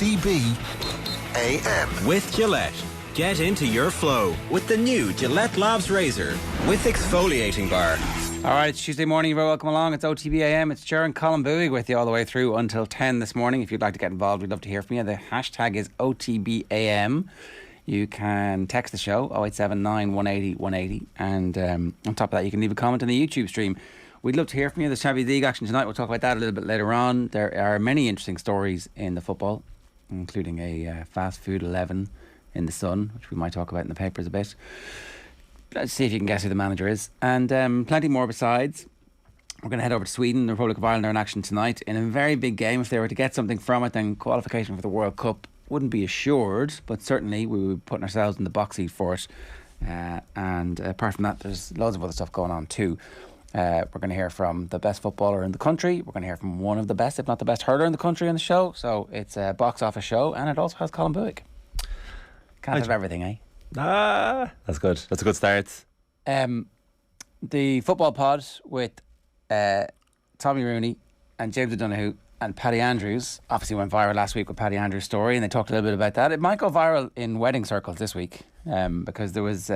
OTB AM. With Gillette. Get into your flow with the new Gillette Labs Razor with exfoliating bar. All right, it's Tuesday morning. You're very welcome along. It's OTB AM. It's Ger and Eoin with you all the way through until 10 this morning. If you'd like to get involved, we'd love to hear from you. The hashtag is OTB AM. You can text the show 0879 180 180, and on top of that you can leave a comment on the YouTube stream. We'd love to hear from you. There's Champions League action tonight. We'll talk about that a little bit later on. There are many interesting stories in the football, including a fast food 11 in the Sun, which we might talk about in the papers a bit. Let's see if you can guess who the manager is, and plenty more besides. We're going to head over to Sweden. The Republic of Ireland are in action tonight in a very big game. If they were to get something from it, then qualification for the World Cup wouldn't be assured, but certainly we would be putting ourselves in the box seat for it. And apart from that, there's loads of other stuff going on too. We're going to hear from the best footballer in the country. We're going to hear from one of the best, if not the best hurler in the country on the show. So it's a box office show, and it also has Colin Buick. Can't have everything, eh? That's good. That's a good start. The football pod with Tommy Rooney and James O'Donoghue and Paddy Andrews obviously went viral last week with Paddy Andrews' story, and they talked a little bit about that. It might go viral in wedding circles this week because there was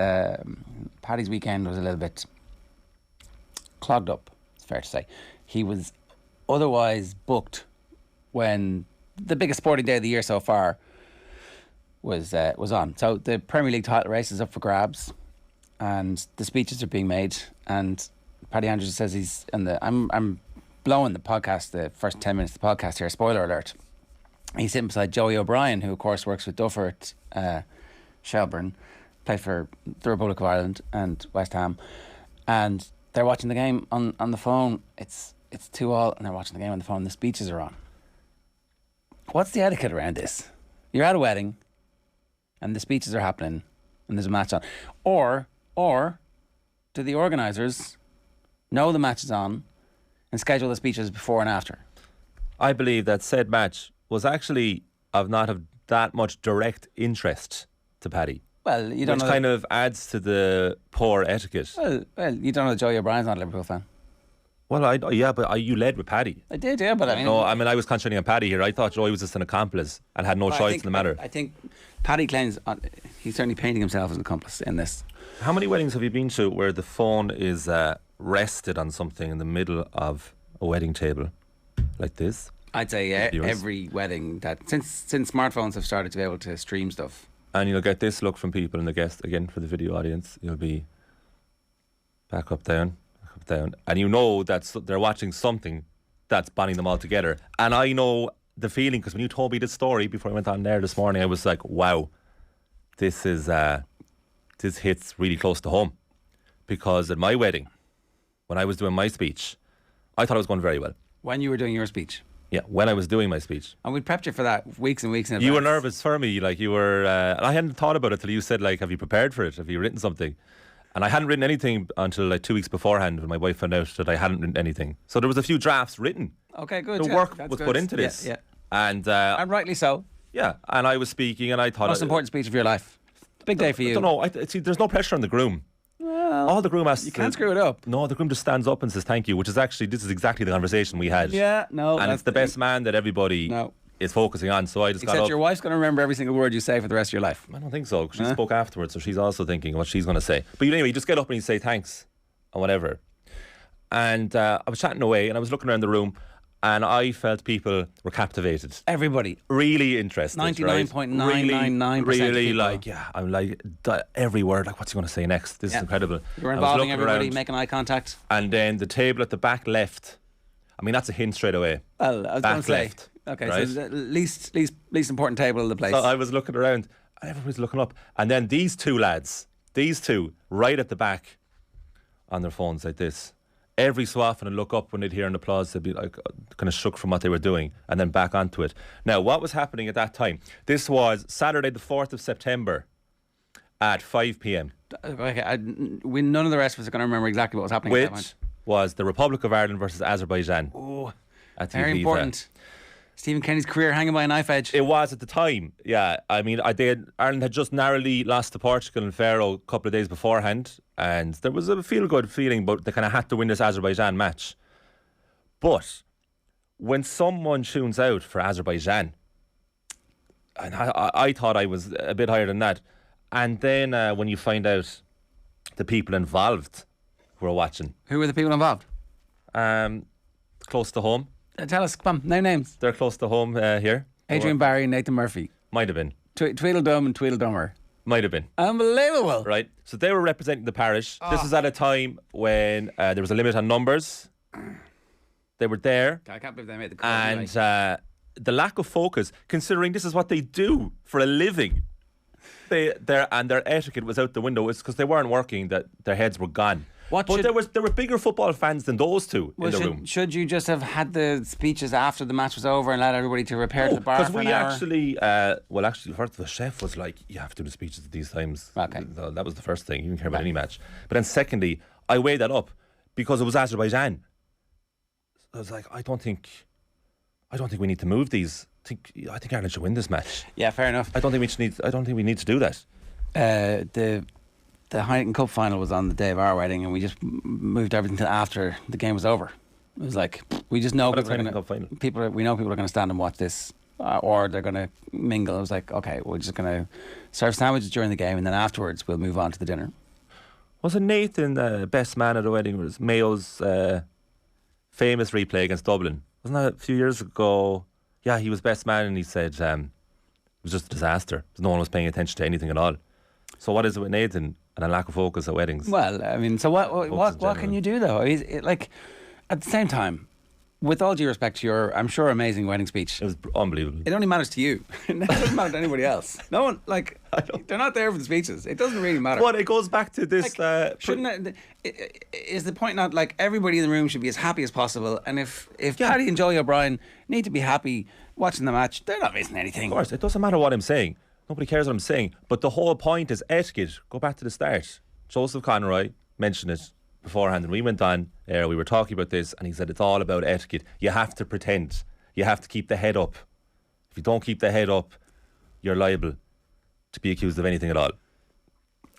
Paddy's weekend was a little bit clogged up, it's fair to say. He was otherwise booked when the biggest sporting day of the year so far was on. So the Premier League title race is up for grabs, and the speeches are being made. And Paddy Andrews says he's in the. I'm blowing the podcast, the first 10 minutes of the podcast here. Spoiler alert. He's sitting beside Joey O'Brien, who of course works with Duffer at Shelburne, played for the Republic of Ireland and West Ham, and they're watching the game on the phone. It's 2-2, and they're watching the game on the phone. The speeches are on. What's the etiquette around this? You're at a wedding, and the speeches are happening, and there's a match on. Or do the organisers know the match is on and schedule the speeches before and after? I believe that said match was actually not of that much direct interest to Paddy. Well, you don't know. Which kind of adds to the poor etiquette. Well, you don't know that Joey O'Brien's not a Liverpool fan. Well, you led with Paddy. I did, yeah, but I mean... No, I was concentrating on Paddy here. I thought Joey was just an accomplice and had no choice in the matter. I think Paddy claims he's certainly painting himself as an accomplice in this. How many weddings have you been to where the phone is rested on something in the middle of a wedding table like this? I'd say every wedding that since smartphones have started to be able to stream stuff. And you'll get this look from people in the guest, again for the video audience, you'll be back up, down, and you know that they're watching something that's bonding them all together. And I know the feeling, because when you told me this story before I went on there this morning, I was like, wow, this hits really close to home. Because at my wedding, when I was doing my speech, I thought it was going very well. When you were doing your speech? Yeah, when I was doing my speech. And we prepped you for that weeks and weeks in advance. You were nervous for me, like you were. I hadn't thought about it till you said, like, have you prepared for it? Have you written something? And I hadn't written anything until like 2 weeks beforehand when my wife found out that I hadn't written anything. So there was a few drafts written. Okay, good. The work was put into this. Yeah. And rightly so. Yeah, and I was speaking and I thought... Most important speech of your life. Big day for you. I don't know. See, there's no pressure on the groom. Well, all the groom has... You can't screw it up. No, the groom just stands up and says thank you, which is actually... This is exactly the conversation we had. Yeah, no. And it's the best man that everybody is focusing on. So I just got up. Except your wife's going to remember every single word you say for the rest of your life. I don't think so. She spoke afterwards, so she's also thinking what she's going to say. But anyway, you just get up and you say thanks and whatever. And I was chatting away and I was looking around the room and I felt people were captivated. Everybody. Really interested. 99.999% Really, people. like, yeah, I'm like, every word, like, what's he going to say next? This is incredible. You were involving everybody, making eye contact. And then the table at the back left, I mean, that's a hint straight away. Well, I was going to say. Left. Okay, right? so the least important table in the place. So I was looking around and everybody's looking up. And then these two lads, right at the back on their phones like this. Every so often I'd look up when they'd hear an applause, they'd be like kind of shook from what they were doing and then back onto it. Now, what was happening at that time? This was Saturday the 4th of September at 5 p.m. Okay, none of the rest of us are going to remember exactly what was happening at that Which was the Republic of Ireland versus Azerbaijan. Oh, very important. Stephen Kenny's career hanging by a knife edge. It was at the time, yeah. I mean, Ireland had just narrowly lost to Portugal and Faro a couple of days beforehand, and there was a feel-good feeling, but they kind of had to win this Azerbaijan match. But when someone tunes out for Azerbaijan, And I thought I was a bit higher than that. And then when you find out the people involved who are watching. Who are the people involved? Close to home. Tell us, come on, no names. They're close to home here. Adrian Barry and Nathan Murphy. Might have been. Tweedledum and Tweedledummer. Might have been. Unbelievable. Right. So they were representing the parish. This was at a time when there was a limit on numbers. They were there. I can't believe they made the call. And the lack of focus, considering this is what they do for a living. Their etiquette was out the window. It's because they weren't working that their heads were gone. There were bigger football fans than those two in the room. Should you just have had the speeches after the match was over and let everybody to repair to the bar for an hour? Because first the chef was like, you have to do the speeches at these times. Okay. That was the first thing. You didn't care about any match. But then secondly, I weighed that up because it was Azerbaijan. I was like, I don't think we need to move these. I think Ireland should win this match. Yeah, fair enough. I don't think we need to do that. The Heineken Cup final was on the day of our wedding, and we just moved everything to after the game was over. It was like, we just know people are going to stand and watch this, or they're going to mingle. It was like, okay, we're just going to serve sandwiches during the game, and then afterwards we'll move on to the dinner. Wasn't Nathan the best man at the wedding? Was Mayo's famous replay against Dublin? Wasn't that a few years ago? Yeah, he was best man, and he said it was just a disaster. No one was paying attention to anything at all. So what is it with Nathan and a lack of focus at weddings? Well, I mean, so what can you do though? Like, at the same time, with all due respect to your, I'm sure, amazing wedding speech, it was unbelievable. It only matters to you. It doesn't matter to anybody else. No one, like, they're not there for the speeches. It doesn't really matter. But it goes back to this. Is the point not like everybody in the room should be as happy as possible? And if Paddy and Joey O'Brien need to be happy watching the match, they're not missing anything. Of course, it doesn't matter what I'm saying. Nobody cares what I'm saying. But the whole point is etiquette. Go back to the start. Joseph Conroy mentioned it beforehand, and we went on there. We were talking about this, and he said it's all about etiquette. You have to pretend. You have to keep the head up. If you don't keep the head up, you're liable to be accused of anything at all.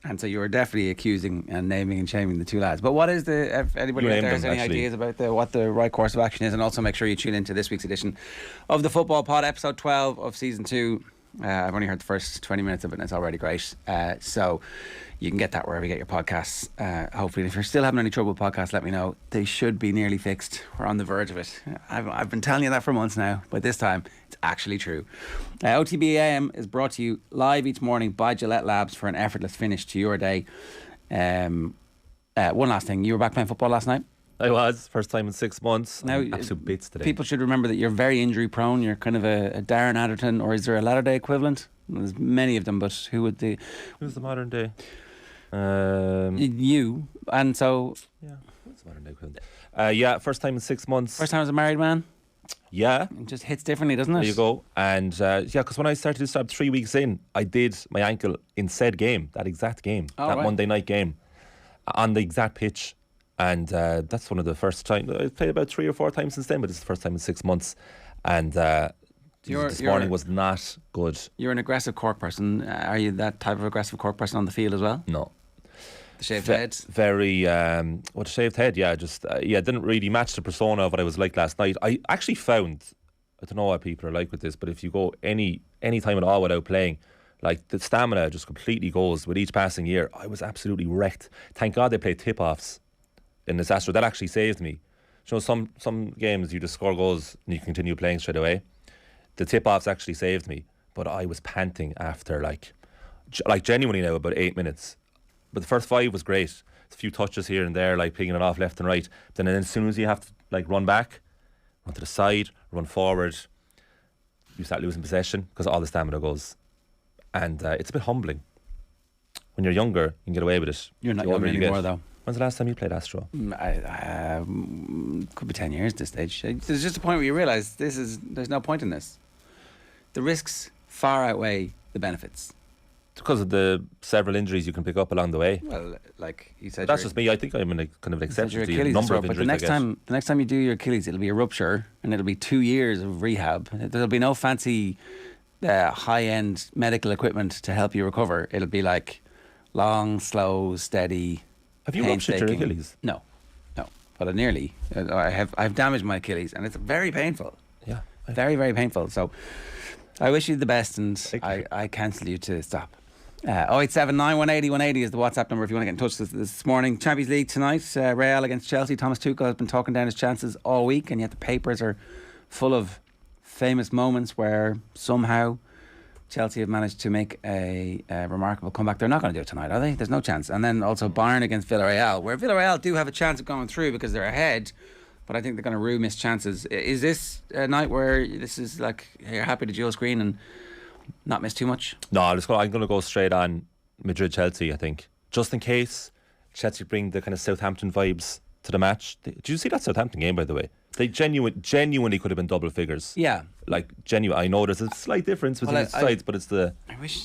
And so you were definitely accusing and naming and shaming the two lads. But what is if anybody out there has any ideas about what the right course of action is, and also make sure you tune into this week's edition of the Football Pod, episode 12 of season 2. I've only heard the first 20 minutes of it and it's already great. So you can get that wherever you get your podcasts. Hopefully, if you're still having any trouble with podcasts, let me know. They should be nearly fixed. We're on the verge of it. I've been telling you that for months now, but this time it's actually true. OTB AM is brought to you live each morning by Gillette Labs for an effortless finish to your day. One last thing. You were back playing football last night? I was. First time in 6 months. Now, absolute bits today. People should remember that you're very injury prone. You're kind of a Darren Atherton, or is there a latter day equivalent? There's many of them, but who's the modern day? You. And so... Yeah, what's the modern day equivalent? First time in 6 months. First time as a married man? Yeah. It just hits differently, doesn't it? There you go. And because when I started this job 3 weeks in, I did my ankle in said game, that exact game, Monday night game, on the exact pitch. And that's one of the first times. I've played about 3 or 4 times since then, but it's the first time in 6 months. And this morning was not good. You're an aggressive Cork person. Are you that type of aggressive Cork person on the field as well? No. The shaved head? Very, the shaved head, yeah. Didn't really match the persona of what I was like last night. I actually found, I don't know what people are like with this, but if you go any time at all without playing, like the stamina just completely goes with each passing year. I was absolutely wrecked. Thank God they played tip-offs in this Astro. That actually saved me. You know, some games you just score goals and you continue playing straight away. The tip-offs actually saved me, but I was panting after like genuinely now about 8 minutes. But the first 5 was great. A few touches here and there, like picking it off left and right. Then as soon as you have to like run back, run to the side, run forward, you start losing possession because all the stamina goes. And it's a bit humbling. When you're younger, you can get away with it. You're not younger anymore though. When's the last time you played Astro? Could be 10 years at this stage. There's just a point where you realise there's no point in this. The risks far outweigh the benefits. It's because of the several injuries you can pick up along the way. Well, like you said, that's just me. I think I'm in a kind of an exception to the number of injuries. But the next time you do your Achilles, it'll be a rupture and it'll be 2 years of rehab. There'll be no fancy high-end medical equipment to help you recover. It'll be like long, slow, steady. Have you ruptured your Achilles? No, but I've damaged my Achilles and it's very painful. Yeah, very, very painful. So I wish you the best, and I cancel you to stop. 0879 180 180 is the WhatsApp number if you want to get in touch this morning. Champions League tonight, Real against Chelsea. Thomas Tuchel has been talking down his chances all week, and yet the papers are full of famous moments where somehow Chelsea have managed to make a remarkable comeback. They're not going to do it tonight, are they? There's no chance. And then also Bayern against Villarreal, where Villarreal do have a chance of going through because they're ahead, but I think they're going to rue missed chances. Is this a night where this is like you're happy to dual screen and not miss too much? No, I'm going to go straight on Madrid-Chelsea, I think. Just in case Chelsea bring the kind of Southampton vibes to the match. Did you see that Southampton game, by the way? They genuinely could have been double figures. Yeah. Like, genuine. I know there's a slight difference between the sides, but it's the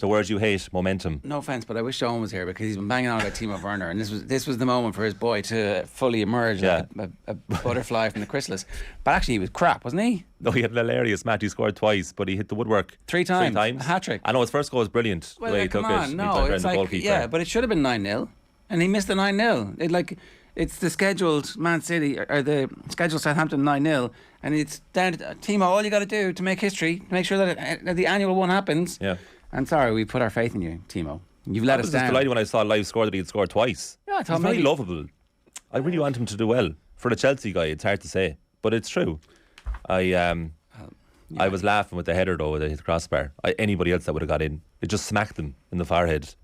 words you hate, momentum. No offence, but I wish Sean was here because he's been banging on about Timo Werner, and this was the moment for his boy to fully emerge like a butterfly from the chrysalis. But actually, he was crap, wasn't he? No, he had an hilarious match. He scored twice, but he hit the woodwork three times. A hat-trick. I know his first goal was brilliant. Well, the way he come took on, it. no, it's like, yeah, but it should have been 9-0, and he missed the 9-0. It's the scheduled Man City or the scheduled Southampton 9-0, and it's down to Timo. All you got to do to make history, to make sure that the annual one happens. Yeah. And sorry, we put our faith in you, Timo. You've let us down. I was delighted when I saw live score that he had scored twice. Yeah, I thought he's very lovable. I really want him to do well. For the Chelsea guy, it's hard to say, but it's true. I was laughing with the header though, with the crossbar. Anybody else that would have got in, it just smacked them in the forehead,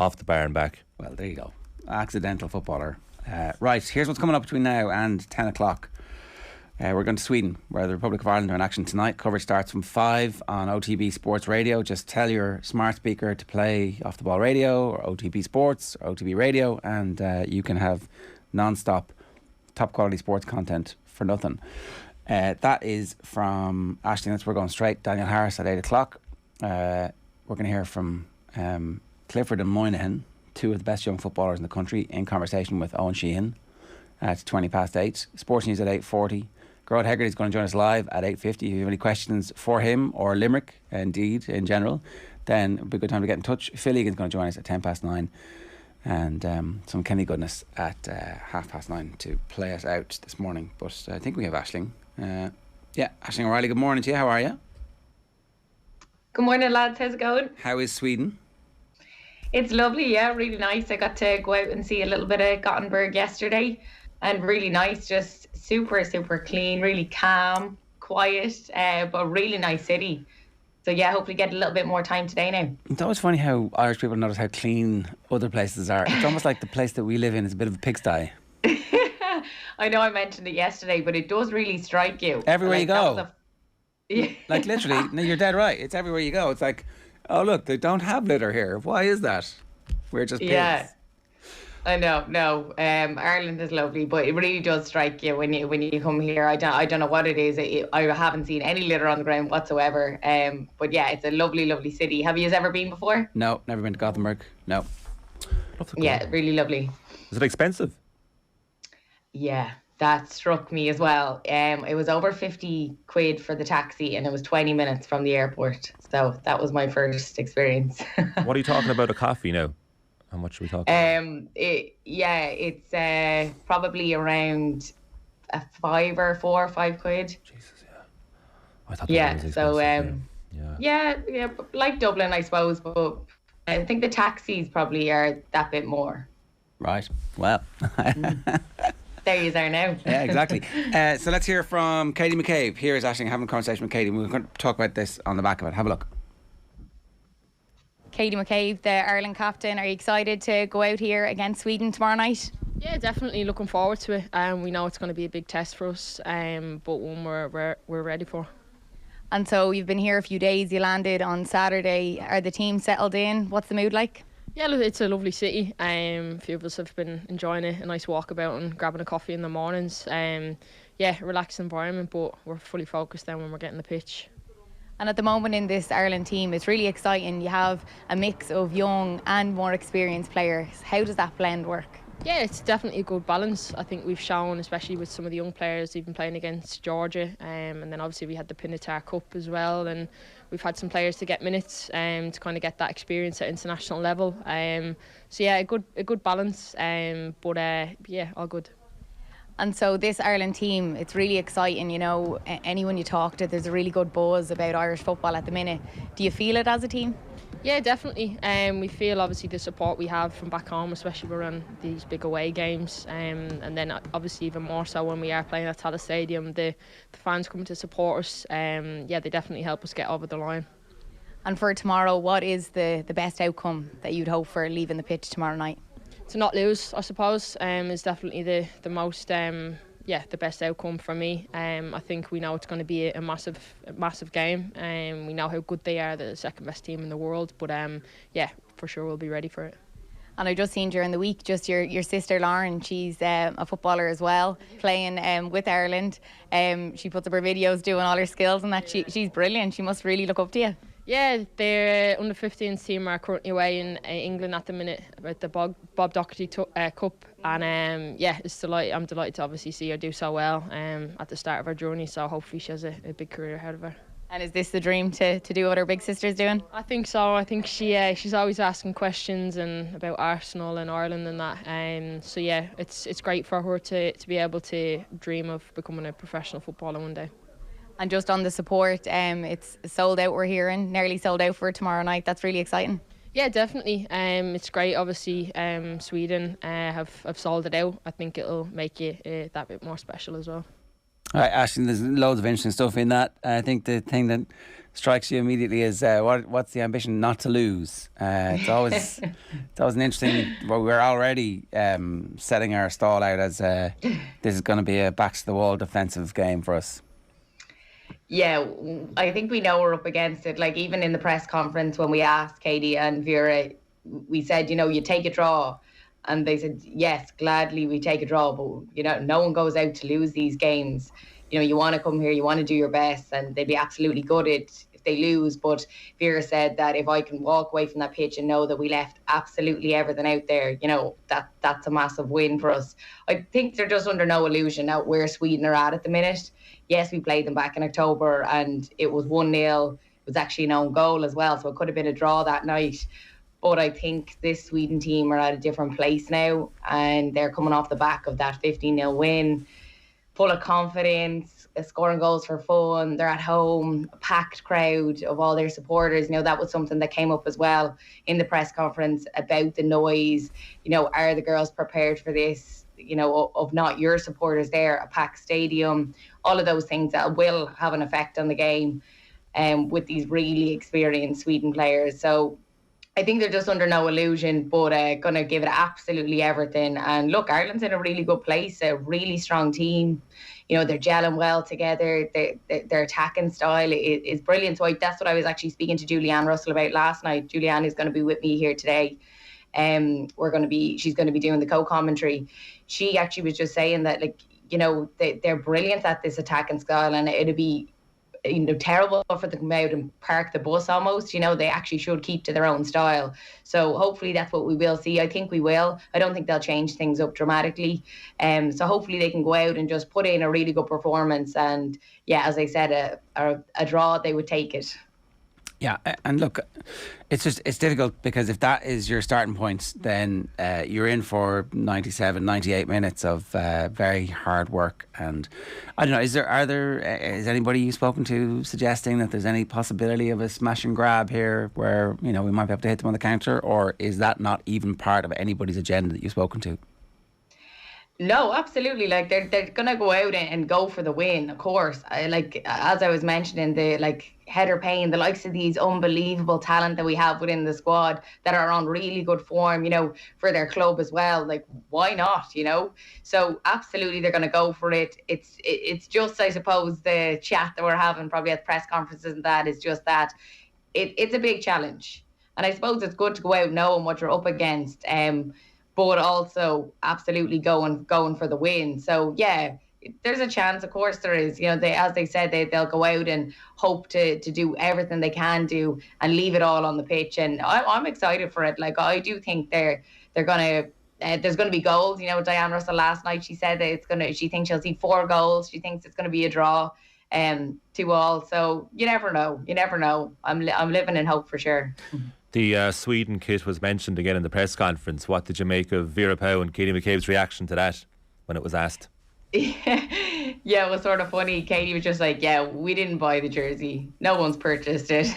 off the bar and back. Well, there you go. Accidental footballer. Right, here's what's coming up between now and 10 o'clock. We're going to Sweden, where the Republic of Ireland are in action tonight. Coverage starts from 5 on OTB Sports Radio. Just tell your smart speaker to play Off the Ball Radio or OTB Sports or OTB Radio, and you can have non-stop top quality sports content for nothing. That is from Ashton. We're going straight. Daniel Harris at 8 o'clock. We're going to hear from Clifford and Moynihan, two of the best young footballers in the country, in conversation with Owen Sheahan at 8:20. Sports News at 8:40. Gearoid Hegarty is going to join us live at 8:50. If you have any questions for him or Limerick, indeed, in general, then it would be a good time to get in touch. Phil Egan is going to join us at 9:10, and some Kenny goodness at 9:30 to play us out this morning. But I think we have Aisling. Aisling O'Reilly, good morning to you. How are you? Good morning, lads. How's it going? How is Sweden? It's lovely, yeah, really nice. I got to go out and see a little bit of Gothenburg yesterday, and really nice, just super, super clean, really calm, quiet, but really nice city. So yeah, hopefully get a little bit more time today now. It's always funny how Irish people notice how clean other places are. It's almost like the place that we live in is a bit of a pigsty. I know I mentioned it yesterday, but it does really strike you. Everywhere you go. Like literally, no, you're dead right. It's everywhere you go. It's like, oh look, they don't have litter here. Why is that? We're just pigs. Yeah, I know. No, Ireland is lovely, but it really does strike you when you come here. I don't know what it is. I haven't seen any litter on the ground whatsoever. But yeah, it's a lovely, lovely city. Have you ever been before? No, never been to Gothenburg. No. Yeah, really lovely. Is it expensive? Yeah, that struck me as well. It was over 50 quid for the taxi, and it was 20 minutes from the airport. So that was my first experience. What are you talking about a coffee now? How much are we talking? It's probably around a £4 or £5. Jesus, yeah. I thought that was expensive. Yeah, like Dublin, I suppose, but I think the taxis probably are that bit more. Right. Well. There you are now. Yeah, exactly. So let's hear from Katie McCabe. Here is Aisling having a conversation with Katie. We're going to talk about this on the back of it. Have a look. Katie McCabe, the Ireland captain. Are you excited to go out here against Sweden tomorrow night? Yeah, definitely looking forward to it. We know it's going to be a big test for us, but one we're ready for. And so you've been here a few days. You landed on Saturday. Are the team settled in? What's the mood like? Yeah, look, it's a lovely city. A few of us have been enjoying it, a nice walkabout and grabbing a coffee in the mornings. Relaxed environment, but we're fully focused then when we're getting the pitch. And at the moment in this Ireland team, it's really exciting. You have a mix of young and more experienced players. How does that blend work? Yeah, it's definitely a good balance. I think we've shown, especially with some of the young players, even playing against Georgia, and then obviously we had the Pinatar Cup as well, and we've had some players to get minutes to kind of get that experience at international level. So yeah, a good balance, but all good. And so this Ireland team, it's really exciting. You know, anyone you talk to, there's a really good buzz about Irish football at the minute. Do you feel it as a team? Yeah, definitely. We feel obviously the support we have from back home, especially around these big away games, and then obviously even more so when we are playing at Tallaght Stadium, the fans coming to support us. Yeah, they definitely help us get over the line. And for tomorrow, what is the best outcome that you'd hope for leaving the pitch tomorrow night? To not lose, I suppose, is definitely the most the best outcome for me. I think we know it's going to be a massive game. We know how good they are, the second best team in the world. But for sure we'll be ready for it. And I just seen during the week, just your sister Lauren, she's a footballer as well, playing with Ireland. She puts up her videos doing all her skills and that. She's brilliant. She must really look up to you. Yeah, their under 15s team are currently away in England at the minute about the Bob Doherty Cup, and I'm delighted to obviously see her do so well at the start of her journey. So hopefully she has a big career ahead of her. And is this the dream to do what her big sister's doing? I think so. I think she's always asking questions and about Arsenal and Ireland and that. So yeah, it's great for her to be able to dream of becoming a professional footballer one day. And just on the support, it's sold out, we're hearing, nearly sold out for tomorrow night. That's really exciting. Yeah, definitely. It's great. Obviously, Sweden have sold it out. I think it'll make it that bit more special as well. All right, Ashton, there's loads of interesting stuff in that. I think the thing that strikes you immediately is what's the ambition not to lose? It's always an interesting. Well, we're already setting our stall out as this is going to be a back to the wall defensive game for us. Yeah, I think we know we're up against it. Like even in the press conference when we asked Katie and Vera, we said, you take a draw. And they said, yes, gladly we take a draw. But, no one goes out to lose these games. You want to come here, you want to do your best. And they'd be absolutely gutted if they lose. But Vera said that if I can walk away from that pitch and know that we left absolutely everything out there, that's a massive win for us. I think they're just under no illusion now where Sweden are at the minute. Yes, we played them back in October and it was 1-0. It was actually an own goal as well, so it could have been a draw that night. But I think this Sweden team are at a different place now and they're coming off the back of that 15-0 win, full of confidence, scoring goals for fun. They're at home, a packed crowd of all their supporters. That was something that came up as well in the press conference about the noise. Are the girls prepared for this? Of not your supporters there, a packed stadium, all of those things that will have an effect on the game with these really experienced Sweden players. So I think they're just under no illusion, but going to give it absolutely everything. And look, Ireland's in a really good place, a really strong team. They're gelling well together. Their attacking style is brilliant. So that's what I was actually speaking to Julianne Russell about last night. Julianne is going to be with me here today. She's going to be doing the co-commentary. She actually was just saying that, they're brilliant at this attacking style, and it'd be terrible for them to come out and park the bus almost. They actually should keep to their own style. So hopefully that's what we will see. I think we will. I don't think they'll change things up dramatically. So hopefully they can go out and just put in a really good performance. And yeah, as I said, a draw, they would take it. Yeah, and look, it's difficult because if that is your starting point, then you're in for 97, 98 minutes of very hard work. And I don't know, is anybody you've spoken to suggesting that there's any possibility of a smash and grab here where, we might be able to hit them on the counter, or is that not even part of anybody's agenda that you've spoken to? No, absolutely. They're gonna go out and go for the win, of course. As I was mentioning, Heather Payne, the likes of these unbelievable talent that we have within the squad that are on really good form, for their club as well. Why not? So absolutely, they're gonna go for it. It's just, I suppose, the chat that we're having probably at press conferences and that is just that it's a big challenge, and I suppose it's good to go out knowing what you're up against. But also absolutely going for the win. So yeah, there's a chance, of course there is. As they said, they'll go out and hope to do everything they can do and leave it all on the pitch. And I'm excited for it. I do think they're gonna. There's going to be goals. Diane Russell last night, she said that she thinks she'll see 4 goals. She thinks it's going to be a draw, 2-2. So you never know. I'm living in hope for sure. The Sweden kit was mentioned again in the press conference. What did you make of Vera Pauw and Katie McCabe's reaction to that when it was asked? Yeah, it was sort of funny. Katie was just like, yeah, we didn't buy the jersey. No one's purchased it.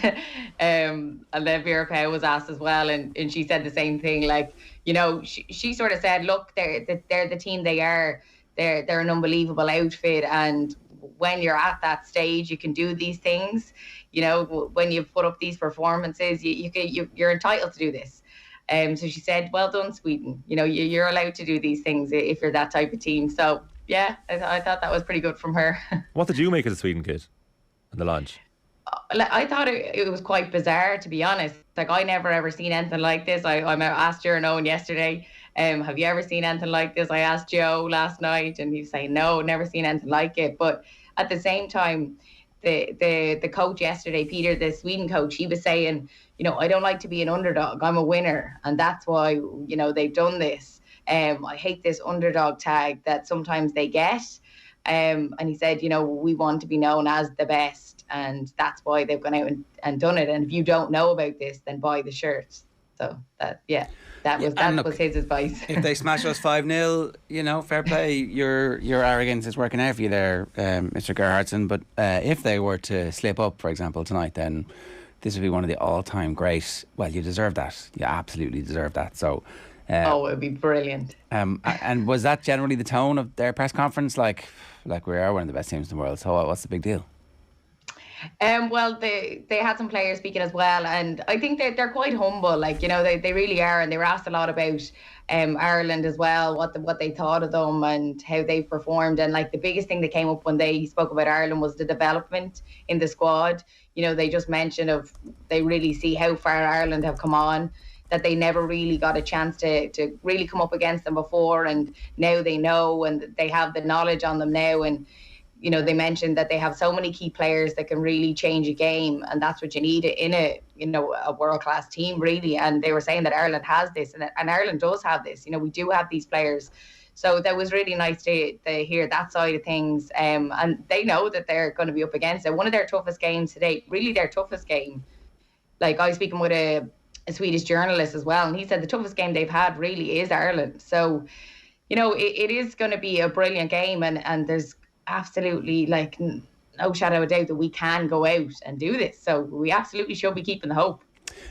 And then Vera Pauw was asked as well, and she said the same thing. Like, she sort of said, look, they're the team they are. They're an unbelievable outfit, and when you're at that stage, you can do these things. When you put up these performances, you're entitled to do this. So she said, well done, Sweden. You're allowed to do these things if you're that type of team. So yeah, I thought that was pretty good from her. What did you make of the Sweden kit and the launch? I thought it was quite bizarre, to be honest. Like, I never ever seen anything like this. I asked Ger and Eoin yesterday, have you ever seen anything like this? I asked Joe last night, and he was saying, no, never seen anything like it. But at the same time, the coach yesterday, Peter, the Sweden coach, he was saying, I don't like to be an underdog. I'm a winner. And that's why, they've done this. I hate this underdog tag that sometimes they get. And he said, we want to be known as the best. And that's why they've gone out and done it. And if you don't know about this, then buy the shirt. So that was his advice. If they smash us 5-0, fair play. Your arrogance is working out for you there, Mr. Gerhardtson. But if they were to slip up, for example, tonight, then this would be one of the all-time great. Well, you deserve that. You absolutely deserve that. So. It would be brilliant. And was that generally the tone of their press conference? Like we are one of the best teams in the world. So what's the big deal? Well, they had some players speaking as well, and I think they're quite humble. Like, they really are, and they were asked a lot about Ireland as well, what they thought of them and how they've performed. And like, the biggest thing that came up when they spoke about Ireland was the development in the squad. They just mentioned they really see how far Ireland have come on, that they never really got a chance to really come up against them before, and now they know, and they have the knowledge on them now. And they mentioned that they have so many key players that can really change a game, and that's what you need in a world-class team, really. And they were saying that Ireland has this, and Ireland does have this. We do have these players. So that was really nice to hear that side of things. And they know that they're going to be up against it. One of their toughest games today, really their toughest game. Like, I was speaking with a Swedish journalist as well, and he said the toughest game they've had really is Ireland. So, it is going to be a brilliant game, and there's absolutely no shadow of a doubt that we can go out and do this. So we absolutely should be keeping the hope.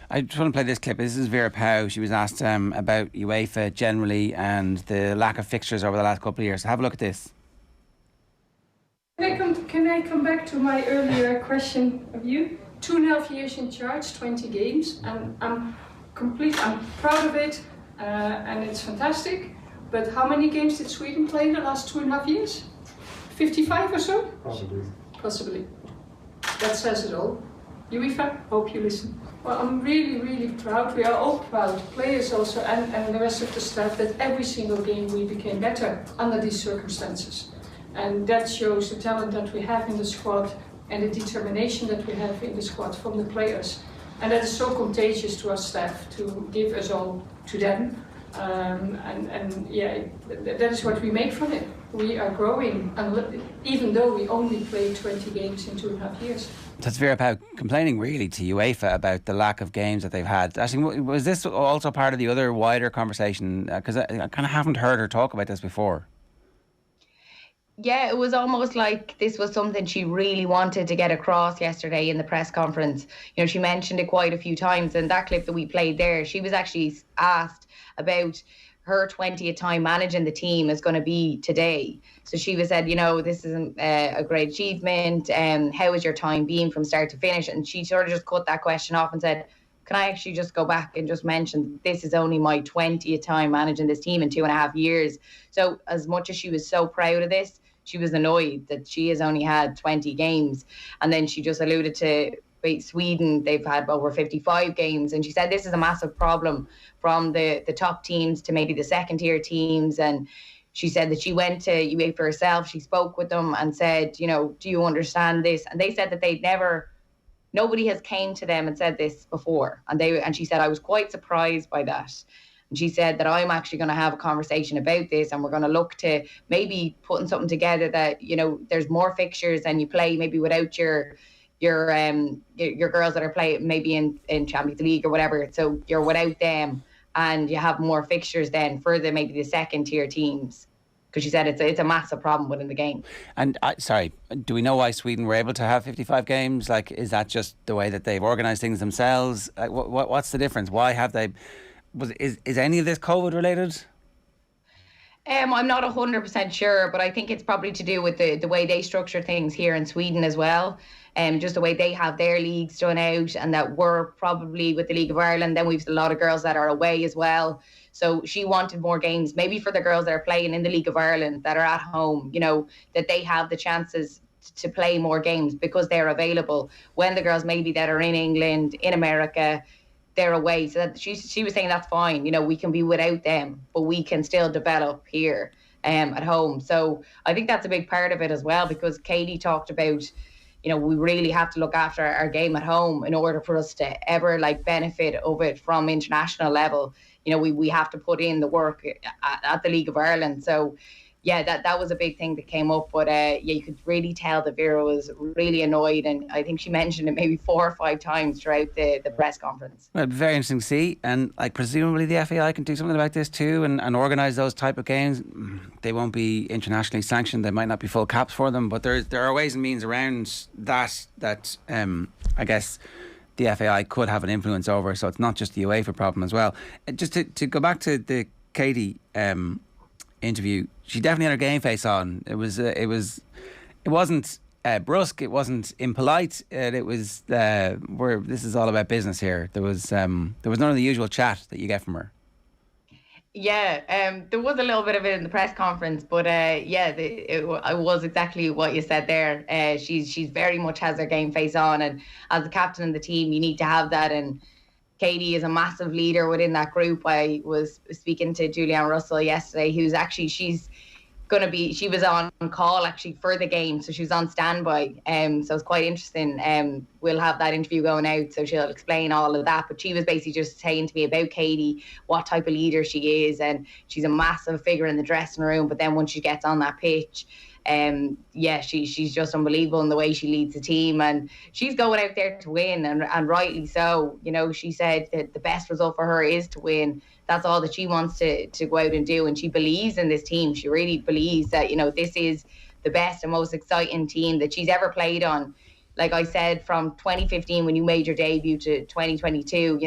I just want to play this clip. This is Vera Pauw. She was asked about UEFA generally and the lack of fixtures over the last couple of years. So have a look at this. Can I come back to my earlier question of you? 2.5 years in charge, 20 games, and I'm proud of it, and it's fantastic. But how many games did Sweden play in the last 2.5 years? 55 or so? Possibly. That says it all. UEFA, hope you listen. Well, I'm really, really proud. We are all proud, players also, and the rest of the staff, that every single game we became better under these circumstances. And that shows the talent that we have in the squad and the determination that we have in the squad from the players. And that is so contagious to our staff to give us all to them. That is what we make from it. We are growing, even though we only played 20 games in 2.5 years. That's Vera Pauw complaining really to UEFA about the lack of games that they've had. Actually, was this also part of the other wider conversation? Because I kind of haven't heard her talk about this before. Yeah, it was almost like this was something she really wanted to get across yesterday in the press conference. She mentioned it quite a few times, and that clip that we played there, she was actually asked about her 20th time managing the team is going to be today. So she was said, this is a great achievement. How has your time been from start to finish? And she sort of just cut that question off and said, can I actually just go back and just mention this is only my 20th time managing this team in 2.5 years. So as much as she was so proud of this, she was annoyed that she has only had 20 games. And then she just alluded to Sweden, they've had over 55 games. And she said this is a massive problem from the top teams to maybe the second tier teams. And she said that she went to UEFA herself, she spoke with them and said, do you understand this? And they said that nobody has came to them and said this before. And she said, I was quite surprised by that. And she said that I'm actually going to have a conversation about this, and we're going to look to maybe putting something together that, there's more fixtures and you play maybe without your girls that are playing maybe in Champions League or whatever. So you're without them and you have more fixtures then for maybe the second tier teams. because she said it's a massive problem within the game. And do we know why Sweden were able to have 55 games? Like, is that just the way that they've organised things themselves? Like, what's the difference? Why have they? Is any of this COVID related? I'm not 100% sure, but I think it's probably to do with the way they structure things here in Sweden as well. Just the way they have their leagues done out, and that we're probably with the League of Ireland. Then we've a lot of girls that are away as well. So she wanted more games, maybe for the girls that are playing in the League of Ireland that are at home, that they have the chances to play more games because they're available. When the girls maybe that are in England, in America, they're away. So that she was saying that's fine. We can be without them, but we can still develop here at home. So I think that's a big part of it as well, because Katie talked about, we really have to look after our game at home in order for us to ever benefit of it from international level. We have to put in the work at the League of Ireland. So yeah, that was a big thing that came up. But you could really tell that Vera was really annoyed, and I think she mentioned it maybe 4 or 5 times throughout the press conference. Well, it'd be very interesting to see, and presumably the FAI can do something about this too, and organise those type of games. They won't be internationally sanctioned. There might not be full caps for them, but there are ways and means around that I guess the FAI could have an influence over. So it's not just the UEFA problem as well. Just to go back to the Katie interview, she definitely had her game face on. It wasn't brusque, it wasn't impolite. It was this is all about business here. There was none of the usual chat that you get from her. Yeah, there was a little bit of it in the press conference, but it was exactly what you said there. She's very much has her game face on, and as the captain of the team, you need to have that. And Katie is a massive leader within that group. I was speaking to Julianne Russell yesterday, who's actually she was on call actually for the game, so she was on standby. So it's quite interesting. We'll have that interview going out, so she'll explain all of that. But she was basically just saying to me about Katie, what type of leader she is, and she's a massive figure in the dressing room. But then once she gets on that pitch, she's just unbelievable in the way she leads the team, and she's going out there to win, and rightly so. She said that the best result for her is to win. That's all that she wants to go out and do, and she believes in this team. She really believes that this is the best and most exciting team that she's ever played on. Like I said, from 2015 when you made your debut to 2022,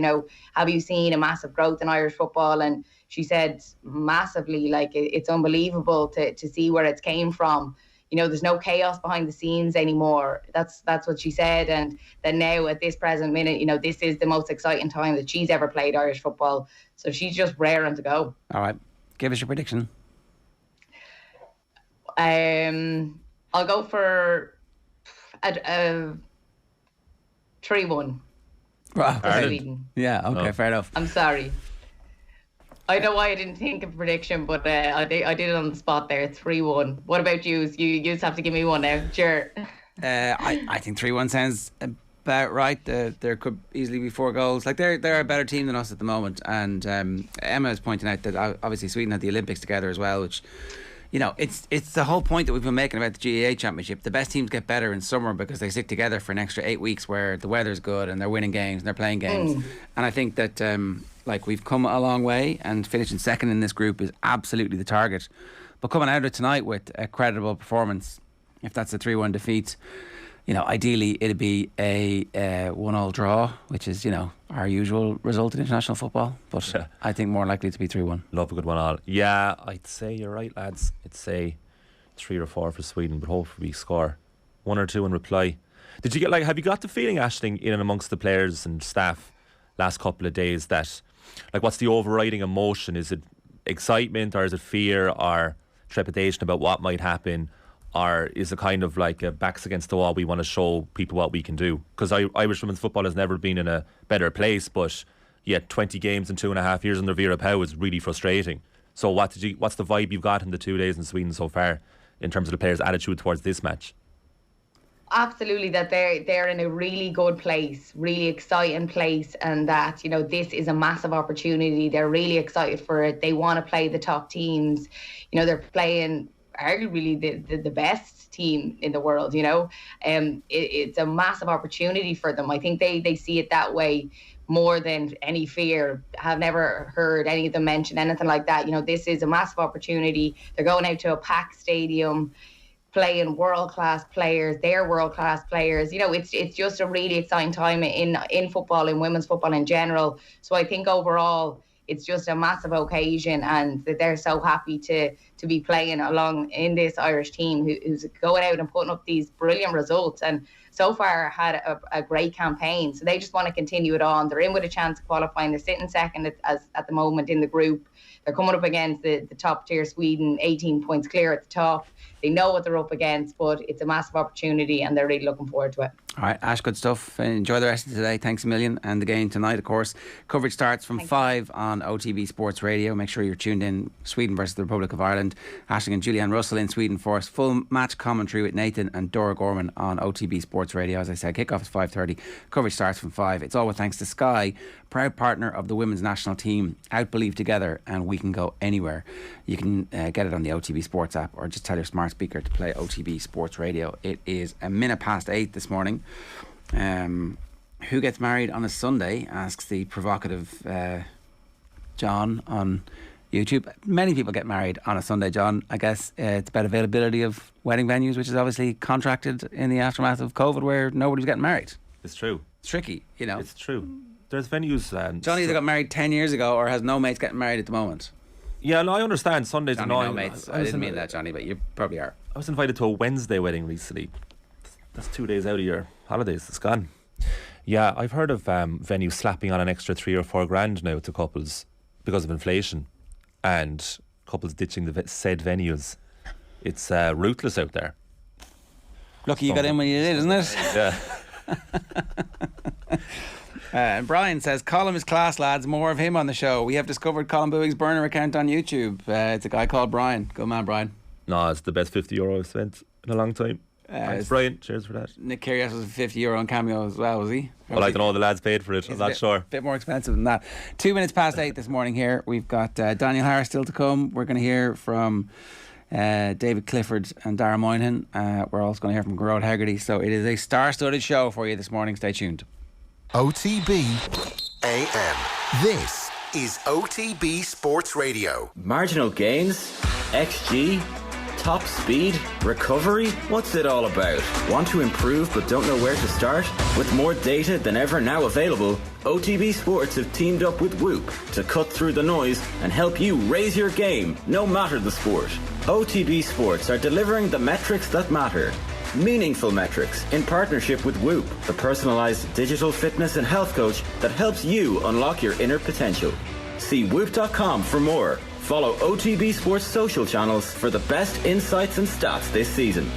have you seen a massive growth in Irish football? And she said massively, it's unbelievable to see where it's came from. There's no chaos behind the scenes anymore. That's what she said. And then now at this present minute, this is the most exciting time that she's ever played Irish football. So she's just raring to go. All right. Give us your prediction. I'll go for a 3-1. Wow. Sweden. Yeah, okay, fair enough. I'm sorry. I don't know why I didn't think of a prediction, but I did it on the spot there. 3-1. What about you? You just have to give me one now. Sure. I think 3-1 sounds about right. There could easily be 4 goals. They're a better team than us at the moment. And Emma is pointing out that obviously Sweden had the Olympics together as well, which, it's the whole point that we've been making about the GAA Championship. The best teams get better in summer because they stick together for an extra 8 weeks where the weather's good and they're winning games and they're playing games. And I think that we've come a long way, and finishing second in this group is absolutely the target. But coming out of it tonight with a credible performance, if that's a 3-1 defeat, ideally it'd be a 1-1 draw, which is, our usual result in international football. But yeah. I think more likely to be 3-1. Love a good 1-1. Yeah, I'd say you're right, lads. I'd say 3 or 4 for Sweden, but hopefully we score 1 or 2 in reply. Did you get have you got the feeling, Aisling, in and amongst the players and staff last couple of days that what's the overriding emotion? Is it excitement, or is it fear or trepidation about what might happen? Or is it kind of like a backs against the wall, we want to show people what we can do? Because Irish women's football has never been in a better place, but yet 20 games in 2.5 years under Vera Pauw is really frustrating. So what's the vibe you've got in the 2 days in Sweden so far in terms of the players' attitude towards this match? Absolutely, that they're in a really good place, really exciting place, and that this is a massive opportunity. They're really excited for it. They want to play the top teams. They're playing arguably the best team in the world, it's a massive opportunity for them. I think they see it that way more than any fear. Have never heard any of them mention anything like that. This is a massive opportunity. They're going out to a packed stadium, playing world-class players. They're world-class players. It's just a really exciting time in football, in women's football in general. So I think overall, it's just a massive occasion, and that they're so happy to be playing along in this Irish team who's going out and putting up these brilliant results, and so far had a great campaign. So they just want to continue it on. They're in with a chance of qualifying. They're sitting second at the moment in the group. They're coming up against the top tier Sweden, 18 points clear at the top. They know what they're up against, but it's a massive opportunity and they're really looking forward to it. All right, Ash, good stuff. Enjoy the rest of today. Thanks a million. And the game tonight, of course. Coverage starts from 5 on OTB Sports Radio. Make sure you're tuned in. Sweden versus the Republic of Ireland. Aisling and Julianne Russell in Sweden for us. Full match commentary with Nathan and Dora Gorman on OTB Sports Radio. As I said, kickoff is 5:30. Coverage starts from 5. It's all with thanks to Sky, proud partner of the women's national team. Out, believe together, and we can go anywhere. You can get it on the OTB Sports app, or just tell your smart speaker to play OTB Sports Radio. It is 8:01 this morning. Who gets married on a Sunday, asks the provocative John on YouTube. Many people get married on a Sunday, John. I guess it's about availability of wedding venues, which is obviously contracted in the aftermath of COVID, where nobody's getting married. It's true. It's tricky, It's true. There's venues. John either got married 10 years ago or has no mates getting married at the moment. Yeah, no, I understand. Sundays Johnny, annoying. no mates. I didn't mean that, Johnny, but you probably are. I was invited to a Wednesday wedding recently. That's 2 days out of your holidays. It's gone. Yeah, I've heard of venues slapping on an extra 3 or 4 grand now to couples because of inflation, and couples ditching the said venues. It's ruthless out there. Lucky you got in when you did, isn't it? Yeah. And Brian says, Colin is class, lads. More of him on the show. We have discovered Colin Bowie's burner account on YouTube. It's a guy called Brian. Good man, Brian. No, it's the best €50 I've spent in a long time. Thanks, Brian. Cheers for that. Nick Carey was €50 on Cameo as well, was he? Well, I don't know. The lads paid for it. I'm not sure. A bit more expensive than that. 2 minutes past 8 this morning here. We've got Daniel Harris still to come. We're going to hear from David Clifford and Ger and Moynihan. We're also going to hear from Gearoid Hegarty. So it is a star-studded show for you this morning. Stay tuned. OTB AM. This is OTB Sports Radio. Marginal gains, XG, top speed, recovery. What's it all about? Want to improve but don't know where to start? With more data than ever now available, OTB Sports have teamed up with Whoop to cut through the noise and help you raise your game, no matter the sport. OTB Sports are delivering the metrics that matter. Meaningful metrics in partnership with Whoop, the personalised digital fitness and health coach that helps you unlock your inner potential. See whoop.com for more. Follow OTB Sports social channels for the best insights and stats this season.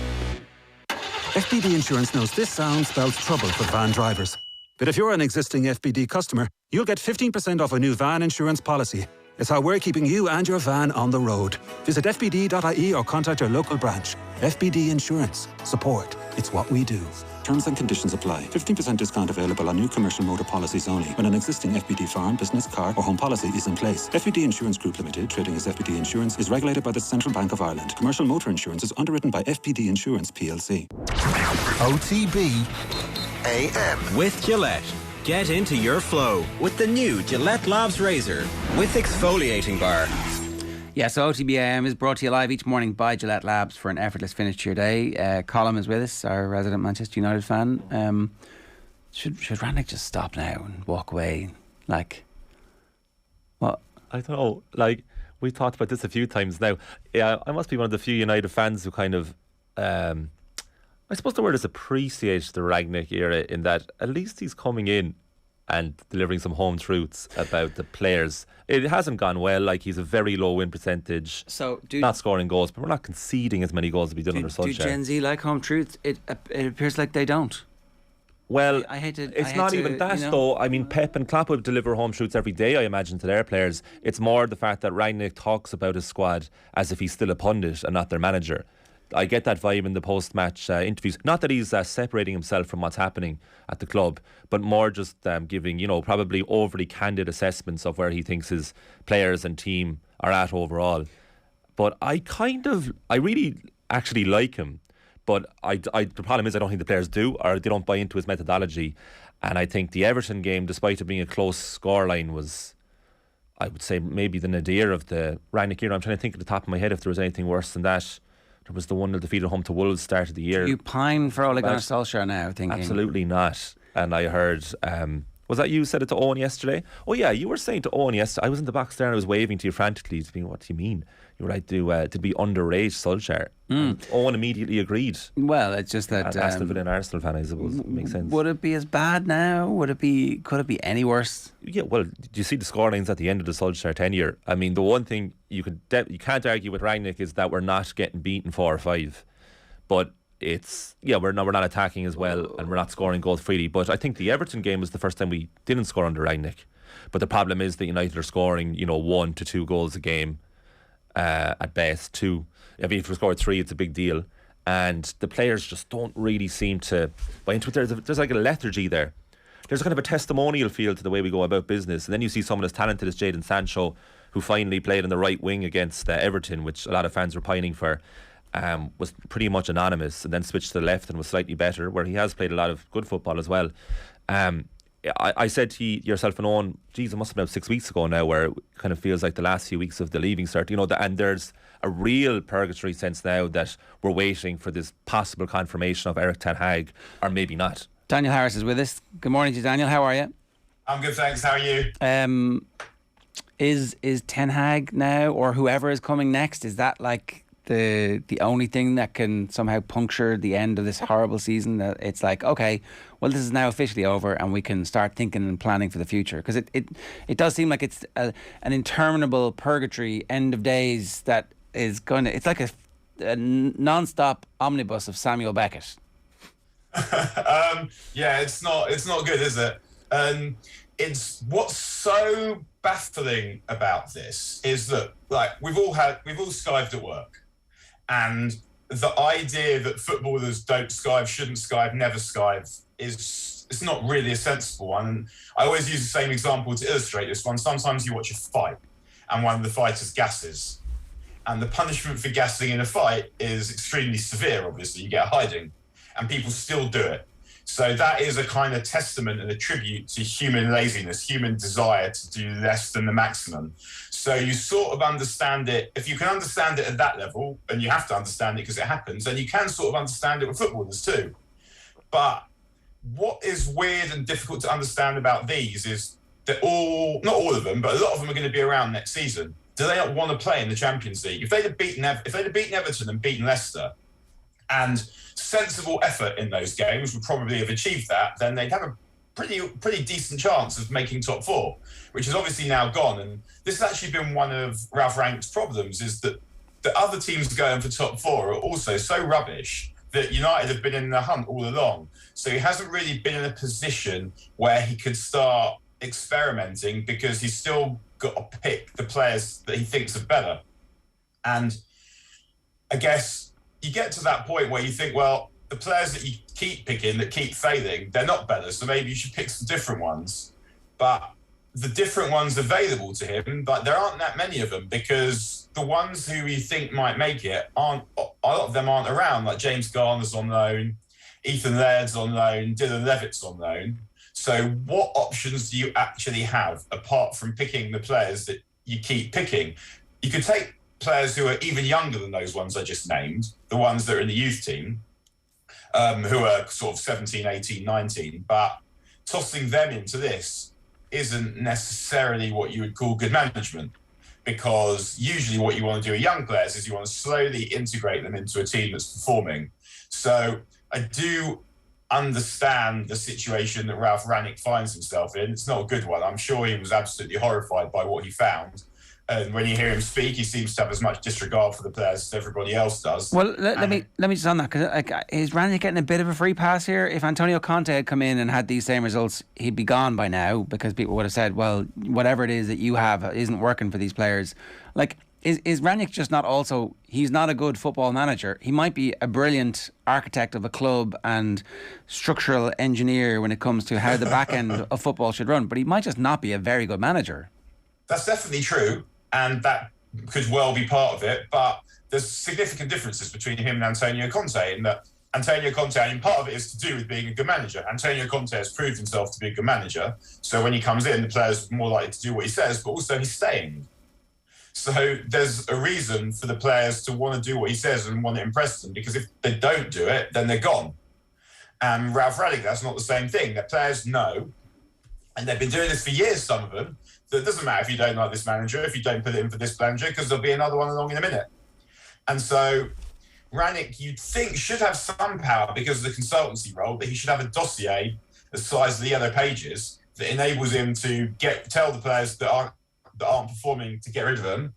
FBD Insurance knows this sound spells trouble for van drivers. But if you're an existing FBD customer, you'll get 15% off a new van insurance policy. It's how we're keeping you and your van on the road. Visit fbd.ie or contact your local branch. FBD Insurance. Support. It's what we do. Terms and conditions apply. 15% discount available on new commercial motor policies only when an existing FBD farm, business, car or home policy is in place. FBD Insurance Group Limited, trading as FBD Insurance, is regulated by the Central Bank of Ireland. Commercial motor insurance is underwritten by FBD Insurance PLC. OTB AM. With Gillette. Get into your flow with the new Gillette Labs Razor with exfoliating bar. Yes, OTB AM is brought to you live each morning by Gillette Labs for an effortless finish to your day. Colin is with us, our resident Manchester United fan. Should Rannick just stop now and walk away? Like, what? I don't know. Like, we talked about this a few times now. Yeah, I must be one of the few United fans who kind of, I suppose the word is appreciate the Rangnick era, in that at least he's coming in and delivering some home truths about the players. It hasn't gone well. Like, he's a very low win percentage. So not scoring goals, but we're not conceding as many goals as we did under Solskjaer. Do Gen Z like home truths? It appears like they don't. Well, it's not even that, though. I mean, Pep and Klopp would deliver home truths every day, I imagine, to their players. It's more the fact that Rangnick talks about his squad as if he's still a pundit and not their manager. I get that vibe in the post-match interviews. Not that he's separating himself from what's happening at the club, but more just giving, probably overly candid assessments of where he thinks his players and team are at overall. But I really actually like him. But the problem is I don't think the players do, or they don't buy into his methodology. And I think the Everton game, despite it being a close scoreline, was, I would say, maybe the nadir of the Rangnick era. I'm trying to think at the top of my head if there was anything worse than that. There was the 1-0 defeat at home to Wolves start of the year. You pine for Ole Gunnar Solskjaer now, thinking. Absolutely not. And I heard, was that you said it to Owen yesterday? Oh yeah, you were saying to Owen yesterday, I was in the box there and I was waving to you frantically, to being, what do you mean? You were like, to be underage Solskjaer. Owen immediately agreed. Well, it's just that Aston Villa and Arsenal fan, I suppose, makes sense. Would it be as bad now? Could it be any worse? Yeah, well, do you see the scorelines at the end of the Solskjaer tenure? I mean, the one thing you can't argue with Rangnick is that we're not getting beaten 4-5, but it's we're not attacking as well and we're not scoring goals freely. But I think the Everton game was the first time we didn't score under Rangnick. But the problem is that United are scoring 1 to 2 goals a game at best. 2. If we scored 3, it's a big deal. And the players just don't really seem to buy into it. There's like a lethargy there. There's kind of a testimonial feel to the way we go about business. And then you see someone as talented as Jadon Sancho, who finally played in the right wing against Everton, which a lot of fans were pining for, was pretty much anonymous, and then switched to the left and was slightly better, where he has played a lot of good football as well. I said to yourself and Owen, geez, it must have been about 6 weeks ago now, where it kind of feels like the last few weeks of the leaving cert, and there's a real purgatory sense now that we're waiting for this possible confirmation of Eric Ten Hag, or maybe not. Daniel Harris is with us. Good morning to you, Daniel. How are you? I'm good, thanks. How are you? Is Ten Hag now, or whoever is coming next, is that like the only thing that can somehow puncture the end of this horrible season? That it's like, okay, well, this is now officially over and we can start thinking and planning for the future? Because it does seem like it's an interminable purgatory, end of days that is going to, it's like a non-stop omnibus of Samuel Beckett. Yeah, it's not good, is it? It's what's so baffling about this is that, like, we've all skived at work, and the idea that footballers don't skive, shouldn't skive, never skive it's not really a sensible one. And I always use the same example to illustrate this one. Sometimes you watch a fight and one of the fighters gasses, and the punishment for gassing in a fight is extremely severe. Obviously, you get a hiding, and people still do it. So that is a kind of testament and a tribute to human laziness, human desire to do less than the maximum. So you sort of understand it. If you can understand it at that level, and you have to understand it because it happens, then you can sort of understand it with footballers too. But what is weird and difficult to understand about these is that not all of them, but a lot of them are going to be around next season. Do they not want to play in the Champions League? If they'd have beaten Everton and beaten Leicester, and sensible effort in those games would probably have achieved that, then they'd have a pretty decent chance of making top 4, which is obviously now gone. And this has actually been one of Ralph Rangnick's problems, is that the other teams going for top 4 are also so rubbish that United have been in the hunt all along. So he hasn't really been in a position where he could start experimenting, because he's still got to pick the players that he thinks are better. And I guess you get to that point where you think, well, the players that you keep picking, that keep failing, they're not better, so maybe you should pick some different ones. But the different ones available to him, but there aren't that many of them, because the ones who you think might make it a lot of them aren't around. Like James Garner's on loan, Ethan Laird's on loan, Dylan Levitt's on loan. So what options do you actually have apart from picking the players that you keep picking? You could take players who are even younger than those ones I just named, the ones that are in the youth team, who are sort of 17, 18, 19, but tossing them into this isn't necessarily what you would call good management, because usually what you want to do with young players is you want to slowly integrate them into a team that's performing. So I do understand the situation that Ralph Rangnick finds himself in. It's not a good one. I'm sure he was absolutely horrified by what he found. And when you hear him speak, he seems to have as much disregard for the players as everybody else does. Well, let me just on that, because is Rangnick getting a bit of a free pass here? If Antonio Conte had come in and had these same results, he'd be gone by now, because people would have said, well, whatever it is that you have isn't working for these players. Like, is Rangnick just not also, he's not a good football manager. He might be a brilliant architect of a club and structural engineer when it comes to how the back end of football should run, but he might just not be a very good manager. That's definitely true. And that could well be part of it, but there's significant differences between him and Antonio Conte in that Antonio Conte, and part of it is to do with being a good manager. Antonio Conte has proved himself to be a good manager. So when he comes in, the players are more likely to do what he says, but also he's staying. So there's a reason for the players to want to do what he says and want to impress them, because if they don't do it, then they're gone. And Ralph Rangnick, that's not the same thing. The players know, and they've been doing this for years, some of them, that it doesn't matter if you don't like this manager, if you don't put it in for this manager, because there'll be another one along in a minute. And so Rangnick, you'd think, should have some power because of the consultancy role, but he should have a dossier the size of the yellow pages that enables him to tell the players that aren't performing to get rid of them.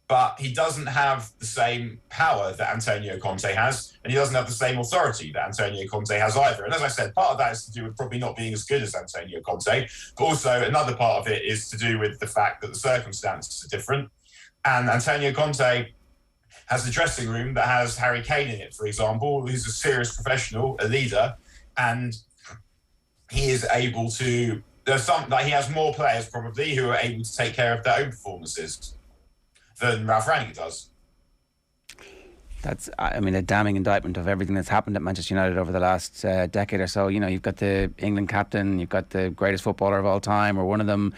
But he doesn't have the same power that Antonio Conte has, and he doesn't have the same authority that Antonio Conte has either. And as I said, part of that is to do with probably not being as good as Antonio Conte, but also another part of it is to do with the fact that the circumstances are different. And Antonio Conte has a dressing room that has Harry Kane in it, for example, who's a serious professional, a leader, and he is able to. He has more players probably who are able to take care of their own performances than Ralph Rangnick does. That's, I mean, a damning indictment of everything that's happened at Manchester United over the last decade or so. You know, you've got the England captain, you've got the greatest footballer of all time, or one of them,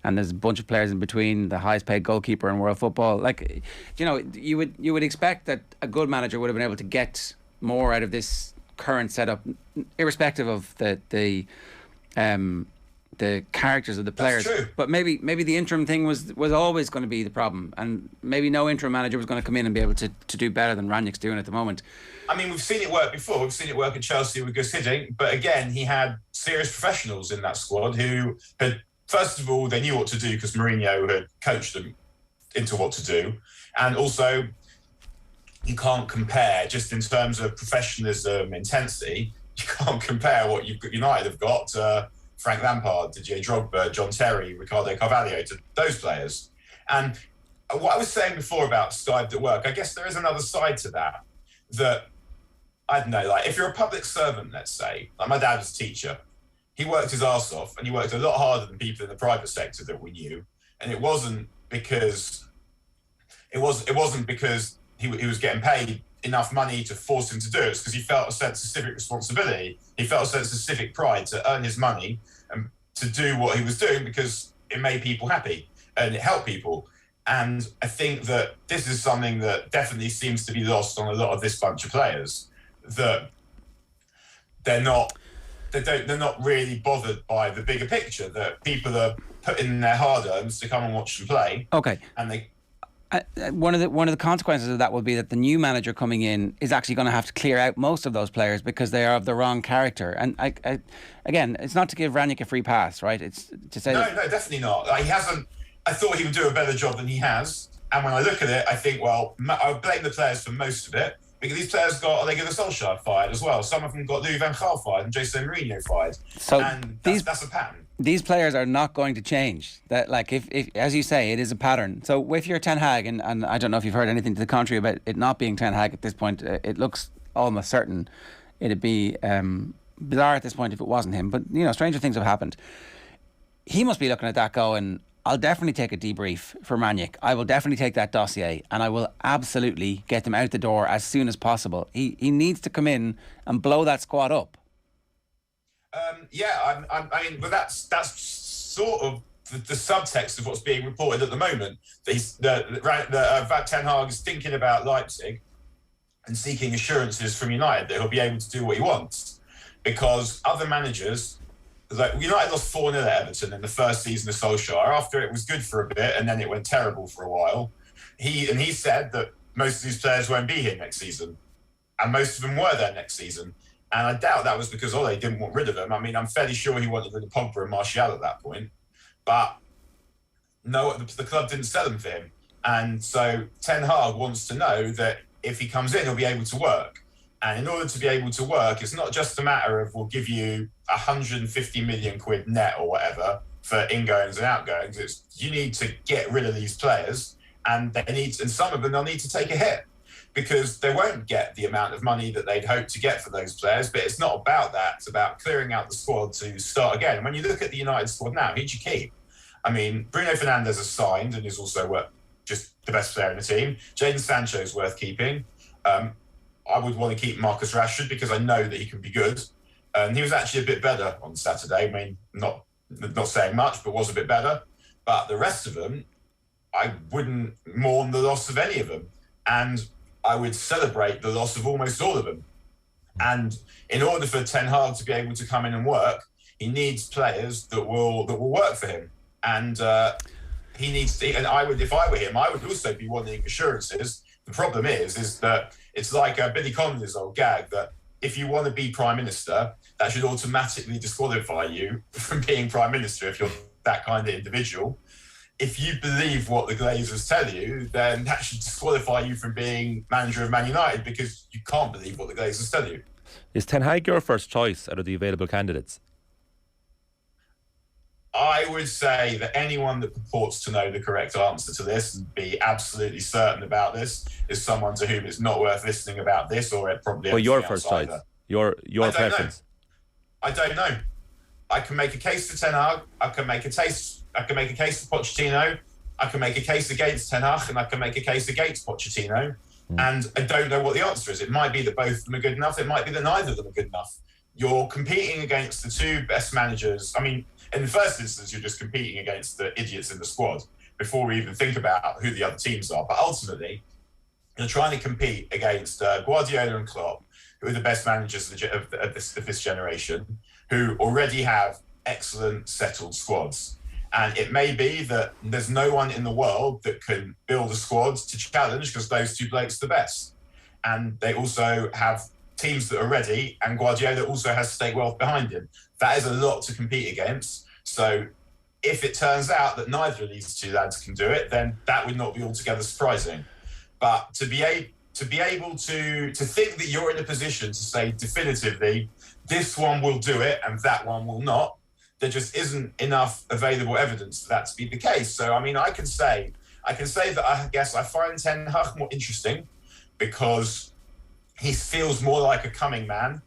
and there's a bunch of players in between, the highest paid goalkeeper in world football. Like, you know, you would expect that a good manager would have been able to get more out of this current setup, irrespective of the characters of the players. That's true. But maybe the interim thing was always going to be the problem, and maybe no interim manager was going to come in and be able to do better than Rangnick's doing at the moment. I mean, we've seen it work before. We've seen it work at Chelsea with Gus Hiddink, but again, he had serious professionals in that squad who had, first of all, they knew what to do because Mourinho had coached them into what to do, and also you can't compare, just in terms of professionalism, intensity, you can't compare what United have got to Frank Lampard, Didier Drogba, John Terry, Ricardo Carvalho, to those players. And what I was saying before about skived at work, I guess there is another side to that, I don't know, like if you're a public servant, let's say, like my dad was a teacher, he worked his arse off and he worked a lot harder than people in the private sector that we knew. And it wasn't because he was getting paid enough money to force him to do it. It's because he felt a sense of civic responsibility. He felt a sense of civic pride to earn his money and to do what he was doing because it made people happy and it helped people. And I think that this is something that definitely seems to be lost on a lot of this bunch of players, that they're not really bothered by the bigger picture, that people are putting in their hard-earns to come and watch them play. Okay. And they... One of the consequences of that will be that the new manager coming in is actually going to have to clear out most of those players because they are of the wrong character. And again, it's not to give Rangnick a free pass, right? It's to say no, definitely not. He hasn't. I thought he would do a better job than he has. And when I look at it, I think, well, I blame the players for most of it because these players got Ole Gunnar Solskjaer fired as well. Some of them got Louis van Gaal fired and Jose Mourinho fired. So and that's a pattern. These players are not going to change. That, like, if as you say, it is a pattern. So if you're Ten Hag, and I don't know if you've heard anything to the contrary about it not being Ten Hag at this point, it looks almost certain it'd be bizarre at this point if it wasn't him. But, you know, stranger things have happened. He must be looking at that going, I'll definitely take a debrief for Rangnick. I will definitely take that dossier and I will absolutely get them out the door as soon as possible. He needs to come in and blow that squad up. I mean, but that's sort of the subtext of what's being reported at the moment. That Ten Hag is thinking about Leipzig and seeking assurances from United that he'll be able to do what he wants, because other managers, like United lost 4-0 at Everton in the first season of Solskjaer. After it was good for a bit and then it went terrible for a while. He said that most of these players won't be here next season, and most of them were there next season. And I doubt that was because Ole didn't want rid of him. I mean, I'm fairly sure he wanted rid of Pogba and Martial at that point. But no, the club didn't sell him for him. And so Ten Hag wants to know that if he comes in, he'll be able to work. And in order to be able to work, it's not just a matter of we'll give you 150 million quid net or whatever for ingoings and outgoings. It's you need to get rid of these players, and some of them they'll need to take a hit, because they won't get the amount of money that they'd hoped to get for those players. But it's not about that. It's about clearing out the squad to start again. And when you look at the United squad now, who'd you keep? I mean, Bruno Fernandes has signed and is also just the best player in the team. Jadon Sancho's worth keeping. I would want to keep Marcus Rashford because I know that he can be good. And he was actually a bit better on Saturday. I mean, not saying much, but was a bit better. But the rest of them, I wouldn't mourn the loss of any of them. And I would celebrate the loss of almost all of them. And in order for Ten Hag to be able to come in and work, he needs players that will work for him. And he needs to, and I would, if I were him, I would also be wanting assurances. The problem is that it's like Billy Connolly's old gag that if you want to be Prime Minister, that should automatically disqualify you from being Prime Minister if you're that kind of individual. If you believe what the Glazers tell you, then that should disqualify you from being manager of Man United because you can't believe what the Glazers tell you. Is Ten Hag your first choice out of the available candidates? I would say that anyone that purports to know the correct answer to this and be absolutely certain about this is someone to whom it's not worth listening about this, or it probably. Well, your first choice, your preference. I don't know. I can make a case for Ten Hag. I can make a case for Pochettino. I can make a case against Ten Hag, and I can make a case against Pochettino. And I don't know what the answer is. It might be that both of them are good enough. It might be that neither of them are good enough. You're competing against the two best managers. I mean, in the first instance, you're just competing against the idiots in the squad before we even think about who the other teams are. But ultimately, you're trying to compete against Guardiola and Klopp, who are the best managers of this generation, who already have excellent settled squads. And it may be that there's no one in the world that can build a squad to challenge because those two blokes are the best. And they also have teams that are ready, and Guardiola also has state wealth behind him. That is a lot to compete against. So if it turns out that neither of these two lads can do it, then that would not be altogether surprising. But to be able to think that you're in a position to say definitively, this one will do it and that one will not, there just isn't enough available evidence for that to be the case. So, I mean, I can say that I guess I find Ten Hag more interesting because he feels more like a coming man.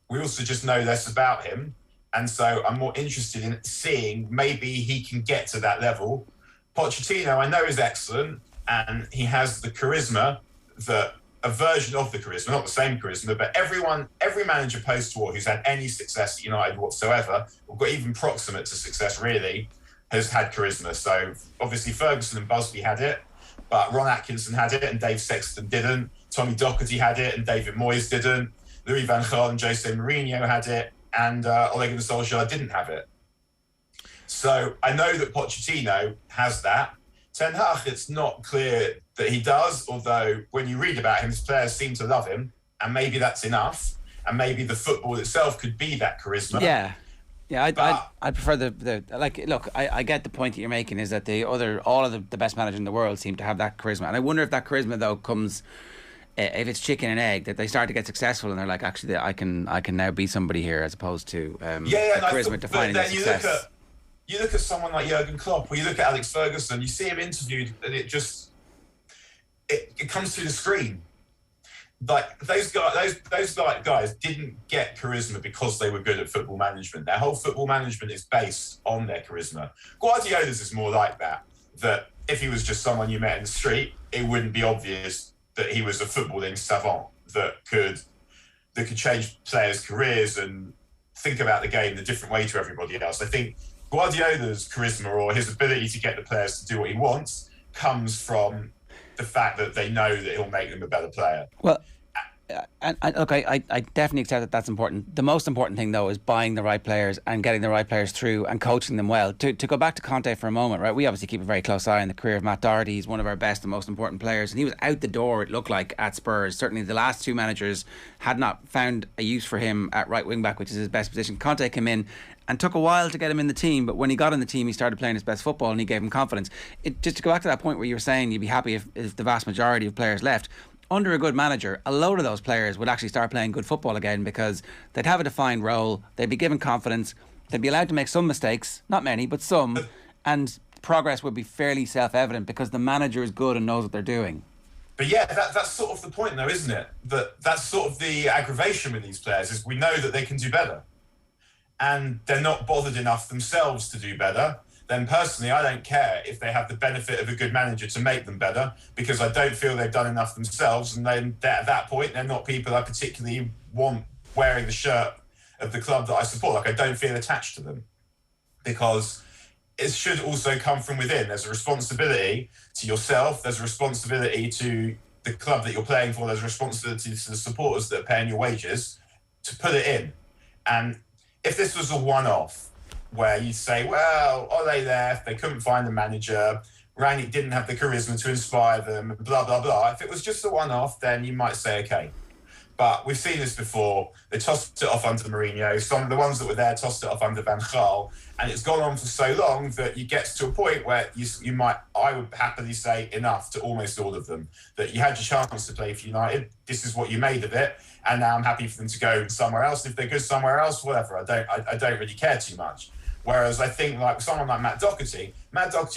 We also just know less about him. And so I'm more interested in seeing maybe he can get to that level. Pochettino, I know, is excellent, and he has the charisma, a version of the charisma, not the same charisma, but every manager post-war who's had any success at United whatsoever, or got even proximate to success really, has had charisma. So obviously Ferguson and Busby had it, but Ron Atkinson had it and Dave Sexton didn't. Tommy Docherty had it and David Moyes didn't. Louis van Gaal and Jose Mourinho had it, and Ole Gunnar Solskjaer didn't have it. So I know that Pochettino has that. Ten Hag, it's not clear that he does, although when you read about him, his players seem to love him, and maybe that's enough, and maybe the football itself could be that charisma. Yeah, I'd prefer the like. Look, I get the point that you're making is that all of the best managers in the world seem to have that charisma, and I wonder if that charisma though comes. If it's chicken and egg, that they start to get successful and they're like, actually, I can now be somebody here, as opposed to charisma defining their success. You look at someone like Jurgen Klopp, or you look at Alex Ferguson, you see him interviewed, and it comes through the screen. Like those guys didn't get charisma because they were good at football management. Their whole football management is based on their charisma. Guardiola's is more like that. That if he was just someone you met in the street, it wouldn't be obvious that he was a footballing savant that could change players' careers and think about the game in a different way to everybody else. I think Guardiola's charisma, or his ability to get the players to do what he wants, comes from the fact that they know that he'll make them a better player. Well, and look, I definitely accept that that's important. The most important thing, though, is buying the right players and getting the right players through and coaching them well. To go back to Conte for a moment, right? We obviously keep a very close eye on the career of Matt Doherty. He's one of our best and most important players, and he was out the door, it looked like, at Spurs. Certainly the last two managers had not found a use for him at right wing back, which is his best position. Conte came in and took a while to get him in the team, but when he got in the team, he started playing his best football and he gave him confidence. Just to go back to that point where you were saying you'd be happy if the vast majority of players left, under a good manager, a load of those players would actually start playing good football again because they'd have a defined role, they'd be given confidence, they'd be allowed to make some mistakes, not many, but some, and progress would be fairly self-evident because the manager is good and knows what they're doing. But yeah, that's sort of the point though, isn't it? That's sort of the aggravation with these players, is we know that they can do better. And they're not bothered enough themselves to do better. then personally, I don't care if they have the benefit of a good manager to make them better, because I don't feel they've done enough themselves. And then at that point, they're not people I particularly want wearing the shirt of the club that I support. Like, I don't feel attached to them, because it should also come from within. There's a responsibility to yourself. There's a responsibility to the club that you're playing for. There's a responsibility to the supporters that are paying your wages to put it in. And if this was a one-off, where you say, well, Ole left, they couldn't find the manager, Rangnick didn't have the charisma to inspire them, blah, blah, blah. If it was just a one-off, then you might say, okay. But we've seen this before. They tossed it off under Mourinho. Some of the ones that were there tossed it off under Van Gaal. And it's gone on for so long that you get to a point where you might, I would happily say, enough to almost all of them. That you had your chance to play for United. This is what you made of it. And now I'm happy for them to go somewhere else. If they're good somewhere else, whatever. I don't really care too much. Whereas I think like someone like Matt Doherty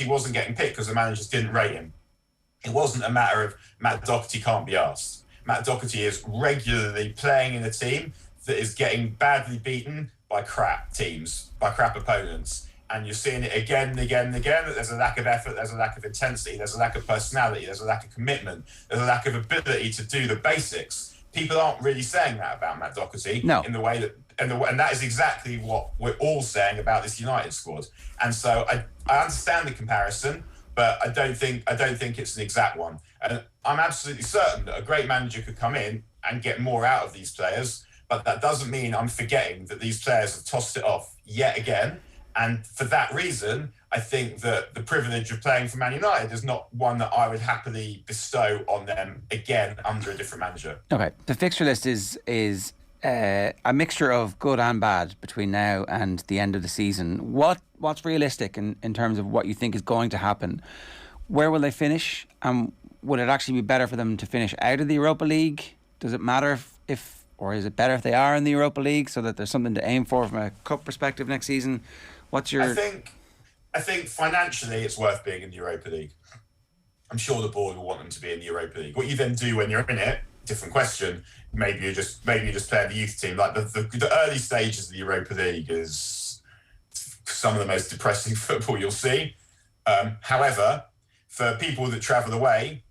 wasn't getting picked because the managers didn't rate him. It wasn't a matter of Matt Doherty can't be asked. Matt Doherty is regularly playing in a team that is getting badly beaten by crap teams, by crap opponents. And you're seeing it again and again and again, that there's a lack of effort, there's a lack of intensity, there's a lack of personality, there's a lack of commitment, there's a lack of ability to do the basics. People aren't really saying that about Matt Doherty in the way that, and that is exactly what we're all saying about this United squad. And so I understand the comparison, but I don't think it's an exact one. And I'm absolutely certain that a great manager could come in and get more out of these players, but that doesn't mean I'm forgetting that these players have tossed it off yet again. And for that reason, I think that the privilege of playing for Man United is not one that I would happily bestow on them again under a different manager. Okay, the fixture list is a mixture of good and bad between now and the end of the season. What's realistic in terms of what you think is going to happen? Where will they finish? And would it actually be better for them to finish out of the Europa League? Does it matter if or is it better if they are in the Europa League so that there's something to aim for from a cup perspective next season? What's your... I think financially it's worth being in the Europa League. I'm sure the board will want them to be in the Europa League. What you then do when you're in it, different question. Maybe you just play the youth team. Like the early stages of the Europa League is some of the most depressing football you'll see. However, for people that travel away,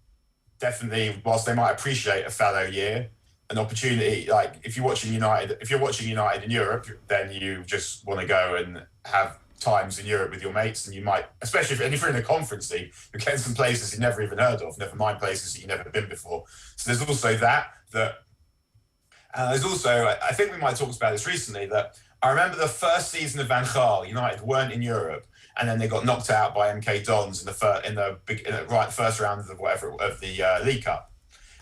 definitely, whilst they might appreciate a fallow year, an opportunity, like if you're watching United in Europe, then you just want to go and have times in Europe with your mates, and you might, especially if you're in a conference league, you're getting some places you've never even heard of, never mind places that you've never been before. So there's also there's also, I think we might have talked about this recently, that I remember the first season of Van Gaal, United weren't in Europe, and then they got knocked out by MK Dons in the first round of the League Cup.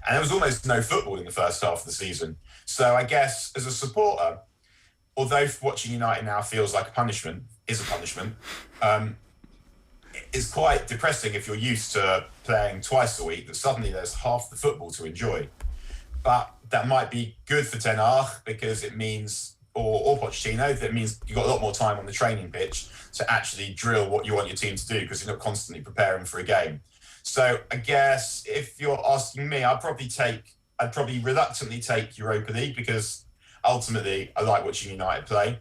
And there was almost no football in the first half of the season. So I guess as a supporter, although watching United now feels like a punishment, it's quite depressing if you're used to playing twice a week, that suddenly there's half the football to enjoy. But that might be good for Ten Hag because it means, or Pochettino, that means you've got a lot more time on the training pitch to actually drill what you want your team to do because you're not constantly preparing for a game. So I guess if you're asking me, I'd probably reluctantly take Europa League because ultimately I like watching United play.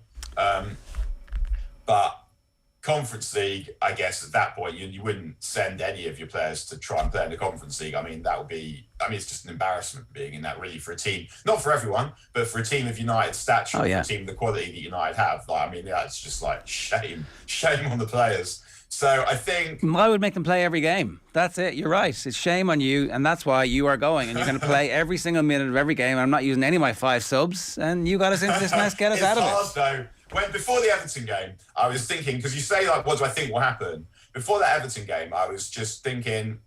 But Conference League, I guess at that point you wouldn't send any of your players to try and play in the Conference League. It's just an embarrassment being in that really for a team, not for everyone, but for a team of United stature, for a team of the quality that United have. It's just like shame on the players. So I think I would make them play every game. That's it. You're right. It's shame on you, and that's why you are going. And you're going to play every single minute of every game. I'm not using any of my 5 subs, and you got us into this mess. Get us out of it. It's hard though. Before the Everton game, I was thinking, because you say like, what do I think will happen? Before that Everton game, I was just thinking,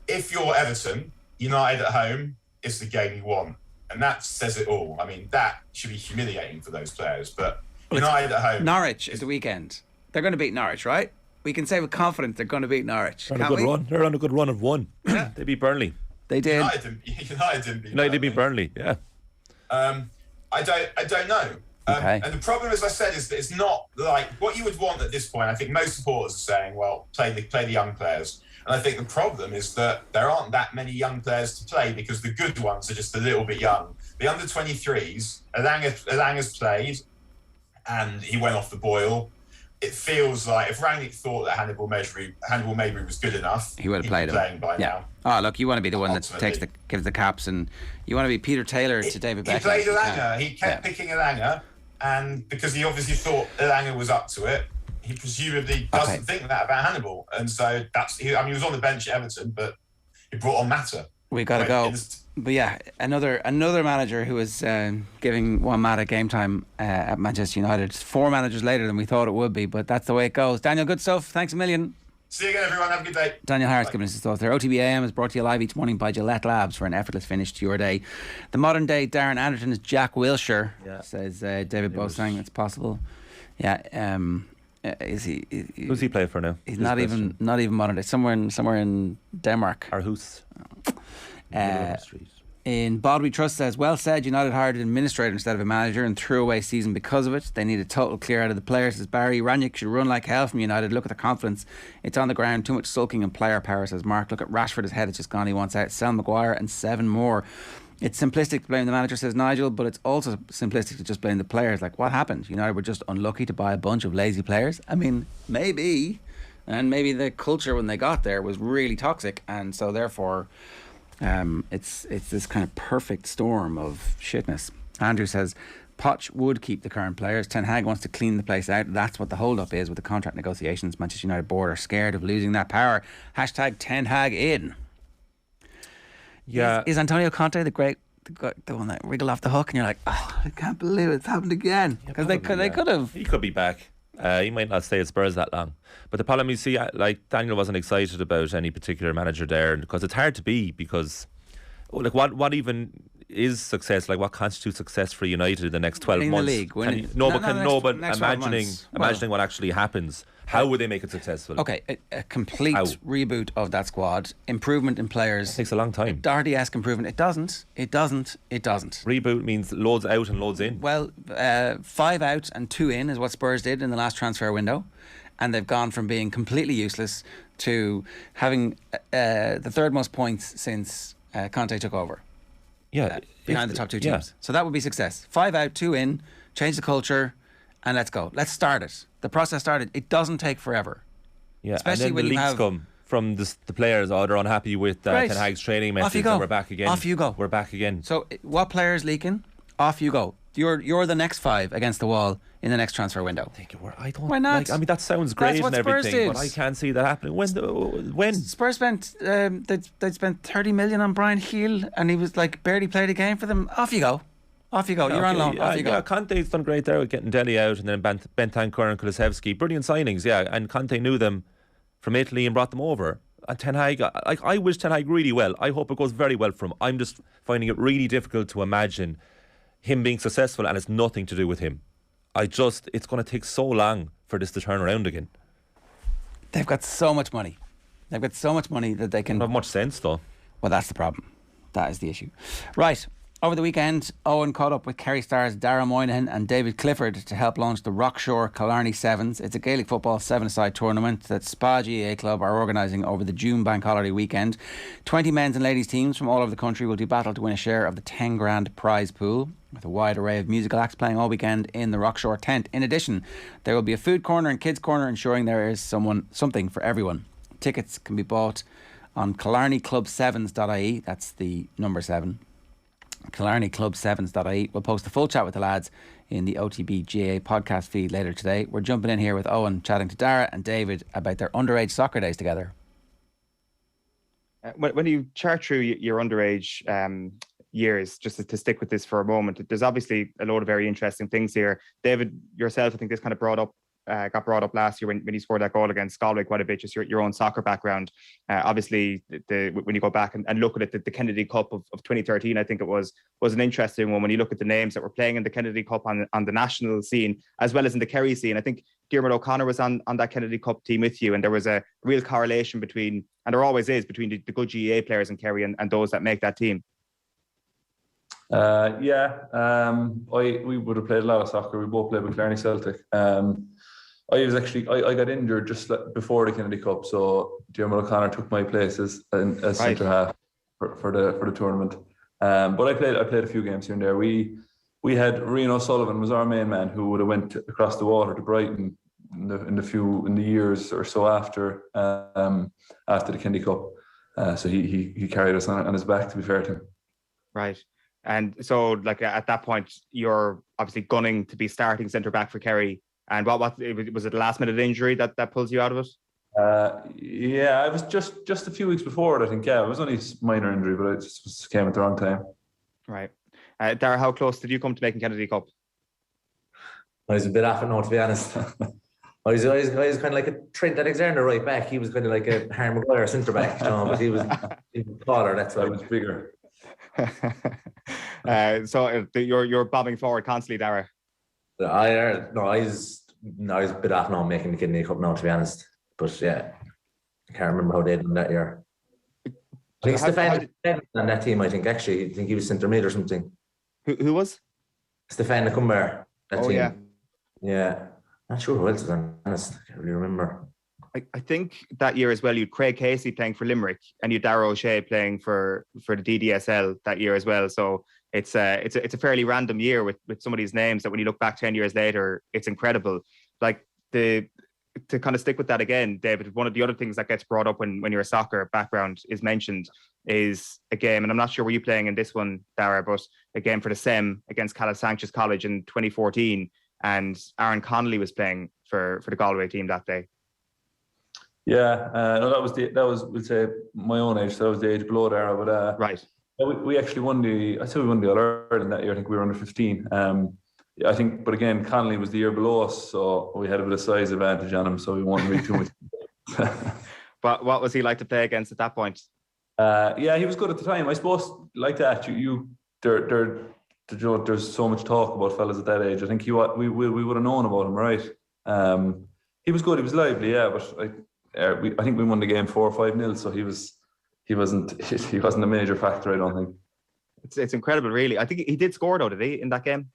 if you're Everton, United at home is the game you want, and that says it all. I mean, that should be humiliating for those players. But United at home, Norwich is the weekend. They're going to beat Norwich, right? We can say with confidence they're going to beat Norwich. They're on a good run of one. Yeah. They beat Burnley. They did. United beat Burnley. Yeah. I don't know. Okay. And the problem, as I said, is that it's not like what you would want at this point. I think most supporters are saying, well, play the young players. And I think the problem is that there aren't that many young players to play because the good ones are just a little bit young. The under-23s, Alang has played and he went off the boil. it feels like if Rangnick thought that Hannibal Mabry was good enough, he would have played him. Playing by now. Oh, look, you want to be the one that gives the caps, and you want to be Peter Taylor to David Beckham. He played Elanga. He kept picking Elanga, and because he obviously thought Elanga was up to it, he presumably doesn't think that about Hannibal, and so he was on the bench at Everton, but he brought on Mata. We got to go. But yeah, another manager who was giving Juan Mata game time at Manchester United. 4 managers later than we thought it would be, but that's the way it goes. Daniel, good stuff. Thanks a million. See you again, everyone. Have a good day. Daniel Harris giving us his thoughts there. OTB AM is brought to you live each morning by Gillette Labs for an effortless finish to your day. The modern day Darren Anderton is Jack Wilshere, says David Bosang. It's possible. Yeah. Is he? Who's he play for now? He's not even modern day. Somewhere in Denmark. Aarhus. In Bodby Trust says, well said, United hired an administrator instead of a manager and threw away season because of it. They need a total clear out of the players, says Barry. Rangnick should run like hell from United. Look at the confidence. It's on the ground. Too much sulking and player power, says Mark. Look at Rashford, his head has just gone. He wants out. Sell Maguire and 7 more. It's simplistic to blame the manager, says Nigel, but it's also simplistic to just blame the players. Like, what happened? United were just unlucky to buy a bunch of lazy players. I mean, maybe. And maybe the culture when they got there was really toxic, and so therefore it's this kind of perfect storm of shitness. Andrew says Poch would keep the current players. Ten Hag wants to clean the place out. That's what the hold up is with the contract negotiations. Manchester United board are scared of losing that power. Hashtag Ten Hag in. Yeah. Is Antonio Conte the one that wriggled off the hook and you're like, oh, I can't believe it's happened again? Because they could have. He could be back. He might not stay at Spurs that long. But the problem you see, like Daniel wasn't excited about any particular manager there, because it's hard to be, because what even is success? Like, what constitutes success for United in the next 12 months? The league. Imagining what actually happens. How would they make it successful? Okay, a complete reboot of that squad, improvement in players. It takes a long time. Doherty-esque improvement. It doesn't. Reboot means loads out and loads in. Well, 5 out and 2 in is what Spurs did in the last transfer window, and they've gone from being completely useless to having the 3rd most points since Conte took over. Yeah, behind the top 2 teams. So that would be success. 5 out, 2 in, change the culture, and let's go. Let's start it. The process started. It doesn't take forever. Yeah, especially and then when the you leaks have come from the players. They're unhappy with Ten Hag's training methods. Off you go. And we're back again. Off you go. We're back again. So what players leaking? Off you go. You're the next 5 against the wall in the next transfer window. Why not? I mean, that sounds great and everything, did. but I can't see that happening. When Spurs spent they spent 30 million on Brian Heel, and he was like barely played a game for them. Off you go. You're on loan. Off you go. Conte's done great there with getting Dele out, and then Bentancur and Kulusevski. Brilliant signings, and Conte knew them from Italy and brought them over. And Ten Hag, I wish Ten Hag really well. I hope it goes very well for him. I'm just finding it really difficult to imagine him being successful, and it's nothing to do with him. It's going to take so long for this to turn around again. They've got so much money. That they can... Not much sense, though. Well, that's the problem. That is the issue. Right. Over the weekend, Owen caught up with Kerry stars Ger and Moynihan and David Clifford to help launch the Rockshore Killarney Sevens. It's a Gaelic football 7-a-side tournament that SPA GAA Club are organising over the June bank holiday weekend. 20 men's and ladies teams from all over the country will do battle to win a share of the 10 grand prize pool, with a wide array of musical acts playing all weekend in the Rockshore tent. In addition, there will be a food corner and kids corner, ensuring there is something for everyone. Tickets can be bought on killarneyclub7s.ie. That's the number 7. killarneyclub7s.ie. We'll post a full chat with the lads in the OTB GAA podcast feed later today. We're jumping in here with Owen, chatting to Dara and David about their underage soccer days together. When you chart through your underage years, just to stick with this for a moment, there's obviously a lot of very interesting things here. David, yourself, I think this kind of got brought up last year when you scored that goal against Galway quite a bit, just your own soccer background. Obviously, when you go back and look at it, the Kennedy Cup of 2013, I think it was an interesting one when you look at the names that were playing in the Kennedy Cup on the national scene, as well as in the Kerry scene. I think Diarmuid O'Connor was on that Kennedy Cup team with you, and there was a real correlation between, and there always is, between the good GAA players in Kerry and those that make that team. We would have played a lot of soccer. We both played with Killarney Celtic. I got injured just before the Kennedy Cup, so Diarmuid O'Connor took my place as centre half for the tournament. But I played a few games here and there. We had Rian O'Sullivan was our main man, who would have went across the water to Brighton in the years or so after the Kennedy Cup. So he carried us on his back, to be fair to him. Right. And so, like, at that point, you're obviously gunning to be starting centre back for Kerry. And what was it? The last minute injury that pulls you out of it? Yeah, it was just a few weeks before it, I think. Yeah, it was only a minor injury, but it just came at the wrong time. Right. Dara, how close did you come to making Kennedy Cup? I was a bit off it now, to be honest. I was kind of like a Trent Alexander right back. He was kind of like a Harry Maguire centre back, but he was taller. That's why I was bigger. So you're bobbing forward constantly, Dara. I was a bit off now making the Kennedy Cup now, to be honest. But yeah, I can't remember how they did that year. I think Stefan on that team. I think he was centre mid or something. Who was? Stefan Lecumber. That team. Yeah. Not sure who else was on, honest. I can't really remember. I think that year as well, you had Craig Casey playing for Limerick and you had Darragh O'Shea playing for the DDSL that year as well. So it's a fairly random year with some of these names that when you look back 10 years later, it's incredible. Like to kind of stick with that again, David, one of the other things that gets brought up when your soccer background is mentioned is a game, and I'm not sure were you playing in this one, Dara, but a game for the SEM against Calasanchez College in 2014, and Aaron Connolly was playing for the Galway team that day. Yeah, no, that was we'll say my own age. So that was the age below there. But right, we actually won the All-Ireland that year. I think we were under 15. I think, but again, Connolly was the year below us, so we had a bit of size advantage on him, so we won't read too much. But what was he like to play against at that point? Yeah, he was good at the time. I suppose like that. There's so much talk about fellas at that age. I think we would have known about him, right? He was good. He was lively, yeah. But I think we won the game 4 or 5-0. So he wasn't a major factor, I don't think. It's incredible, really. I think he did score though, did he, in that game?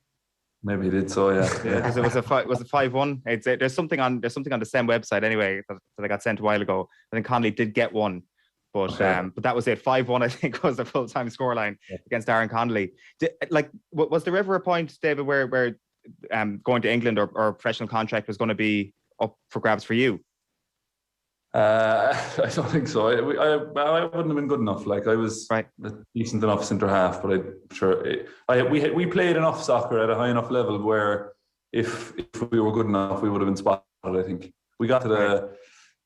Maybe he did. So yeah. Because it was a 5-1. There's something on the SEM website anyway that I got sent a while ago. I think Connolly did get one, but that was it. 5-1, I think, was the full-time scoreline against Aaron Connolly. Was there ever a point, David, where going to England or professional contract was going to be up for grabs for you? I don't think so. I wouldn't have been good enough. Like I was a decent enough centre half, but I'm sure we played enough soccer at a high enough level where if we were good enough, we would have been spotted. I think we got to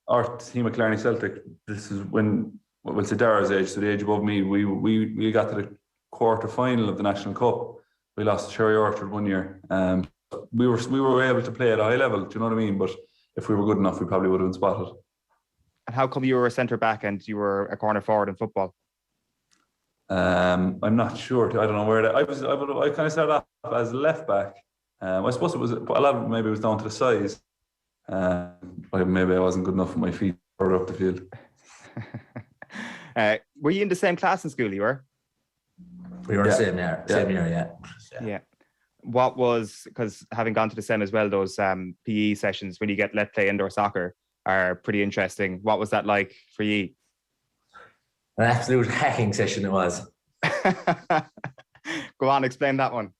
our team at Killarney Celtic. This is when it's Dara's age, so the age above me. We got to the quarter final of the National Cup. We lost to Cherry Orchard one year. We were able to play at a high level. Do you know what I mean? But if we were good enough, we probably would have been spotted. And how come you were a centre back and you were a corner forward in football? I'm not sure. I don't know where I kind of started off as a left back. I suppose it was a lot of it maybe it was down to the size. Maybe I wasn't good enough with my feet further up the field. Were you in the same class in school? You were. We were in the same year. Same year, yeah. What was, because having gone to the SEM as well, those PE sessions when you get let play indoor soccer are pretty interesting. What was that like for you? An absolute hacking session it was. Go on, explain that one.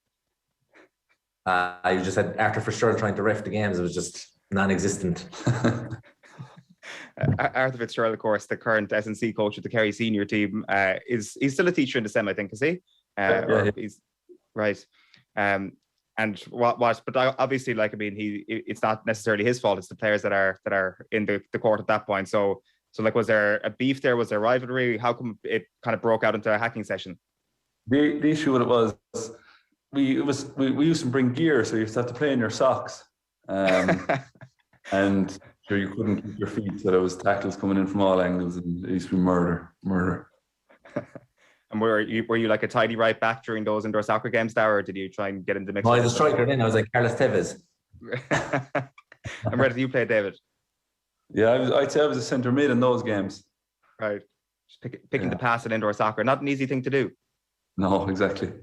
You just had Arthur Fitzgerald trying to ref the games. It was just non-existent. Arthur Fitzgerald, of course, the current S&C coach of the Kerry senior team, he's still a teacher in the SEM, I think, is he? He's right. But obviously, it's not necessarily his fault. It's the players that are in the court at that point. So was there a beef there? Was there rivalry? How come it kind of broke out into a hacking session? The issue with it was we used to bring gear, so you used to have to play in your socks, and sure you couldn't keep your feet. So there was tackles coming in from all angles, and it used to be murder. And were you like a tidy right back during those indoor soccer games, Dara, or did you try and get into the mix? No, I was a striker then. I was like Carlos Tevez. And where did you play, David? Yeah, I'd say I was a centre mid in those games. Right. Just picking the pass in indoor soccer. Not an easy thing to do. No, exactly.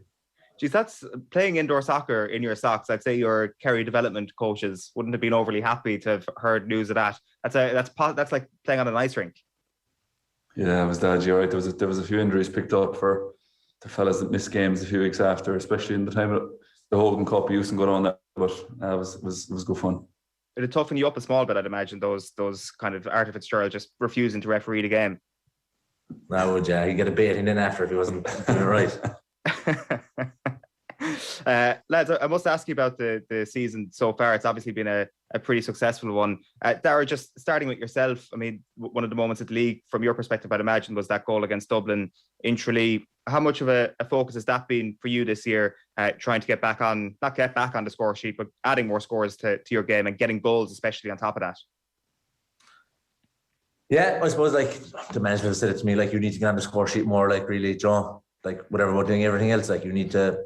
Geez, that's playing indoor soccer in your socks. I'd say your Kerry development coaches wouldn't have been overly happy to have heard news of that. That's like playing on an ice rink. Yeah, it was dodgy. Right, there was a few injuries picked up for the fellas that missed games a few weeks after, especially in the time of the Hogan Cup. We used to go on that, but it was good fun. It'd toughen you up a small bit, I'd imagine, those kind of Arthur Fitzgerald just refusing to referee the game. I would, yeah. He'd get a baiting in after if he wasn't doing it right. Lads, I must ask you about the season so far. It's obviously been a pretty successful one. Dara, just starting with yourself, I mean, one of the moments at the league, from your perspective, I'd imagine, was that goal against Dublin in Tralee. How much of a focus has that been for you this year, trying to not get back on the score sheet, but adding more scores to your game and getting goals, especially on top of that? Yeah, I suppose like the management said it to me, like you need to get on the score sheet more, like really, John, like whatever about doing everything else, like you need to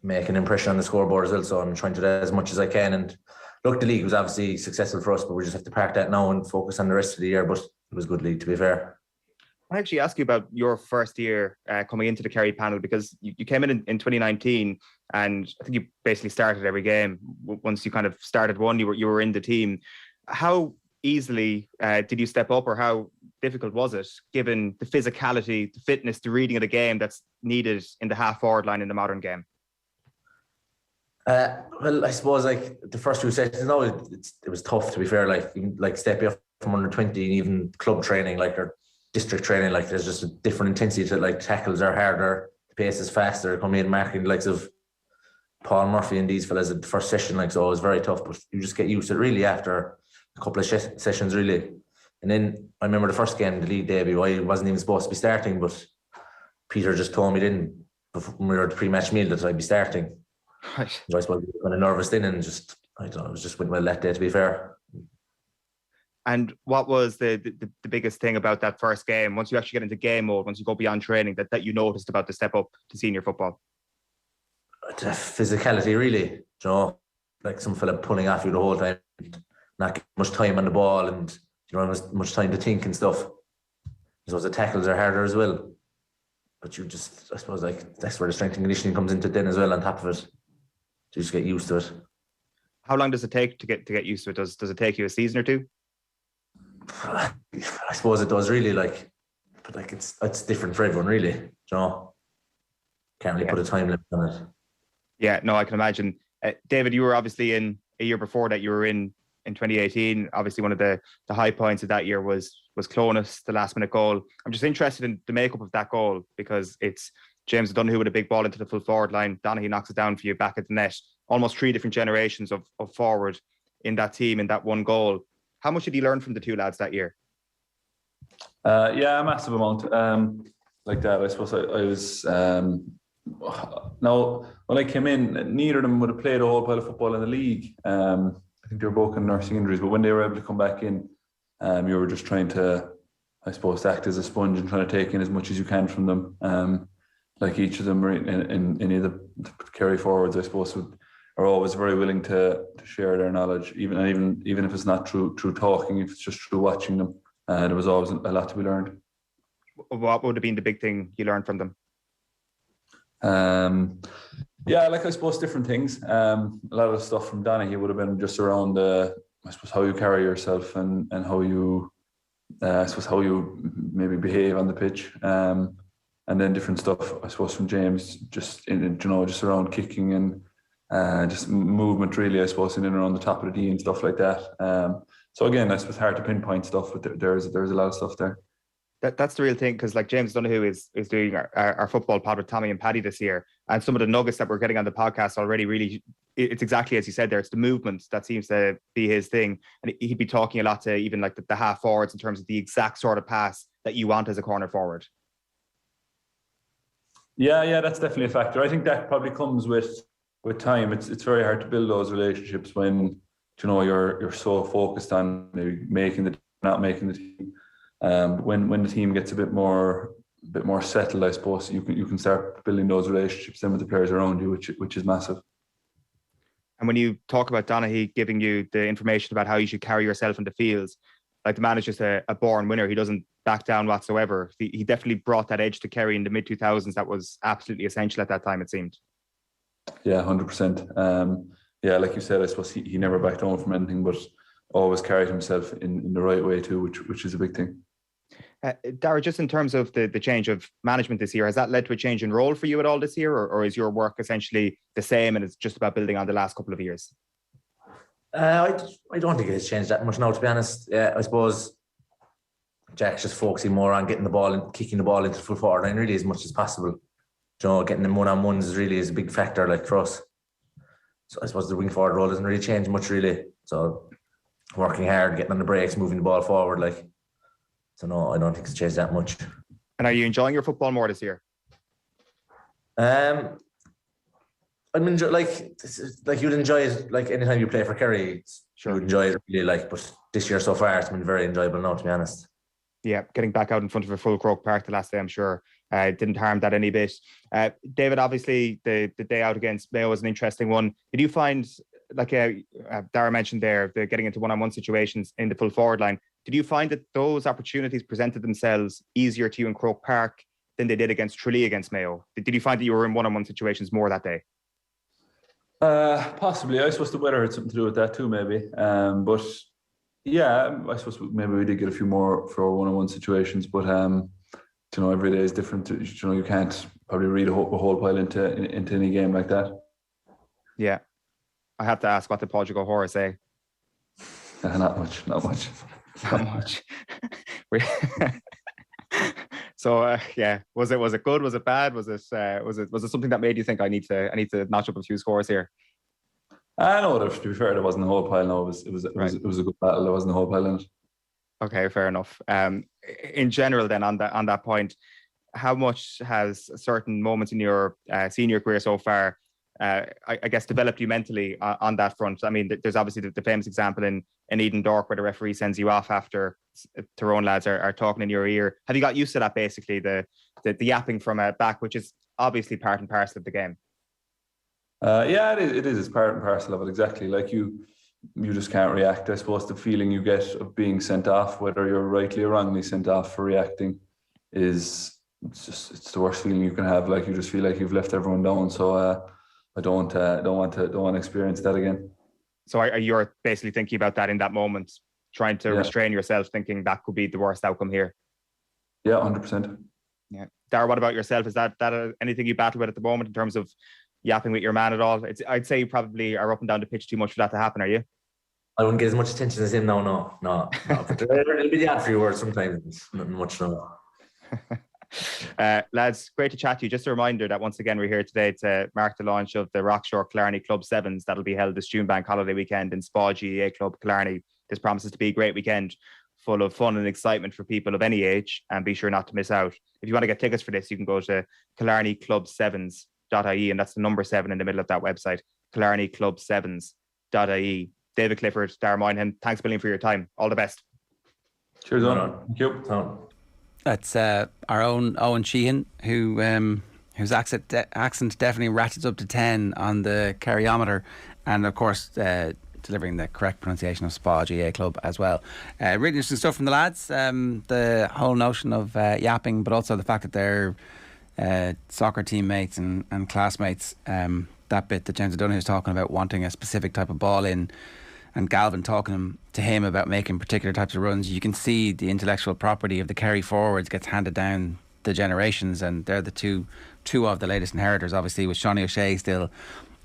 make an impression on the scoreboard as well. So I'm trying to do that as much as I can. And look, the league was obviously successful for us, but we just have to park that now and focus on the rest of the year. But it was a good league, to be fair. I actually ask you about your first year coming into the Kerry panel, because you came in 2019, and I think you basically started every game. Once you kind of started one, you were in the team. How easily did you step up, or how difficult was it, given the physicality, the fitness, the reading of the game that's needed in the half-forward line in the modern game? Well, I suppose like the first 2 sessions, no, it was tough, to be fair. Like stepping up from under 20 and even club training, like or district training, like there's just a different intensity to it. Like tackles are harder, the pace is faster. Coming in marking the likes of Paul Murphy and these fellas at the first session, like, so it was very tough. But you just get used to it really after a couple of sessions, really. And then I remember the first game, the league debut, I wasn't even supposed to be starting, but Peter just told me then before we were at the pre-match meal that I'd be starting. Right. So I suppose I was kind of nervous then, and just, I don't know, it was just went well that day, to be fair. And what was the biggest thing about that first game, once you actually get into game mode, once you go beyond training, that you noticed about the step up to senior football? The physicality, really. You know, like some fella pulling off you the whole time, not getting much time on the ball, and you know, much time to think and stuff. So the tackles are harder as well. But you just, I suppose, like that's where the strength and conditioning comes into then as well, on top of it. To just get used to it. How long does it take to get used to it? Does it take you a season or two? I suppose it does, really. Like, but like it's different for everyone, really. You know, can't really put a time limit on it. Yeah, no, I can imagine. David, you were obviously in a year before that. You were in 2018. Obviously, one of the high points of that year was Clonus, the last minute goal. I'm just interested in the makeup of that goal, because it's James O'Donoghue with a big ball into the full forward line. Donaghy knocks it down for you back at the net. Almost 3 different generations of forward in that team, in that one goal. How much did you learn from the two lads that year? Yeah, a massive amount. Like that, I suppose I was... now, when I came in, neither of them would have played a whole pile of football in the league. I think they were both in nursing injuries, but when they were able to come back in, you were just trying to, I suppose, act as a sponge and trying to take in as much as you can from them. Like each of them in any of the Kerry forwards, I suppose, are always very willing to share their knowledge, even if it's not through talking, if it's just through watching them. There was always a lot to be learned. What would have been the big thing you learned from them? Yeah, like I suppose different things. A lot of the stuff from Donaghy would have been just around I suppose how you carry yourself and how you I suppose how you maybe behave on the pitch. And then different stuff, I suppose, from James, just just around kicking and just movement, really, I suppose, in and around the top of the D and stuff like that. So again, I suppose hard to pinpoint stuff, but there's a lot of stuff there. That's the real thing, because like James O'Donoghue is doing our football pod with Tommy and Paddy this year, and some of the nuggets that we're getting on the podcast already, really, it's exactly as you said there. It's the movement that seems to be his thing, and he'd be talking a lot to even like the half forwards in terms of the exact sort of pass that you want as a corner forward. Yeah, that's definitely a factor. I think that probably comes with time. It's very hard to build those relationships when you're so focused on maybe not making the team. When the team gets a bit more settled, I suppose you can start building those relationships then with the players around you, which is massive. And when you talk about Donaghy giving you the information about how you should carry yourself in the fields, like the man is just a born winner. He doesn't back down whatsoever. He definitely brought that edge to Kerry in the mid-2000s that was absolutely essential at that time, it seemed. Yeah, 100%. Yeah, like you said, I suppose he never backed down from anything, but always carried himself in the right way too, which is a big thing. Dara, just in terms of the change of management this year, has that led to a change in role for you at all this year, or is your work essentially the same and it's just about building on the last couple of years? I don't think it's changed that much now, to be honest. I suppose Jack's just focusing more on getting the ball and kicking the ball into the full forward line really as much as possible. Getting them one-on-ones really is a big factor, like, for us. So I suppose the wing forward role doesn't really change much, really. So working hard, getting on the breaks, moving the ball forward, like. So no, I don't think it's changed that much. And are you enjoying your football more this year? I'm enjoy like you'd enjoy it like anytime you play for Kerry. Sure, you enjoy it really, like. But this year so far, it's been very enjoyable now, to be honest. Yeah, getting back out in front of a full Croke Park the last day, I'm sure, didn't harm that any bit. David, obviously, the day out against Mayo was an interesting one. Did you find, like Dara mentioned there, the getting into one-on-one situations in the full forward line, did you find that those opportunities presented themselves easier to you in Croke Park than they did against Tralee against Mayo? Did you find that you were in one-on-one situations more that day? Possibly. I suppose the weather had something to do with that too, maybe. But yeah, I suppose maybe we did get a few more for one-on-one situations, but every day is different. You can't probably read a whole pile into any game like that. Yeah, I have to ask, what did Paul Horror say? Not much. Not much. So was it good? Was it bad? Was it something that made you think I need to notch up a few scores here? No, to be fair, there wasn't a whole pile. No, it was a good battle. There wasn't a whole pile in it. Okay, fair enough. In general, then on that point, how much has certain moments in your senior career so far, I guess, developed you mentally on that front? I mean, there's obviously the famous example in Eden Dork where the referee sends you off after Tyrone lads are talking in your ear. Have you got used to that, basically, the yapping from a back, which is obviously part and parcel of the game? Yeah, it is. It's part and parcel of it, exactly. Like you just can't react. I suppose the feeling you get of being sent off, whether you're rightly or wrongly sent off for reacting, it's the worst feeling you can have. Like, you just feel like you've left everyone down. So I don't want to experience that again. So you're basically thinking about that in that moment, trying to restrain yourself, thinking that could be the worst outcome here. Yeah, 100%. Yeah, Dara, what about yourself? Is that anything you battle with at the moment in terms of yapping with your man at all? I'd say you probably are up and down the pitch too much for that to happen. Are you? I wouldn't get as much attention as him. No. But it'll be the odd few words sometimes. Nothing much, no. Lads, great to chat to you. Just a reminder that once again we're here today to mark the launch of the Rockshore Killarney Club Sevens. That'll be held this June Bank holiday weekend in Spa GAA Club Killarney. This promises to be a great weekend full of fun and excitement for people of any age, and be sure not to miss out. If you want to get tickets for this, you can go to killarneyclub7s.ie, and that's the number 7 in the middle of that website, killarneyclub7s.ie. David Clifford, Ger and Moynihan, thanks a million for your time. All the best. Cheers, on. Thank you. That's our own Owen Sheahan, whose accent definitely ratchets up to 10 on the carryometer, and of course delivering the correct pronunciation of Spa GAA Club as well. Really interesting stuff from the lads. The whole notion of yapping, but also the fact that they're soccer teammates and classmates. That bit that James O'Donoghue was talking about, wanting a specific type of ball in, and Galvin talking to him about making particular types of runs. You can see the intellectual property of the Kerry forwards gets handed down the generations, and they're the two of the latest inheritors, obviously, with Shawnee O'Shea still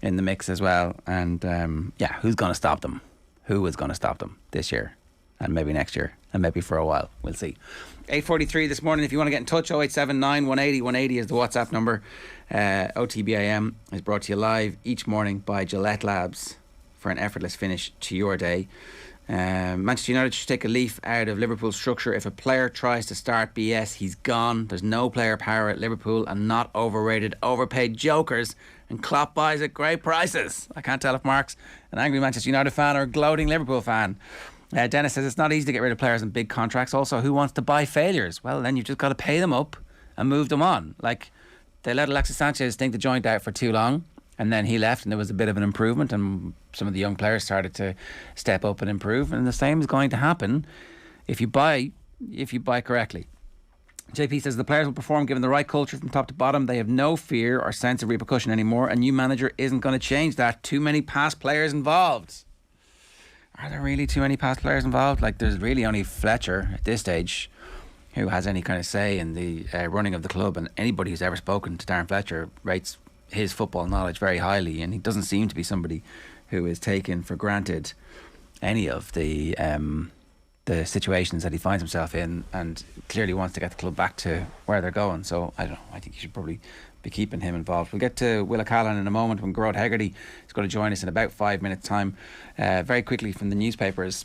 in the mix as well. And who's going to stop them? Who is going to stop them this year, and maybe next year, and maybe for a while? We'll see. 8:43 this morning. If you want to get in touch, 0879 180 180 is the WhatsApp number. OTB AM is brought to you live each morning by Gillette Labs for an effortless finish to your day. Manchester United should take a leaf out of Liverpool's structure. If a player tries to start BS, he's gone. There's no player power at Liverpool, and not overrated, overpaid jokers, and Klopp buys at great prices. I can't tell if Mark's an angry Manchester United fan or a gloating Liverpool fan. Dennis says it's not easy to get rid of players in big contracts. Also, who wants to buy failures? Well, then you've just got to pay them up and move them on. Like, they let Alexis Sanchez stink the joint out for too long, and then he left, and there was a bit of an improvement, and some of the young players started to step up and improve, and the same is going to happen if you buy correctly. JP says the players will perform given the right culture from top to bottom. They have no fear or sense of repercussion anymore. A new manager isn't going to change that. Too many past players involved. Are there really too many past players involved? Like, there's really only Fletcher at this stage who has any kind of say in the running of the club, and anybody who's ever spoken to Darren Fletcher rates his football knowledge very highly, and he doesn't seem to be somebody who is taking for granted any of the situations that he finds himself in, and clearly wants to get the club back to where they're going. So I don't know, I think you should probably be keeping him involved. We'll get to Will O'Callaghan in a moment when Gearoid Hegarty is going to join us in about 5 minutes time. Very quickly from the newspapers,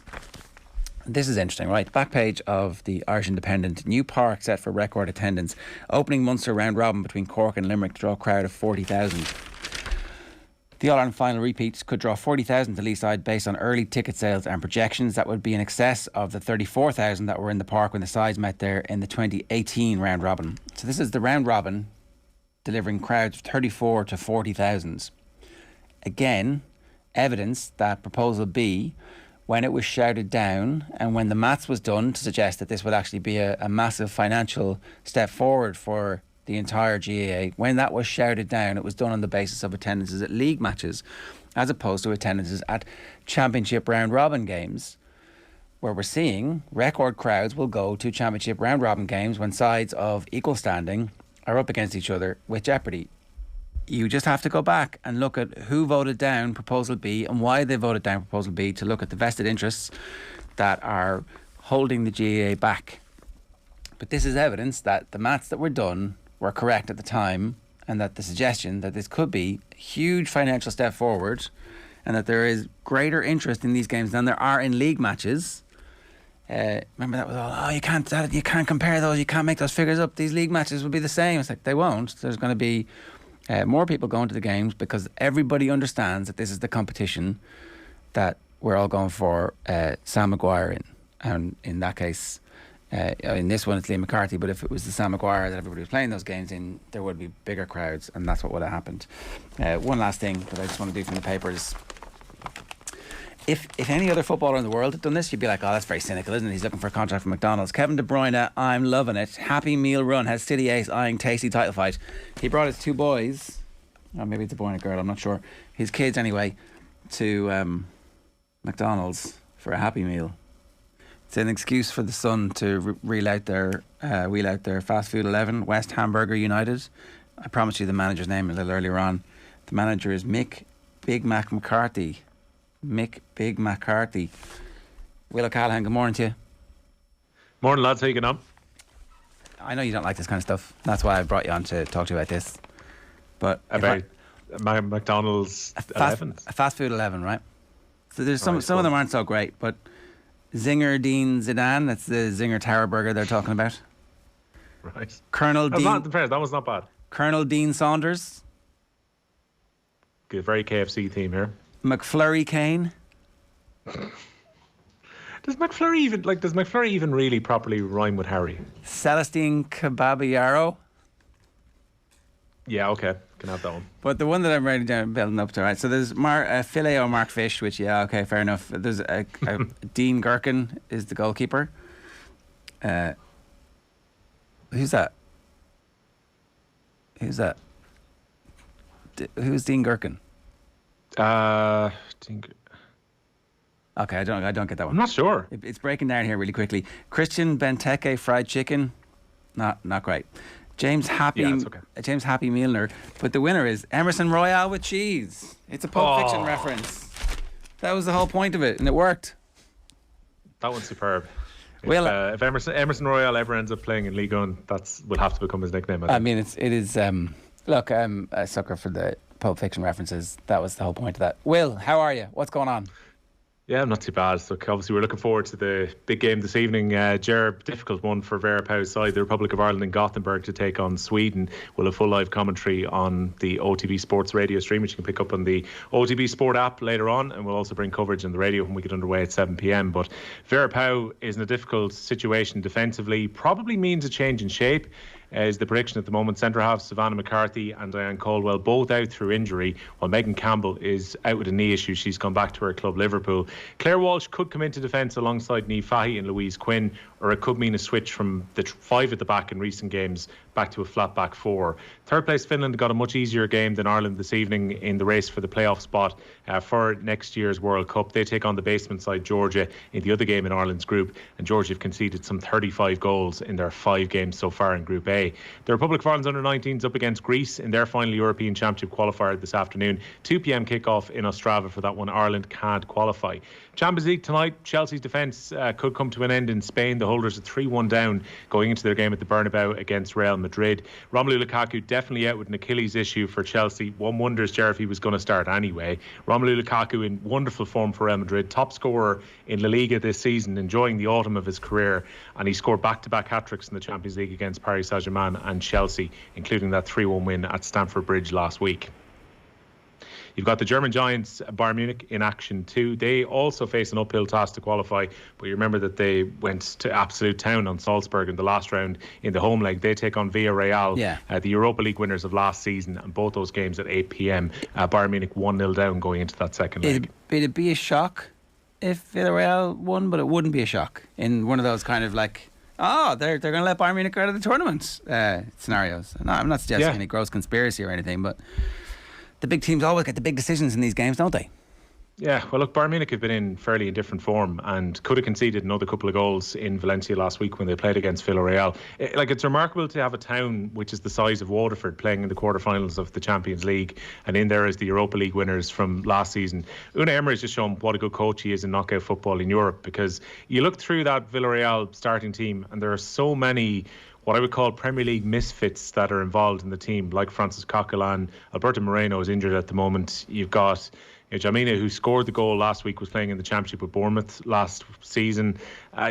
this is interesting, right? Back page of the Irish Independent. New park set for record attendance. Opening Munster round robin between Cork and Limerick to draw a crowd of 40,000. The All-Ireland final repeats could draw 40,000 to Leaside based on early ticket sales and projections. That would be in excess of the 34,000 that were in the park when the sides met there in the 2018 round robin. So this is the round robin delivering crowds of 34 to 40,000. Again, evidence that Proposal B, when it was shouted down and when the maths was done to suggest that this would actually be a massive financial step forward for the entire GAA, when that was shouted down, it was done on the basis of attendances at league matches as opposed to attendances at championship round robin games, where we're seeing record crowds will go to championship round robin games when sides of equal standing are up against each other with jeopardy. You just have to go back and look at who voted down Proposal B and why they voted down Proposal B to look at the vested interests that are holding the GAA back. But this is evidence that the maths that were done were correct at the time, and that the suggestion that this could be a huge financial step forward and that there is greater interest in these games than there are in league matches. Remember that was all, you can't compare those, you can't make those figures up, these league matches will be the same. It's like, they won't. There's going to be more people going to the games because everybody understands that this is the competition that we're all going for Sam Maguire in. And in that case, in this one it's Liam McCarthy, but if it was the Sam Maguire that everybody was playing those games in, there would be bigger crowds, and that's what would have happened. One last thing that I just want to do from the papers. If any other footballer in the world had done this, you'd be like, oh, that's very cynical, isn't it? He's looking for a contract from McDonald's. Kevin De Bruyne, I'm loving it. Happy meal run, has City ace eyeing tasty title fight. He brought his two boys, or maybe it's a boy and a girl, I'm not sure, his kids anyway, to McDonald's for a happy meal. It's an excuse for the son to wheel out their fast food 11, West Hamburger United. I promised you the manager's name a little earlier on. The manager is Mick Big Mac McCarthy. Mick Big McCarthy. Will O'Callaghan, good morning to you. Morning, lads. How you getting on? I know you don't like this kind of stuff. That's why I brought you on to talk to you about this. But about McDonald's 11? A fast food 11, right? So there's some of them aren't so great, but Zinger Dean Zidane, that's the Zinger Tower Burger they're talking about. Right. Colonel Dean. That was not bad. Colonel Dean Saunders. Good, very KFC theme here. McFlurry Kane. Does McFlurry even really properly rhyme with Harry? Celestine Caballero. Yeah, okay, can have that one. But the one that I'm writing down, building up to, right? So there's Filet or Mark Fish, which, yeah, okay, fair enough. There's Dean Gherkin is the goalkeeper. Who's that? Who's Dean Gherkin? Okay, I don't get that one. I'm not sure. It's breaking down here really quickly. Christian Benteke fried chicken, not great. James Happy Milner, but the winner is Emerson Royale with cheese. It's a Pulp Fiction reference. That was the whole point of it, and it worked. That one's superb. If Emerson Royale ever ends up playing in League One, will have to become his nickname. I mean, it is. Look, I'm a sucker for the Pulp Fiction references. That was the whole point of that. Will, how are you? What's going on? Yeah, not too bad. So obviously we're looking forward to the big game this evening. Ger, difficult one for Vera Pauw's side, the Republic of Ireland in Gothenburg to take on Sweden. We'll have full live commentary on the OTB Sports radio stream, which you can pick up on the OTB Sport app later on, and we'll also bring coverage on the radio when we get underway at 7 p.m. But Vera Pauw is in a difficult situation defensively, probably means a change in shape. Is the prediction at the moment. Centre half Savannah McCarthy and Diane Caldwell both out through injury, while Megan Campbell is out with a knee issue. She's gone back to her club Liverpool. Claire Walsh could come into defence alongside Niamh Fahey and Louise Quinn, or it could mean a switch from the 5 at the back in recent games back to a flat back 4. Third place Finland got a much easier game than Ireland this evening in the race for the playoff spot for next year's World Cup. They take on the basement side Georgia in the other game in Ireland's group, and Georgia have conceded some 35 goals in their 5 games so far in Group A. The Republic of Ireland's under-19s up against Greece in their final European Championship qualifier this afternoon. 2 p.m. kickoff in Ostrava for that one. Ireland can't qualify. Champions League tonight, Chelsea's defence could come to an end in Spain. The holders are 3-1 down going into their game at the Bernabeu against Real Madrid. Romelu Lukaku definitely out with an Achilles issue for Chelsea. One wonders, Ger, if he was going to start anyway. Romelu Lukaku in wonderful form for Real Madrid, top scorer in La Liga this season, enjoying the autumn of his career, and he scored back-to-back hat-tricks in the Champions League against Paris Saint-Germain and Chelsea, including that 3-1 win at Stamford Bridge last week. You've got the German giants, Bayern Munich, in action too. They also face an uphill task to qualify, but you remember that they went to absolute town on Salzburg in the last round in the home leg. They take on Villarreal, the Europa League winners of last season, and both those games at 8 p.m. Bayern Munich 1-0 down going into that second leg. It'd be a shock if Villarreal won, but it wouldn't be a shock in one of those kind of like, they're going to let Bayern Munich out of the tournament scenarios. No, I'm not suggesting any gross conspiracy or anything, but the big teams always get the big decisions in these games, don't they? Yeah, well, look, Bayern Munich have been in fairly indifferent form and could have conceded another couple of goals in Valencia last week when they played against Villarreal. It's remarkable to have a town which is the size of Waterford playing in the quarterfinals of the Champions League, and in there is the Europa League winners from last season. Unai Emery has just shown what a good coach he is in knockout football in Europe, because you look through that Villarreal starting team and there are so many what I would call Premier League misfits that are involved in the team, like Francis Coquelin. Alberto Moreno is injured at the moment. You've got Jamina, who scored the goal last week, was playing in the Championship with Bournemouth last season.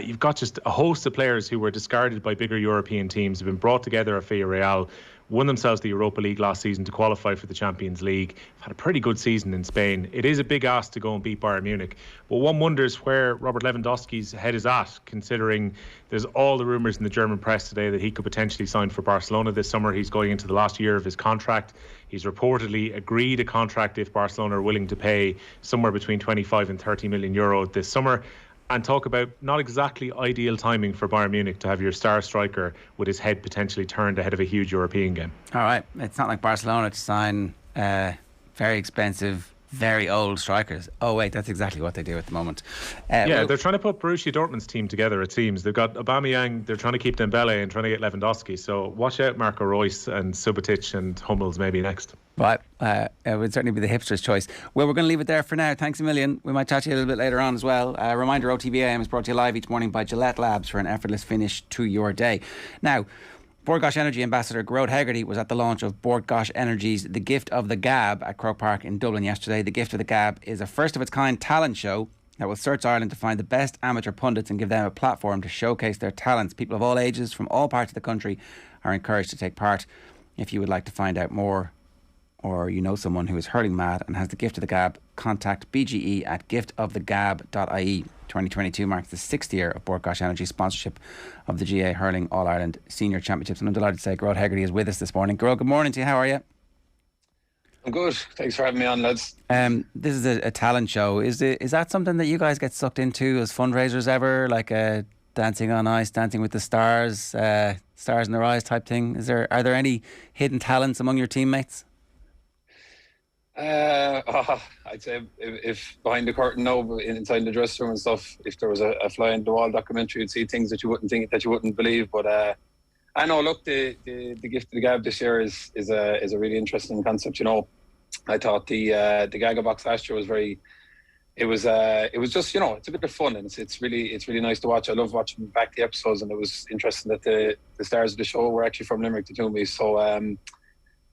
You've got just a host of players who were discarded by bigger European teams, have been brought together at Villarreal, won themselves the Europa League last season to qualify for the Champions League. Had a pretty good season in Spain. It is a big ask to go and beat Bayern Munich, but one wonders where Robert Lewandowski's head is at, considering there's all the rumours in the German press today that he could potentially sign for Barcelona this summer. He's going into the last year of his contract. He's reportedly agreed a contract if Barcelona are willing to pay somewhere between 25 and 30 million euro this summer. And talk about not exactly ideal timing for Bayern Munich to have your star striker with his head potentially turned ahead of a huge European game. All right, it's not like Barcelona to sign very expensive, very old strikers. Oh wait, that's exactly what they do at the moment. They're trying to put Borussia Dortmund's team together, it seems. They've got Aubameyang, they're trying to keep Dembele and trying to get Lewandowski. So watch out Marco Reus and Subotic and Hummels maybe next. Right, it would certainly be the hipster's choice. Well, we're going to leave it there for now. Thanks a million. We might chat to you a little bit later on as well. Reminder, OTB AM is brought to you live each morning by Gillette Labs for an effortless finish to your day. Now, Bord Gáis Energy Ambassador Gearoid Hegarty was at the launch of Bord Gáis Energy's The Gift of the Gab at Croke Park in Dublin yesterday. The Gift of the Gab is a first-of-its-kind talent show that will search Ireland to find the best amateur pundits and give them a platform to showcase their talents. People of all ages from all parts of the country are encouraged to take part. If you would like to find out more, or you know someone who is hurling mad and has the gift of the gab, contact BGE at giftofthegab.ie. 2022 marks the 6th year of Bord Gáis Energy's sponsorship of the GAA Hurling All-Ireland Senior Championships, and I'm delighted to say Gearoid Hegarty is with us this morning. Gearoid, good morning to you. How are you? I'm good. Thanks for having me on, lads. This is a talent show. Is that something that you guys get sucked into as fundraisers ever, like Dancing on Ice, Dancing with the Stars, Stars in Their Eyes type thing? Are there any hidden talents among your teammates? I'd say if behind the curtain, no, inside the dressing room and stuff, if there was a fly in the wall documentary, you'd see things that you wouldn't believe. But I know, look, the Gift of the Gab this year is a really interesting concept. You know, I thought the Gaga box last year was it was just, you know, it's a bit of fun, and it's really nice to watch. I love watching back the episodes, and it was interesting that the stars of the show were actually from Limerick, to Toomey. So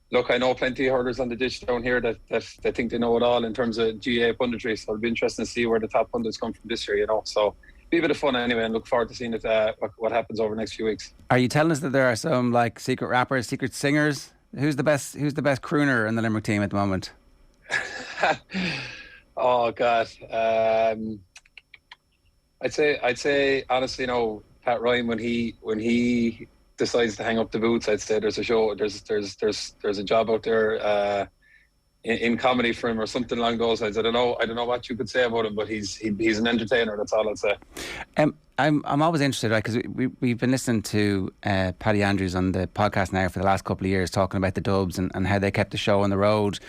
look, I know plenty of hurlers on the ditch down here that think they know it all in terms of GAA punditry, so it'll be interesting to see where the top pundits come from this year, you know. So be a bit of fun anyway, and look forward to seeing what happens over the next few weeks. Are you telling us that there are some like secret rappers, secret singers? Who's the best crooner in the Limerick team at the moment? Oh God, I'd say honestly, you know, Pat Ryan, when he decides to hang up the boots, I'd say there's a show, there's a job out there in comedy for him or something along those lines. I don't know what you could say about him, but he's an entertainer. That's all I'll say. I'm always interested, right? Because we've been listening to Paddy Andrews on the podcast now for the last couple of years, talking about the Dubs and how they kept the show on the road,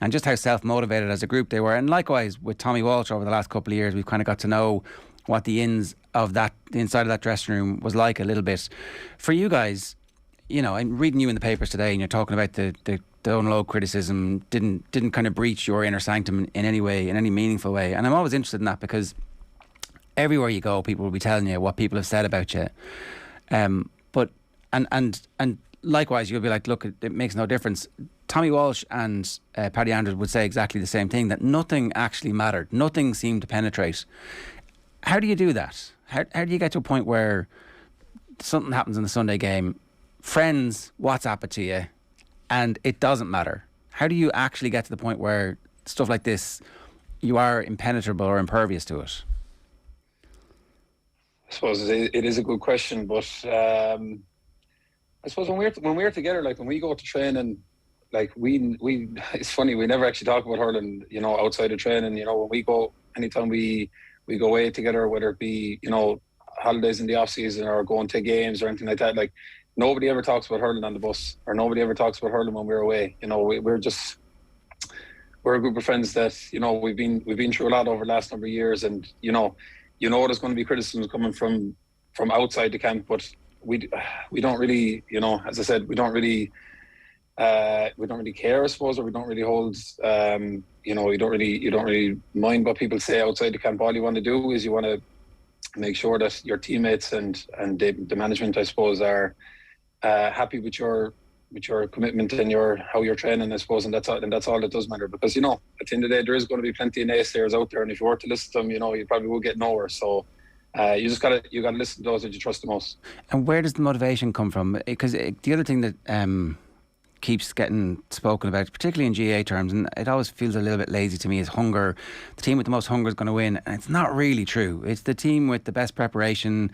and just how self-motivated as a group they were. And likewise with Tommy Walsh over the last couple of years, we've kind of got to know what the inside of that dressing room was like a little bit. For you guys, you know, I'm reading you in the papers today, and you're talking about the unload criticism didn't kind of breach your inner sanctum in any way, in any meaningful way. And I'm always interested in that, because everywhere you go, people will be telling you what people have said about you. But likewise, you'll be like, look, it makes no difference. Tommy Walsh and Paddy Andrews would say exactly the same thing, that nothing actually mattered. Nothing seemed to penetrate. How do you do that? How do you get to a point where something happens in the Sunday game, friends WhatsApp it to you, and it doesn't matter? How do you actually get to the point where stuff like this, you are impenetrable or impervious to it? I suppose it is a good question, but I suppose when we're together, like when we go to training, like we it's funny, we never actually talk about hurling, you know, outside of training. You know, when we go, anytime we go away together, whether it be, you know, holidays in the off season or going to games or anything like that, like nobody ever talks about hurling on the bus, or nobody ever talks about hurling when we're away. You know, we're a group of friends that, you know, we've been through a lot over the last number of years, and you know there's going to be criticism coming from outside the camp, but we don't really, you know, as I said, we don't really care, I suppose, or we don't really hold, you know, you don't really mind what people say outside the camp. All you want to do is you want to make sure that your teammates and the management, I suppose, are happy with your commitment and how you're training, I suppose, and that's all that does matter. Because, you know, at the end of the day, there is going to be plenty of naysayers out there, and if you were to listen to them, you know, you probably will get nowhere. So you gotta listen to those that you trust the most. And where does the motivation come from? Because the other thing that keeps getting spoken about, particularly in GAA terms, and it always feels a little bit lazy to me, is hunger. The team with the most hunger is going to win, and it's not really true. It's the team with the best preparation,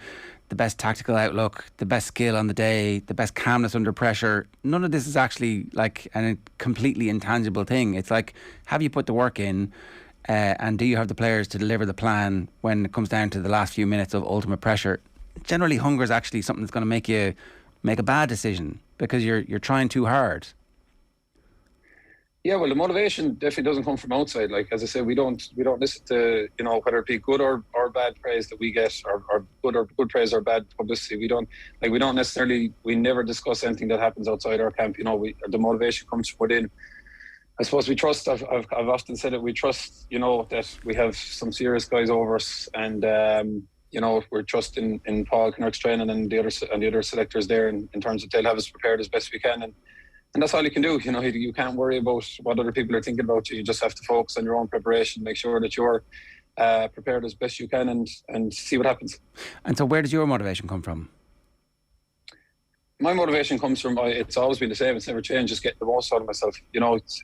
the best tactical outlook, the best skill on the day, the best calmness under pressure. None of this is actually like a completely intangible thing. It's like, have you put the work in, and do you have the players to deliver the plan when it comes down to the last few minutes of ultimate pressure? Generally, hunger is actually something that's going to make you make a bad decision, because you're trying too hard. Yeah, well, the motivation definitely doesn't come from outside. Like, as I said, we don't listen to, you know, whether it be good or bad praise that we get, or good praise or bad publicity. We never discuss anything that happens outside our camp. You know, the motivation comes from within. I suppose we trust. I've often said it. We trust, you know, that we have some serious guys over us, and you know, we're trusting in Paul Kinnerk's training and the other selectors there in terms of they'll have us prepared as best we can, and that's all you can do. You know, you can't worry about what other people are thinking about you. You just have to focus on your own preparation, make sure that you're prepared as best you can, and see what happens. And so, where does your motivation come from? My motivation comes from, it's always been the same. It's never changed. Just getting the most out of myself. You know, it's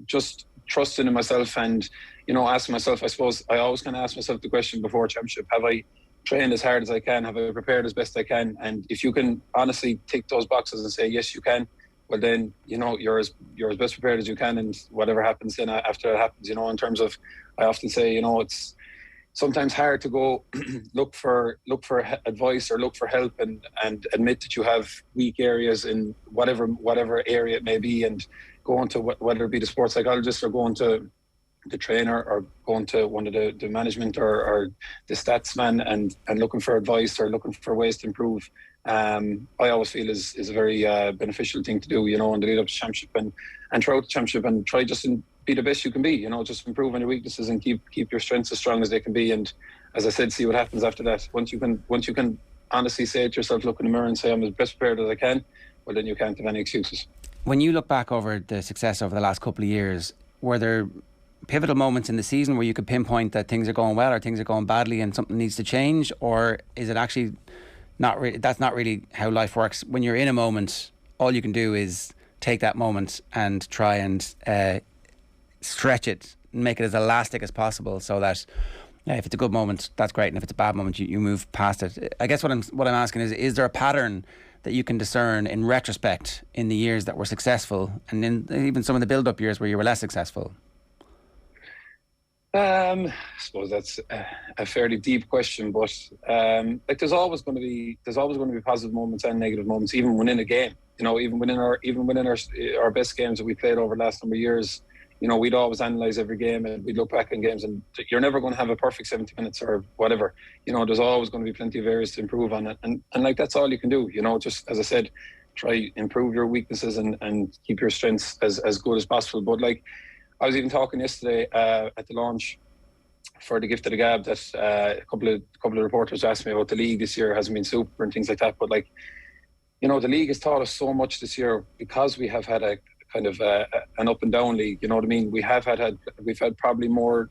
just trusting in myself, and, you know, asking myself, I suppose I always kind of ask myself the question before championship: have I trained as hard as I can? Have I prepared as best I can? And if you can honestly tick those boxes and say yes, you can, well then, you know, you're as best prepared as you can, and whatever happens then after that happens. You know, in terms of, I often say, you know, it's sometimes hard to go look for advice or look for help and admit that you have weak areas in whatever area it may be, and going to whether it be the sports psychologist or going to the trainer or going to one of the management or the stats man and looking for advice or looking for ways to improve. I always feel is a very beneficial thing to do, you know, in the lead up to championship and throughout the championship, and try just to be the best you can be, you know, just improve on your weaknesses and keep your strengths as strong as they can be. And as I said, see what happens after that. Once you can honestly say to yourself, look in the mirror and say, I'm as best prepared as I can, well then you can't have any excuses. When you look back over the success over the last couple of years, were there pivotal moments in the season where you could pinpoint that things are going well or things are going badly and something needs to change? Or is it actually not really, that's not really how life works? When you're in a moment, all you can do is take that moment and try and stretch it, make it as elastic as possible, so that if it's a good moment, that's great, and if it's a bad moment, you move past it. I guess what I'm asking is there a pattern that you can discern in retrospect in the years that were successful, and in even some of the build-up years where you were less successful? I suppose that's a fairly deep question, but like there's always going to be positive moments and negative moments, even within a game. You know, even within our best games that we played over the last number of years, you know, we'd always analyse every game and we'd look back on games, and you're never going to have a perfect 70 minutes or whatever. You know, there's always going to be plenty of areas to improve on it, and like that's all you can do. You know, just as I said, try improve your weaknesses and keep your strengths as good as possible. But like, I was even talking yesterday at the launch for the gift of the gab that a couple of reporters asked me about the league this year hasn't been super and things like that. But like, you know, the league has taught us so much this year because we have had a kind of an up and down league. You know what I mean? We've had probably more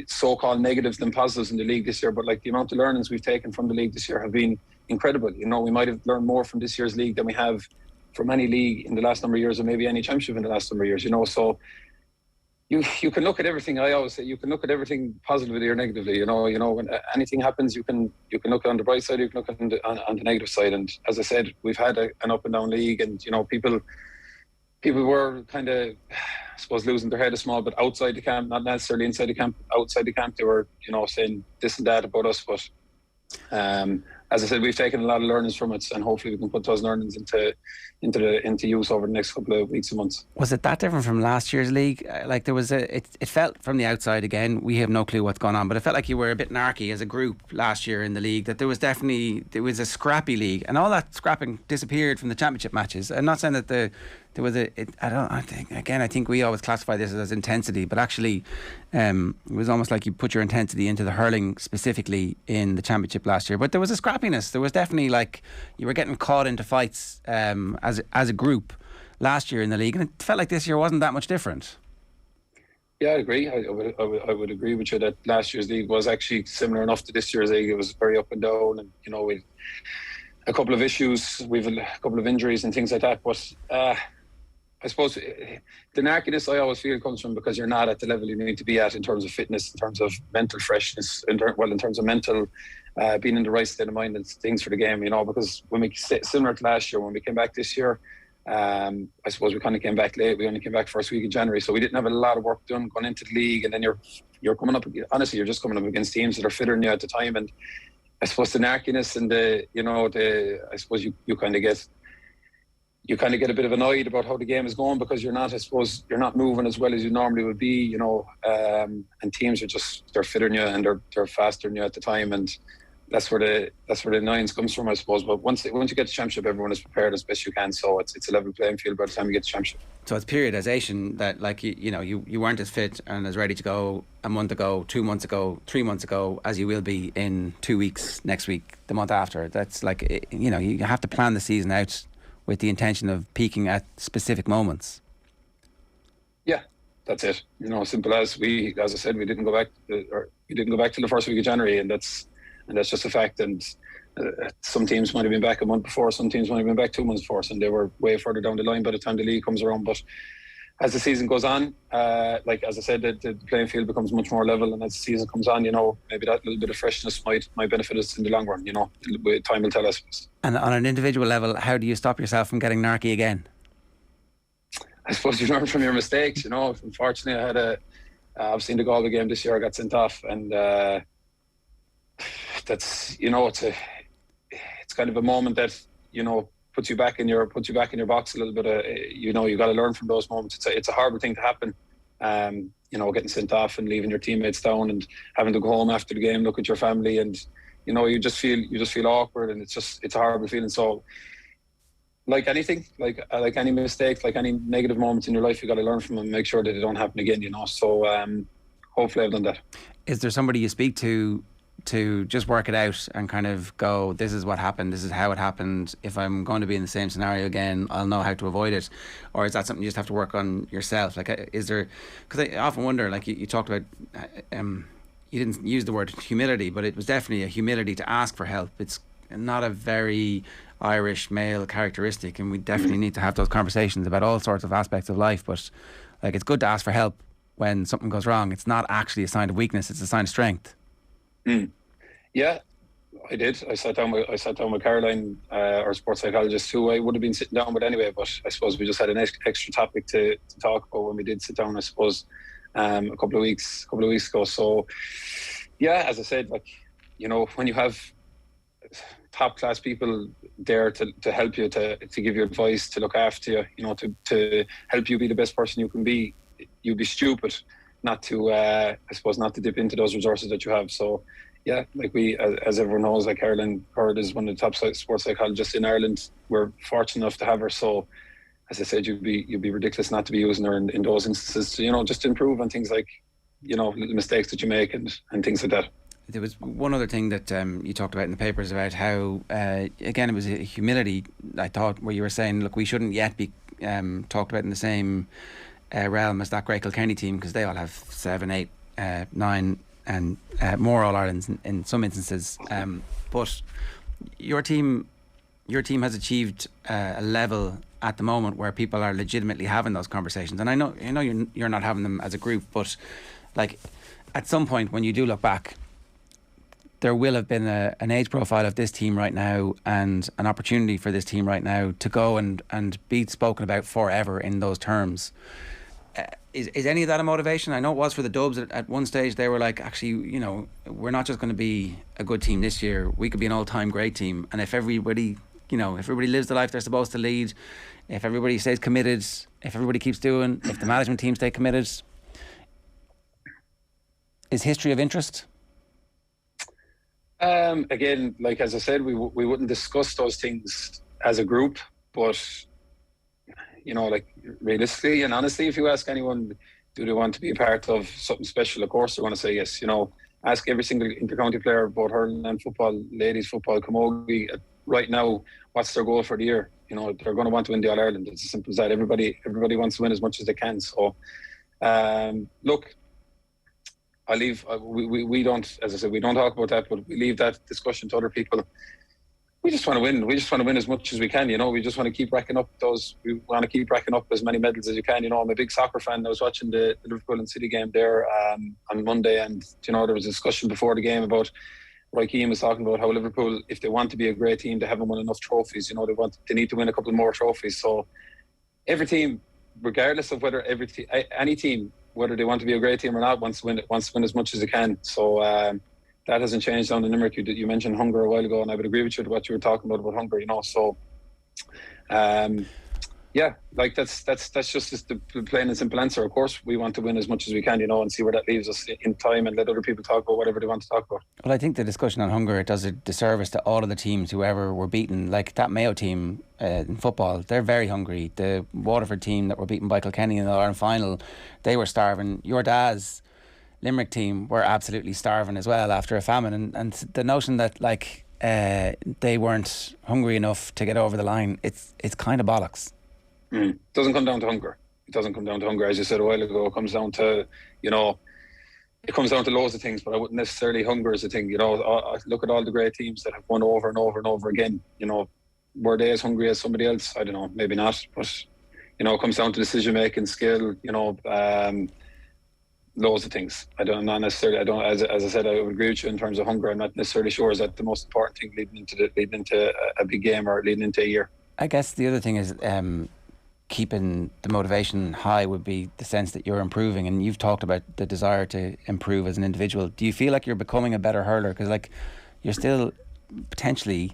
so-called negatives than positives in the league this year. But like the amount of learnings we've taken from the league this year have been incredible. You know, we might have learned more from this year's league than we have from any league in the last number of years, or maybe any championship in the last number of years. You know, so. You can look at everything. I always say you can look at everything positively or negatively. You know, when anything happens, you can look on the bright side, you can look on the negative side. And as I said, we've had an up and down league, and you know, people were kind of, I suppose, losing their head a small bit outside the camp, not necessarily inside the camp. Outside the camp, they were, you know, saying this and that about us. But as I said, we've taken a lot of learnings from it, and hopefully we can put those learnings into use over the next couple of weeks and months. Was it that different from last year's league? Like there was it felt from the outside, again, we have no clue what's going on, but it felt like you were a bit narky as a group last year in the league, that there was a scrappy league, and all that scrapping disappeared from the championship matches. I'm not saying that I think we always classify this as intensity, but actually it was almost like you put your intensity into the hurling specifically in the championship last year. But there was a scrappiness. There was definitely, like, you were getting caught into fights as a group last year in the league, and it felt like this year wasn't that much different. Yeah, I agree. I would agree with you that last year's league was actually similar enough to this year's league. It was very up and down, and you know, we a couple of issues, we've a couple of injuries and things like that. But I suppose the narkiness, I always feel, comes from because you're not at the level you need to be at in terms of fitness, in terms of mental freshness, in terms of mental being in the right state of mind and things for the game. You know, because when we similar to last year, when we came back this year, I suppose we kind of came back late. We only came back first week of January, so we didn't have a lot of work done going into the league. And then you're coming up, honestly, you're just coming up against teams that are fitter than you at the time. And I suppose the narkiness and I suppose you kind of get a bit of annoyed about how the game is going because you're not moving as well as you normally would be, you know, and teams they're fitter than you and they're faster than you at the time, and that's where the annoyance comes from, I suppose. But once you get to championship, everyone is prepared as best you can, so it's a level playing field by the time you get to championship. So it's periodization that, like, you weren't as fit and as ready to go a month ago, 2 months ago, 3 months ago as you will be in 2 weeks, next week, the month after. That's like, you know, you have to plan the season out with the intention of peaking at specific moments. Yeah, that's it. You know, simple as I said, we didn't go back to the first week of January, and that's just a fact. And some teams might have been back a month before, some teams might have been back 2 months before, and they were way further down the line by the time the league comes around. But as the season goes on, like as I said, the playing field becomes much more level, and as the season comes on, you know, maybe that little bit of freshness might benefit us in the long run. You know, time will tell us. And on an individual level, how do you stop yourself from getting narky again? I suppose you learn from your mistakes. You know, unfortunately, I had I've seen the Galway game this year. I got sent off, and that's, you know, it's kind of a moment that, you know, puts you back in your box a little bit. You know, you got to learn from those moments. It's a horrible thing to happen. You know, getting sent off and leaving your teammates down and having to go home after the game, look at your family, and you know, you just feel awkward, and it's a horrible feeling. So, like anything, like any mistake, like any negative moments in your life, you got to learn from them and make sure that they don't happen again. You know, so hopefully I've done that. Is there somebody you speak to just work it out and kind of go, this is what happened, this is how it happened, if I'm going to be in the same scenario again, I'll know how to avoid it? Or is that something you just have to work on yourself? Like, is there, because I often wonder, like you talked about, you didn't use the word humility, but it was definitely a humility to ask for help. It's not a very Irish male characteristic, and we definitely need to have those conversations about all sorts of aspects of life. But like, it's good to ask for help when something goes wrong. It's not actually a sign of weakness, it's a sign of strength. Yeah, I did. I sat down with Caroline, our sports psychologist, who I would have been sitting down with anyway. But I suppose we just had an extra topic to talk about when we did sit down. I suppose a couple of weeks ago. So yeah, as I said, like, you know, when you have top class people there to help you, to give you advice, to look after you, you know, to help you be the best person you can be, you'd be stupid not to I suppose not to dip into those resources that you have. So yeah, like we, as everyone knows, like Caroline Curd is one of the top sports psychologists in Ireland. We're fortunate enough to have her. So as I said, you'd be ridiculous not to be using her in those instances to, you know, just to improve on things like, you know, little mistakes that you make and things like that. There was one other thing that you talked about in the papers about how, again, it was a humility, I thought, where you were saying, look, we shouldn't yet be talked about in the same realm as that great Kilkenny team, because they all have 7, 8, 9 and more All-Irelands in some instances. But your team has achieved a level at the moment where people are legitimately having those conversations. And I know you're not having them as a group, but like at some point when you do look back, there will have been an age profile of this team right now and an opportunity for this team right now to go and be spoken about forever in those terms. Is any of that a motivation? I know it was for the Dubs at one stage. They were like, actually, you know, we're not just going to be a good team this year. We could be an all-time great team. And if everybody lives the life they're supposed to lead, if everybody stays committed, if everybody keeps doing, if the management team stay committed, is history of interest? Again, like as I said, we wouldn't discuss those things as a group, but you know, like realistically and honestly, if you ask anyone, do they want to be a part of something special? Of course, they want to say yes. You know, ask every single intercounty player, both hurling and football, ladies football, camogie, right now, what's their goal for the year? You know, they're going to want to win the All-Ireland. It's as simple as that. Everybody wants to win as much as they can. So, look, I leave. We don't, as I said, we don't talk about that, but we leave that discussion to other people. We just want to win. We just want to win as much as we can. You know, we just want to keep racking up those. We want to keep racking up as many medals as you can. You know, I'm a big soccer fan. I was watching the Liverpool and City game there on Monday, and you know, there was a discussion before the game about Roy Keane was talking about how Liverpool, if they want to be a great team, they haven't won enough trophies. You know, they need to win a couple more trophies. So every team, regardless of whether any team, whether they want to be a great team or not, wants to win as much as they can. So that hasn't changed down in Limerick. You mentioned hunger a while ago, and I would agree with you with what you were talking about hunger. You know, so yeah, like that's just the plain and simple answer. Of course, we want to win as much as we can, you know, and see where that leaves us in time, and let other people talk about whatever they want to talk about. Well, I think the discussion on hunger, it does a disservice to all of the teams whoever were beaten. Like that Mayo team in football, they're very hungry. The Waterford team that were beaten by Kilkenny in the All-Ireland final, they were starving. Your dad's Limerick team were absolutely starving as well after a famine, and the notion that like they weren't hungry enough to get over the line, it's kind of bollocks. It doesn't come down to hunger. It doesn't come down to hunger, as you said a while ago. It comes down to, you know, it comes down to loads of things, but I wouldn't necessarily hunger as a thing. You know, I look at all the great teams that have won over and over and over again. You know, were they as hungry as somebody else? I don't know, maybe not. But, you know, it comes down to decision making, skill, you know, loads of things. As I said, I would agree with you in terms of hunger. I'm not necessarily sure is that the most important thing leading into a big game or leading into a year. I guess the other thing is keeping the motivation high would be the sense that you're improving, and you've talked about the desire to improve as an individual. Do you feel like you're becoming a better hurler? Because like you're still potentially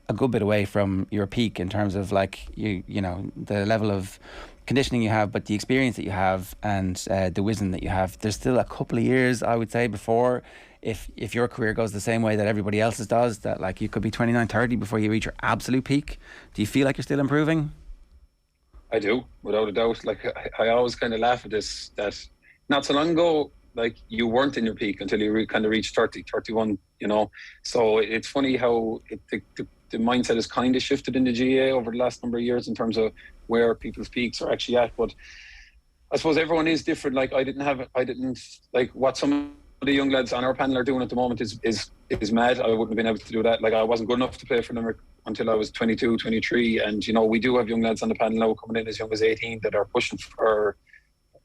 a good bit away from your peak in terms of like you know the level of conditioning you have, but the experience that you have and the wisdom that you have. There's still a couple of years, I would say, before if your career goes the same way that everybody else's does, that like you could be 29, 30 before you reach your absolute peak. Do you feel like you're still improving? I do, without a doubt. Like I always kind of laugh at this, that not so long ago, like you weren't in your peak until you kind of reached 30, 31, you know. So it's funny how the mindset has kind of shifted in the GAA over the last number of years in terms of where people's peaks are actually at. But I suppose everyone is different. Like I didn't like what some of the young lads on our panel are doing at the moment is mad. I wouldn't have been able to do that. Like I wasn't good enough to play for Limerick until I was 22, 23. And, you know, we do have young lads on the panel now coming in as young as 18 that are pushing for,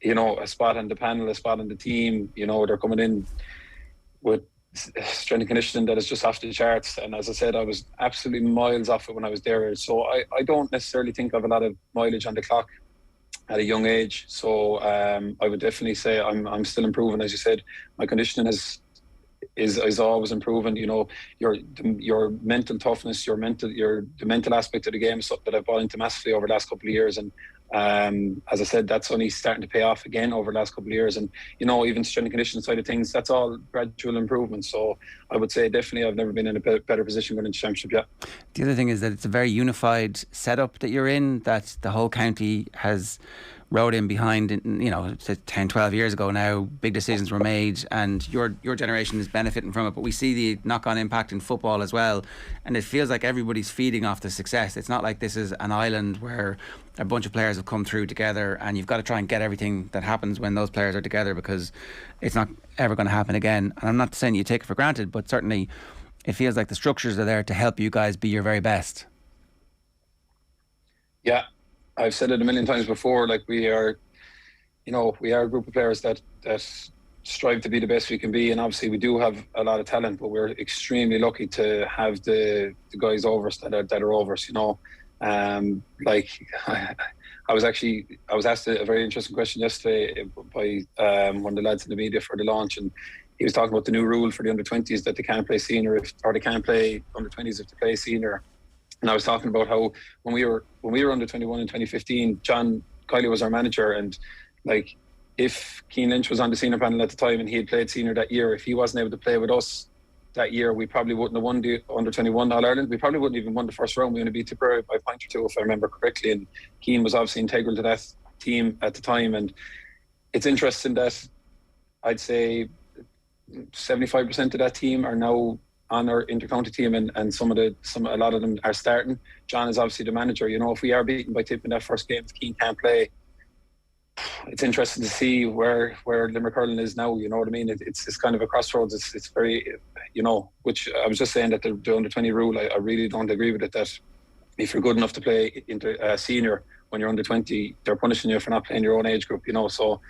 you know, a spot on the panel, a spot on the team. You know, they're coming in with strength and conditioning that is just off the charts. And as I said, I was absolutely miles off it when I was there. So I don't necessarily think of a lot of mileage on the clock at a young age. So I would definitely say I'm still improving. As you said, my conditioning is always improving. You know, your mental toughness, the mental aspect of the game is something that I've bought into massively over the last couple of years. And as I said, that's only starting to pay off again over the last couple of years. And, you know, even strength and conditioning side of things, that's all gradual improvement. So I would say definitely I've never been in a better position going into championship yet. The other thing is that it's a very unified setup that you're in, that the whole county has rode in behind. You know, 10, 12 years ago now, big decisions were made, and your generation is benefiting from it. But we see the knock-on impact in football as well, and it feels like everybody's feeding off the success. It's not like this is an island where a bunch of players have come through together, and you've got to try and get everything that happens when those players are together, because it's not ever going to happen again. And I'm not saying you take it for granted, but certainly it feels like the structures are there to help you guys be your very best. Yeah, I've said it a million times before, like we are a group of players that strive to be the best we can be, and obviously we do have a lot of talent, but we're extremely lucky to have the guys over us that are over us, you know. Like I was asked a very interesting question yesterday by one of the lads in the media for the launch, and he was talking about the new rule for the under-20s that they can't play senior or they can't play under-20s if they play senior. And I was talking about how when we were under 21 in 2015, John Kiley was our manager, and like if Keane Lynch was on the senior panel at the time and he had played senior that year, if he wasn't able to play with us that year, we probably wouldn't have won the under 21 All Ireland. We probably wouldn't even won the first round. We only beat Tipperary by a point or two, if I remember correctly. And Keane was obviously integral to that team at the time. And it's interesting that I'd say 75% of that team are now on our intercounty team, and a lot of them are starting. John is obviously the manager. You know, if we are beaten by Tip in that first game, if Keane can't play, it's interesting to see where Limerick Hurling is now. You know what I mean? It's kind of a crossroads. It's very, you know, which I was just saying that the under-20 rule, I really don't agree with it, that if you're good enough to play into senior when you're under 20, they're punishing you for not playing your own age group, you know. So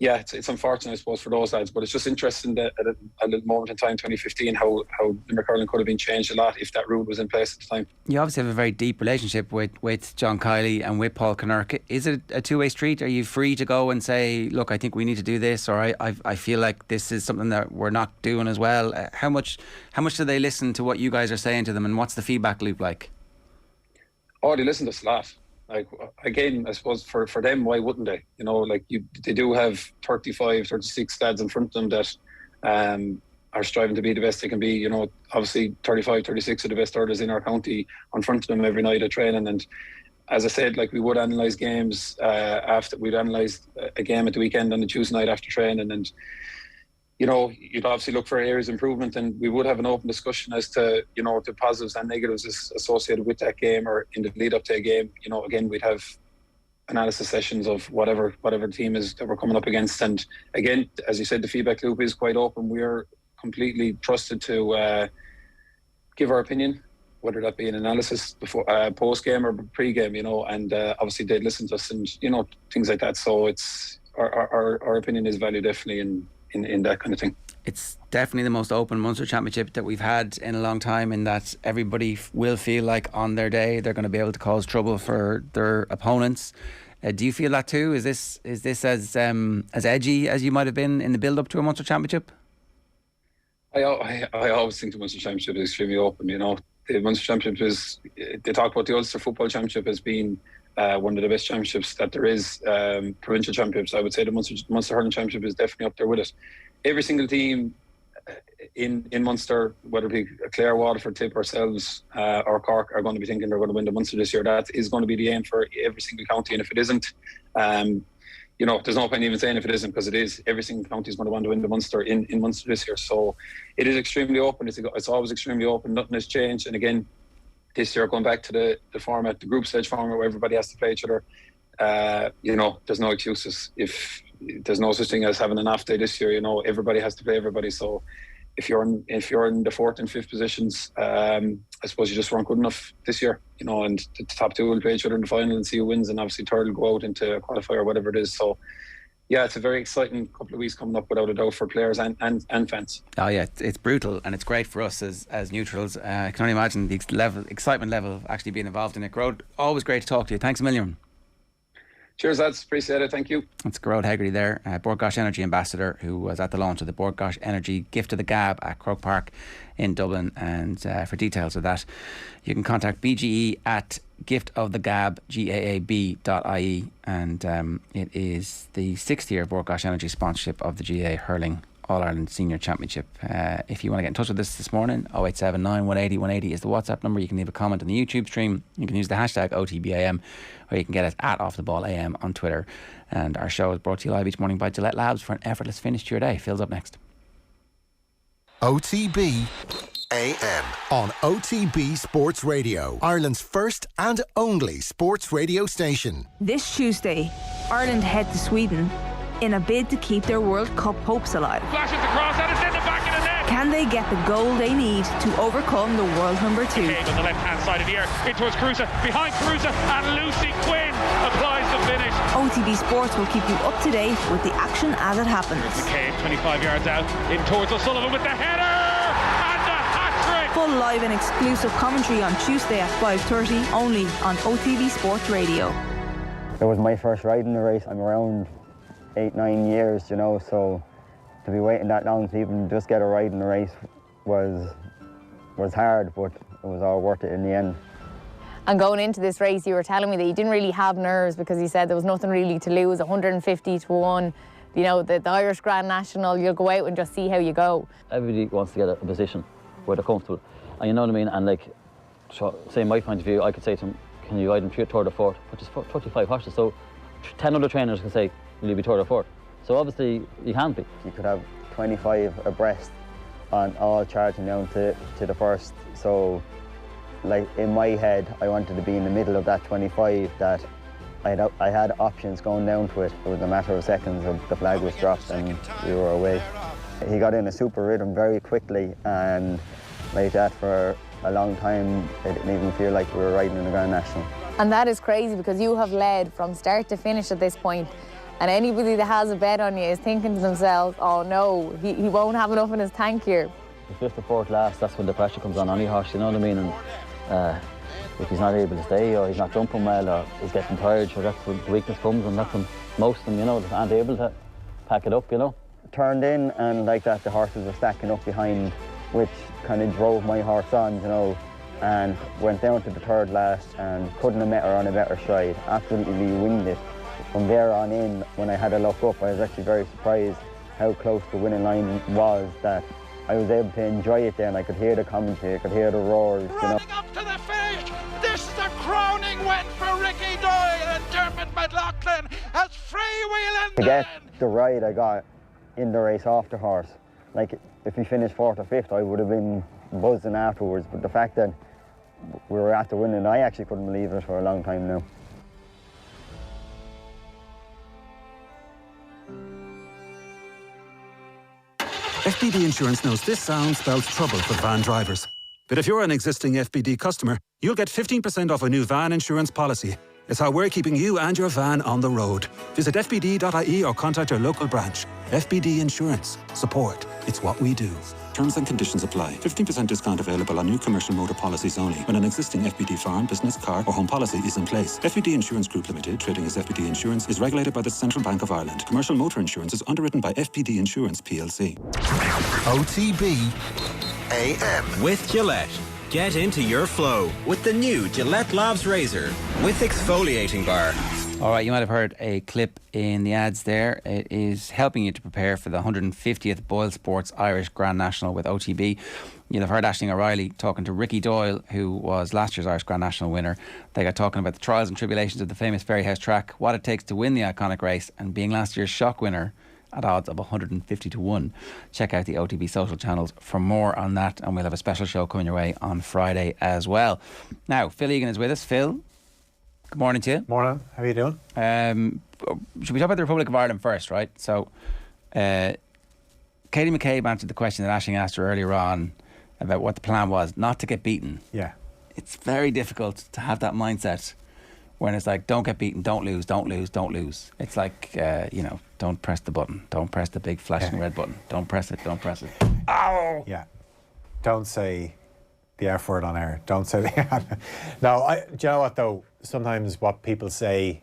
yeah, it's unfortunate, I suppose, for those lads, but it's just interesting that at a little moment in time, 2015, how Limerick Hurling could have been changed a lot if that rule was in place at the time. You obviously have a very deep relationship with John Kiley and with Paul Kinnerk. Is it a two-way street? Are you free to go and say, look, I think we need to do this, or I feel like this is something that we're not doing as well? How much do they listen to what you guys are saying to them, and what's the feedback loop like? Oh, they listen to us a lot. Like, again, I suppose for them, why wouldn't they? You know, like they do have 35, 36 lads in front of them that are striving to be the best they can be. You know, obviously 35, 36 of the best hurlers in our county in front of them every night at training. And as I said, like we would analyse games we'd analyse a game at the weekend on the Tuesday night after training, and you know, you'd obviously look for areas of improvement, and we would have an open discussion as to, you know, the positives and negatives associated with that game or in the lead up to a game. You know, again, we'd have analysis sessions of whatever team is that we're coming up against. And again, as you said, the feedback loop is quite open. We're completely trusted to give our opinion, whether that be an analysis before post game or pre game, you know, and obviously they'd listen to us and, you know, things like that. So it's our opinion is valued definitely in that kind of thing. It's definitely the most open Munster Championship that we've had in a long time, in that everybody will feel like on their day they're going to be able to cause trouble for their opponents. Do you feel that too? Is this as edgy as you might have been in the build up to a Munster Championship? I always think the Munster Championship is extremely open. You know, the Munster Championship they talk about the Ulster Football Championship as being one of the best championships that there is. Provincial championships, I would say the Munster Hurling Championship is definitely up there with it. Every single team in Munster, whether it be Clare, Waterford, Tip, ourselves or Cork, are going to be thinking they're going to win the Munster this year. That is going to be the aim for every single county, and if it isn't, you know, there's no point even saying if it isn't, because it is. Every single county is going to want to win the Munster in Munster this year. So it is extremely open. It's always extremely open. Nothing has changed. And again, this year, going back to the format, the group stage format where everybody has to play each other, you know, there's no excuses. If there's no such thing as having an off day this year, you know, everybody has to play everybody. So if you're in the fourth and fifth positions, I suppose you just weren't good enough this year, you know, and the top two will play each other in the final and see who wins, and obviously third will go out into a qualifier or whatever it is. So yeah, it's a very exciting couple of weeks coming up, without a doubt, for players and fans. Oh yeah, it's brutal, and it's great for us as neutrals. I can only imagine the excitement level of actually being involved in it. Gearoid, always great to talk to you. Thanks a million. Cheers, lads. Appreciate it. Thank you. It's Gearoid Hegarty there, Bord Gáis Energy ambassador, who was at the launch of the Bord Gáis Energy Gift of the Gab at Croke Park in Dublin. And for details of that, you can contact BGE at giftofthegab.gaab.ie. And it is the 6th year of Bord Gáis Energy sponsorship of the GAA Hurling All-Ireland Senior Championship. If you want to get in touch with us this morning, 0879 180 180 is the WhatsApp number. You can leave a comment on the YouTube stream. You can use the hashtag OTB AM, or you can get us at Off The Ball AM on Twitter. And our show is brought to you live each morning by Gillette Labs for an effortless finish to your day. Phil's up next. OTB AM on OTB Sports Radio, Ireland's first and only sports radio station. This Tuesday, Ireland head to Sweden in a bid to keep their World Cup hopes alive. Flashes across and it's in the back of the net. Can they get the goal they need to overcome the world number 2? On the left-hand side of the air, in towards Cruza, behind Cruza, and Lucy Quinn applies the finish. OTB Sports will keep you up to date with the action as it happens. McCabe, 25 yards out, in towards O'Sullivan with the header and the hat-trick. Full live and exclusive commentary on Tuesday at 5:30, only on OTB Sports Radio. It was my first ride in the race. I'm around 8-9 years, so to be waiting that long to even just get a ride in the race was hard, but it was all worth it in the end. And going into this race, you were telling me that you didn't really have nerves, because you said there was nothing really to lose, 150 to 1. The Irish Grand National, you'll go out and just see how you go. Everybody wants to get a position where they're comfortable, and you know what I mean. And say my point of view, I could say to them, can you ride them third or fourth, which is 35 horses. So 10 other trainers can say, will you be third or fourth? So obviously you can't be. You could have 25 abreast on all charging down to the first. So in my head, I wanted to be in the middle of that 25, that I had options going down to it. It was a matter of seconds and the flag was dropped and we were away. He got in a super rhythm very quickly, and like that for a long time, it didn't even feel like we were riding in the Grand National. And that is crazy, because you have led from start to finish at this point. And anybody that has a bet on you is thinking to themselves, oh no, he won't have enough in his tank here. The fifth or fourth last, that's when the pressure comes on any horse, you know what I mean? And if he's not able to stay, or he's not jumping well, or he's getting tired, so that's when the weakness comes, and that's when most of them, aren't able to pack it up, Turned in, and like that, the horses were stacking up behind, which kind of drove my horse on, and went down to the third last and couldn't have met her on a better stride. Absolutely winged it. From there on in, when I had a look up, I was actually very surprised how close the winning line was, that I was able to enjoy it then. I could hear the commentary, I could hear the roars, Running up to the finish, this is the crowning win for Ricky Doyle and Dermot McLaughlin as freewheeling. To get the ride I got in the race off the horse, if he finished 4th or 5th, I would have been buzzing afterwards, but the fact that we were at the winning, I actually couldn't believe it for a long time now. FBD Insurance knows this sound spells trouble for van drivers. But if you're an existing FBD customer, you'll get 15% off a new van insurance policy. It's how we're keeping you and your van on the road. Visit fbd.ie or contact your local branch. FBD Insurance. Support. It's what we do. Terms and conditions apply. 15% discount available on new commercial motor policies only when an existing FBD farm, business, car or home policy is in place. FBD Insurance Group Limited, trading as FBD Insurance, is regulated by the Central Bank of Ireland. Commercial motor insurance is underwritten by FBD Insurance plc. OTB AM with Gillette. Get into your flow with the new Gillette Labs Razor with exfoliating bar. All right, you might have heard a clip in the ads there. It is helping you to prepare for the 150th Boyle Sports Irish Grand National with OTB. You'll have heard Aisling O'Reilly talking to Ricky Doyle, who was last year's Irish Grand National winner. They got talking about the trials and tribulations of the famous Ferryhouse track, what it takes to win the iconic race, and being last year's shock winner at odds of 150 to 1. Check out the OTB social channels for more on that, and we'll have a special show coming your way on Friday as well. Now, Phil Egan is with us. Phil, good morning to you. Morning, how are you doing? Should we talk about the Republic of Ireland first, right? So, Katie McCabe answered the question that Aisling asked her earlier on about what the plan was, not to get beaten. Yeah. It's very difficult to have that mindset when it's like, don't get beaten, don't lose, don't lose, don't lose. It's like, don't press the button. Don't press the big flashing red button. Don't press it, don't press it. Ow! Yeah. Don't say the F word on air. Don't say the... No, do you know what, though? Sometimes what people say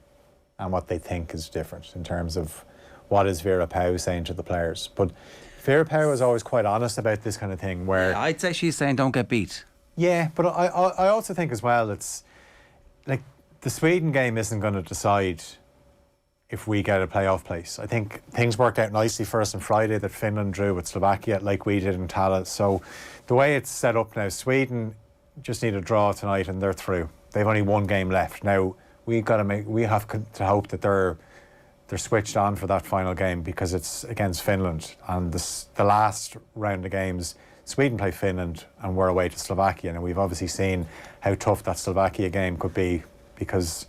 and what they think is different in terms of what is Vera Pauw saying to the players. But Vera Pauw is always quite honest about this kind of thing where... Yeah, I'd say she's saying don't get beat. Yeah, but I also think as well, it's like the Sweden game isn't going to decide if we get a playoff place. I think things worked out nicely for us on Friday that Finland drew with Slovakia like we did in Tala. So the way it's set up now, Sweden just need a draw tonight and they're through. They've only one game left. Now we have to hope that they're switched on for that final game because it's against Finland, and the last round of games Sweden play Finland and we're away to Slovakia, and we've obviously seen how tough that Slovakia game could be because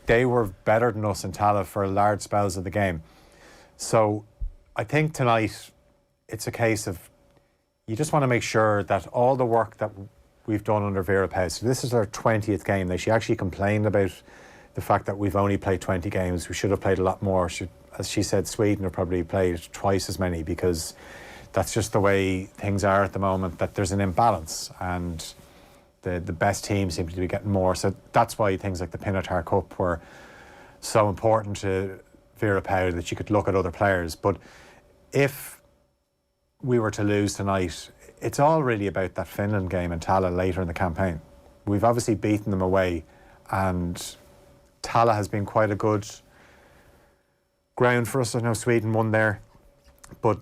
they were better than us in Tala for large spells of the game. So I think tonight it's a case of you just want to make sure that all the work that we've done under Vera Pauw, so this is her 20th game. Now, she actually complained about the fact that we've only played 20 games. We should have played a lot more. As she said, Sweden have probably played twice as many because that's just the way things are at the moment, that there's an imbalance and the best teams seem to be getting more. So that's why things like the Pinatar Cup were so important to Vera Pauw, that you could look at other players. But if we were to lose tonight, it's all really about that Finland game in Tala later in the campaign. We've obviously beaten them away, and Tala has been quite a good ground for us. I know Sweden won there, but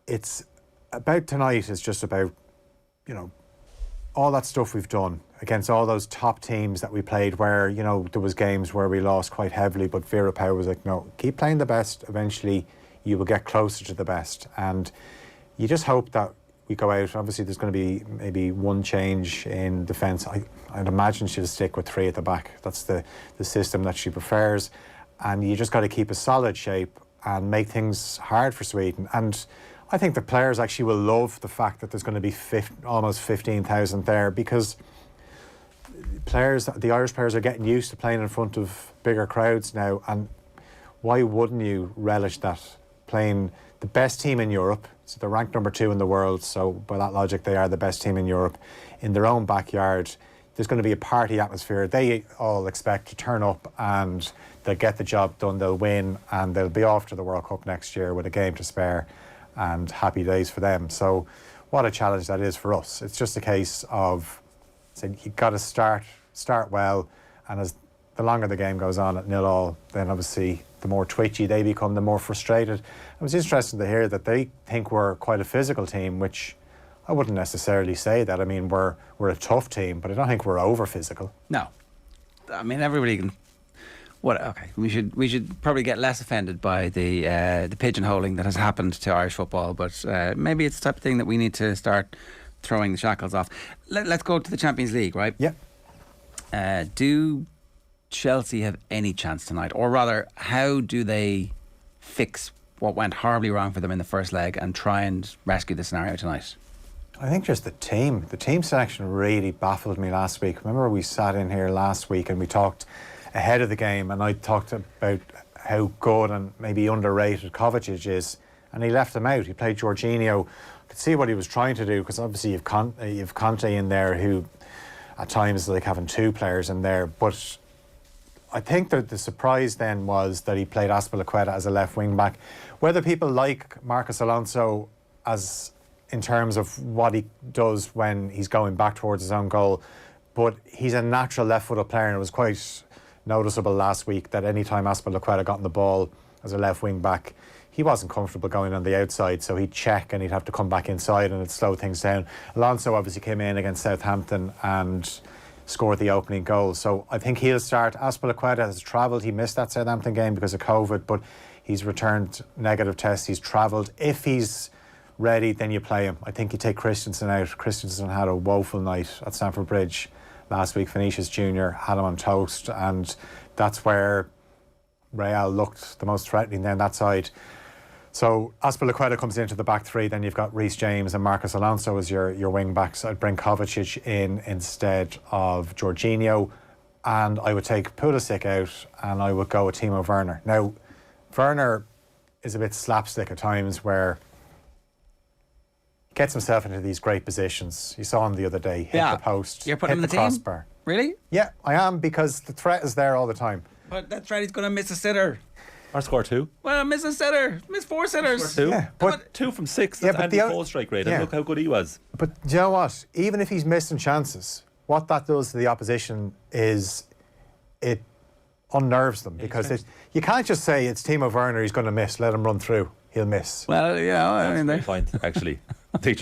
it's about tonight is just about, all that stuff we've done against all those top teams that we played where, there was games where we lost quite heavily, but Vera Pauw was like, no, keep playing the best. Eventually you will get closer to the best. And you just hope that we go out. Obviously there's going to be maybe one change in defence. I'd imagine she'll stick with three at the back. That's the system that she prefers. And you just got to keep a solid shape and make things hard for Sweden. And I think the players actually will love the fact that there's going to be almost 15,000 there, because the Irish players are getting used to playing in front of bigger crowds now. And why wouldn't you relish that? Playing the best team in Europe, so they're ranked number 2 in the world, so by that logic they are the best team in Europe, in their own backyard. There's going to be a party atmosphere. They all expect to turn up and they'll get the job done, they'll win, and they'll be off to the World Cup next year with a game to spare, and happy days for them. So what a challenge that is for us. It's just a case of saying you've got to start well, and as the longer the game goes on at 0-0, then obviously the more twitchy they become, the more frustrated. It was interesting to hear that they think we're quite a physical team, which I wouldn't necessarily say that. I mean, we're a tough team, but I don't think we're over physical. No. I mean, everybody can... Okay, we should probably get less offended by the pigeonholing that has happened to Irish football, but maybe it's the type of thing that we need to start throwing the shackles off. Let's go to the Champions League, right? Yeah. Do Chelsea have any chance tonight? Or rather, how do they fix what went horribly wrong for them in the first leg and try and rescue the scenario tonight? I think just the team selection really baffled me last week. Remember we sat in here last week and we talked ahead of the game, and I talked about how good and maybe underrated Kovacic is, and he left him out. He played Jorginho. I could see what he was trying to do, because obviously you've Conte in there, who at times is like having 2 players in there. But I think that the surprise then was that he played Azpilicueta as a left wing back. Whether people like Marcos Alonso as in terms of what he does when he's going back towards his own goal, but he's a natural left-footed player, and it was quite noticeable last week that any time Azpilicueta got on the ball as a left wing back, he wasn't comfortable going on the outside, so he'd check and he'd have to come back inside, and it'd slow things down. Alonso obviously came in against Southampton and scored the opening goal, so I think he'll start. Azpilicueta has travelled. He missed that Southampton game because of COVID, but he's returned negative tests. He's travelled. If he's ready, then you play him. I think you take Christensen out. Christensen had a woeful night at Stamford Bridge last week. Vinicius Jr. had him on toast, and that's where Real looked the most threatening down that side. So Azpilicueta comes into the back 3, then you've got Reece James and Marcos Alonso as your wing backs. I'd bring Kovacic in instead of Jorginho, and I would take Pulisic out and I would go with Timo Werner. Now, Werner is a bit slapstick at times where he gets himself into these great positions. You saw him the other day, hit the post, You're putting him in the crossbar. team? Really? Yeah, I am, because the threat is there all the time. But that threat, he's going to miss a sitter. Or score 2. Well, miss a sitter. Miss 4 sitters. 2. Yeah, but 2 from 6. That's Andy's goal strike rate. And look how good he was. But do you know what? Even if he's missing chances, what that does to the opposition is it unnerves them, because you can't just say it's Timo Werner, he's going to miss, let him run through, he'll miss. Well, yeah, I mean, they find actually.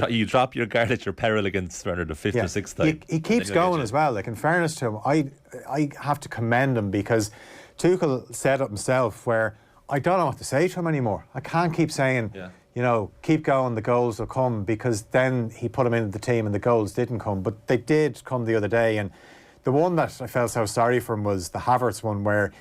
You drop your guard at your peril against Werner the 5th or 6th time. He keeps going as well. Like, in fairness to him, I have to commend him, because Tuchel said it himself, where I don't know what to say to him anymore. I can't keep saying, you know, keep going, the goals will come, because then he put him into the team and the goals didn't come. But they did come the other day, and the one that I felt so sorry for him was the Havertz one, where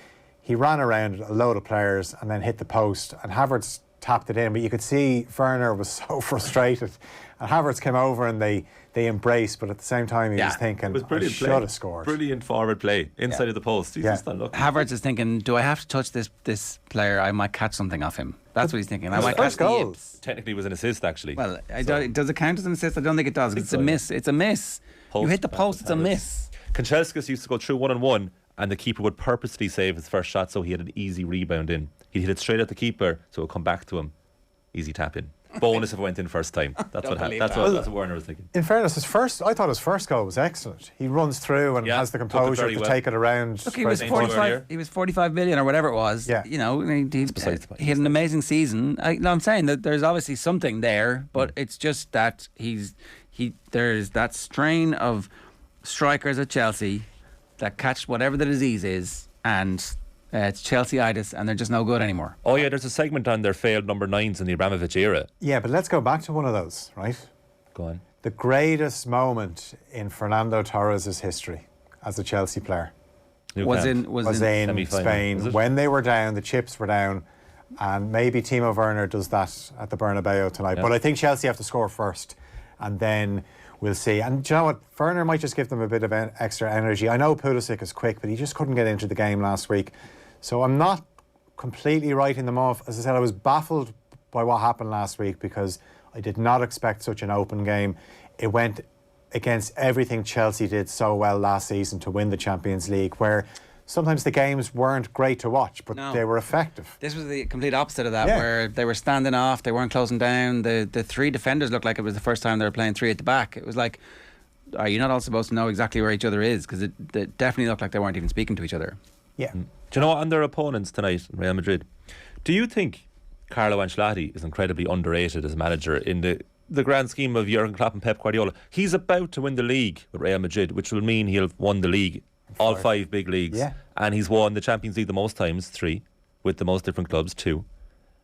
he ran around a load of players and then hit the post, and Havertz tapped it in, but you could see Werner was so frustrated, and Havertz came over and they embraced, but at the same time he was thinking, it was brilliant I should have scored. Brilliant forward play inside of the post. He's just not looking. Havertz is thinking, do I have to touch this player? I might catch something off him. That's what he's thinking. I might catch the yips. Technically it was an assist, actually. Well, does it count as an assist? I don't think it does. It's a miss. It's a miss. You hit the post, it's a miss. Kanchelskis used to go through 1-on-1, and the keeper would purposely save his first shot so he had an easy rebound in. He'd hit it straight at the keeper, so it would come back to him. Easy tap in. Bonus if it went in first time. That's what happened. That's what Werner was thinking. In fairness, I thought his first goal was excellent. He runs through and has the composure to take it around. Look, he was 45. He was 45 million or whatever it was. Yeah. You know, he had an amazing season. I'm saying that there's obviously something there, but it's just that there's that strain of strikers at Chelsea that catch whatever the disease is, and it's Chelsea-itis, and they're just no good anymore. Oh yeah, there's a segment on their failed number 9s in the Abramovich era. Yeah, but let's go back to one of those, right? Go on. The greatest moment in Fernando Torres' history as a Chelsea player was in Spain, when they were down, the chips were down, and maybe Timo Werner does that at the Bernabeu tonight. Yeah. But I think Chelsea have to score first, and then we'll see. And do you know what? Werner might just give them a bit of extra energy. I know Pulisic is quick, but he just couldn't get into the game last week. So I'm not completely writing them off. As I said, I was baffled by what happened last week, because I did not expect such an open game. It went against everything Chelsea did so well last season to win the Champions League, where sometimes the games weren't great to watch, but they were effective. This was the complete opposite of that, where they were standing off, they weren't closing down. The 3 defenders looked like it was the first time they were playing 3 at the back. It was like, are you not all supposed to know exactly where each other is? Because it definitely looked like they weren't even speaking to each other. Yeah. Do you know what, on their opponents tonight, Real Madrid, do you think Carlo Ancelotti is incredibly underrated as a manager in the grand scheme of Jurgen Klopp and Pep Guardiola? He's about to win the league with Real Madrid, which will mean he'll have won the league, all 5 big leagues. Yeah. And he's won the Champions League the most times, 3, with the most different clubs, 2.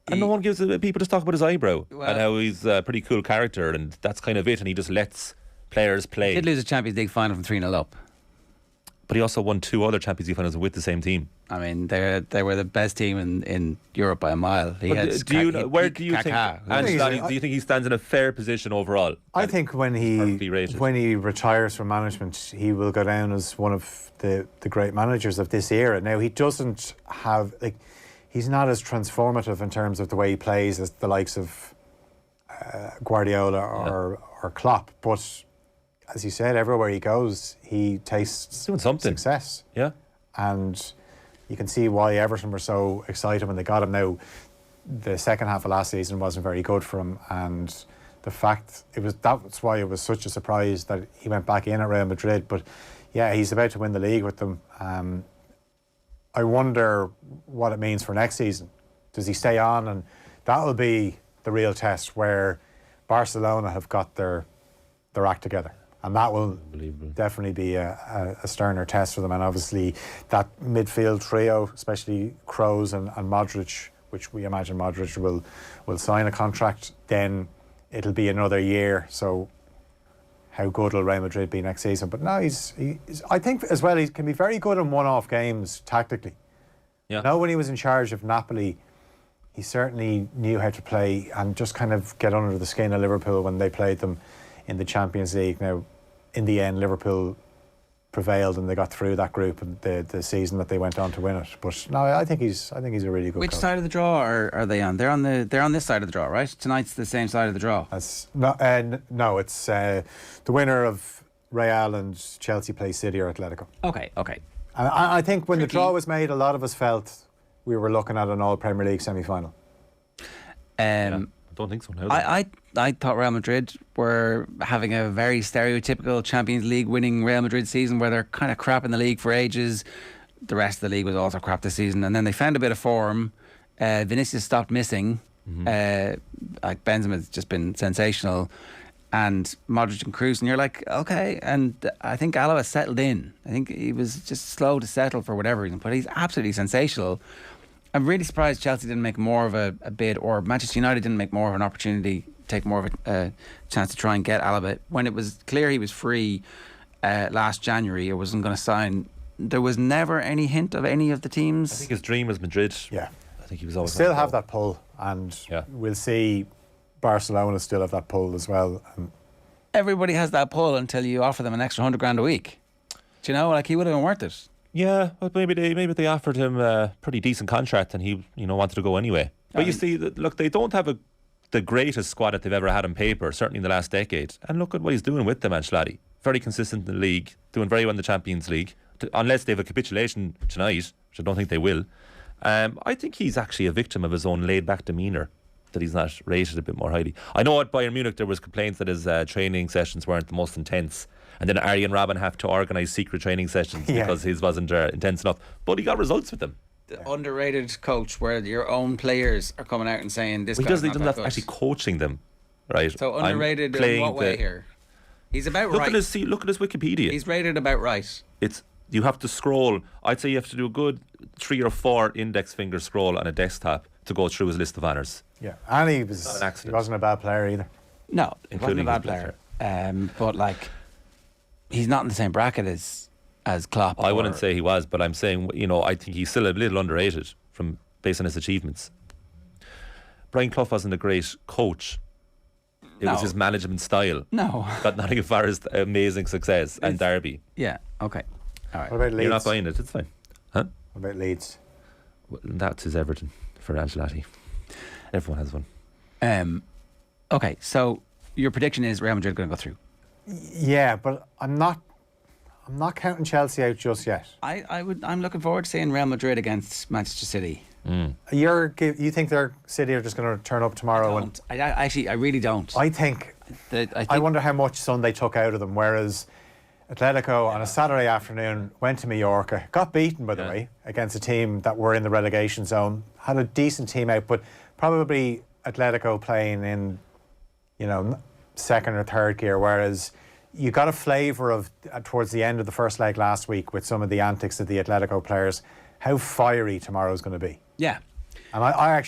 And no one gives people just talk about his eyebrow and how he's a pretty cool character, and that's kind of it, and he just lets players play. He did lose a Champions League final from 3-0 up. But he also won 2 other Champions League finals with the same team. I mean, they were the best team in Europe by a mile. Do you think Ancelotti, do you think he stands in a fair position overall? I think when he retires from management, he will go down as one of the great managers of this era. Now, he doesn't have, he's not as transformative in terms of the way he plays as the likes of Guardiola or Klopp, but as you said, everywhere he goes, he tastes doing something. Success. Yeah. And you can see why Everton were so excited when they got him. Now, the second half of last season wasn't very good for him, and the fact that's why it was such a surprise that he went back in at Real Madrid. But yeah, he's about to win the league with them. I wonder what it means for next season. Does he stay on? And that'll be the real test, where Barcelona have got their act together. And that will definitely be a sterner test for them. And obviously that midfield trio, especially Kroos and Modric, which we imagine Modric will sign a contract, then it'll be another year. So how good will Real Madrid be next season? But no, he's I think as well, he can be very good in one-off games tactically. Yeah. You know, when he was in charge of Napoli, he certainly knew how to play and just kind of get under the skin of Liverpool when they played them in the Champions League. Now, in the end, Liverpool prevailed and they got through that group and the season that they went on to win it. But no, I think he's a really good Which coach. side of the draw are they on? They're on this side of the draw, right? Tonight's the same side of the draw. No, it's the winner of Real and Chelsea play City or Atletico. Okay. And I think when the draw was made, a lot of us felt we were looking at an all-Premier League semi-final. I don't think so now. I thought Real Madrid were having a very stereotypical Champions League winning Real Madrid season where they're kind of crap in the league for ages. The rest of the league was also crap this season. And then they found a bit of form. Vinicius stopped missing. Like Benzema's just been sensational. And Modric and Kroos, and you're like, okay. And I think Alaba settled in. I think he was just slow to settle for whatever reason, but he's absolutely sensational. I'm really surprised Chelsea didn't make more of a bid, or Manchester United didn't make more of an opportunity, take more of a chance to try and get Alaba. When it was clear he was free last January, or wasn't going to sign, there was never any hint of any of the teams. I think his dream was Madrid. Yeah. I think he was always still have that pull, and we'll see Barcelona still have that pull as well. Everybody has that pull until you offer them an extra $100,000 a week. Do you know, like, he would have been worth it. Yeah, but maybe they offered him a pretty decent contract and he wanted to go anyway. But you see, look, they don't have the greatest squad that they've ever had on paper, certainly in the last decade. And look at what he's doing with them, Ancelotti. Very consistent in the league, doing very well in the Champions League, unless they have a capitulation tonight, which I don't think they will. I think he's actually a victim of his own laid-back demeanour, that he's not rated a bit more highly. I know at Bayern Munich there was complaints that his training sessions weren't the most intense, and then Arjen Robben have to organise secret training sessions because his wasn't intense enough, but he got results with them. The underrated coach where your own players are coming out and saying this he guy's doesn't not that have actually coaching them, right? So underrated in what way here? He's about right. Look at his Wikipedia. He's rated about right. You have to scroll. I'd say you have to do a good 3 or 4 index finger scroll on a desktop to go through his list of honours. Yeah, and he wasn't a bad player either. No, he wasn't a bad player. But like, he's not in the same bracket as Klopp. I wouldn't say he was, but I'm saying, I think he's still a little underrated based on his achievements. Brian Clough wasn't a great coach. It was his management style. No. Got Nottingham Forest amazing success and Derby. Yeah, okay. All right. What about Leeds? You're not buying it, it's fine. Huh? What about Leeds? Well, that's his Everton for Ancelotti. Everyone has one. Okay, so your prediction is Real Madrid going to go through? Yeah, but I'm not counting Chelsea out just yet. I'm looking forward to seeing Real Madrid against Manchester City. You think their City are just going to turn up tomorrow? I really don't. I think I wonder how much Sunday took out of them. Whereas Atletico on a Saturday afternoon went to Mallorca, got beaten by the way against a team that were in the relegation zone, had a decent team out, but probably Atletico playing in, second or third gear. Whereas you got a flavour of towards the end of the first leg last week with some of the antics of the Atletico players, how fiery tomorrow's going to be. Yeah. And I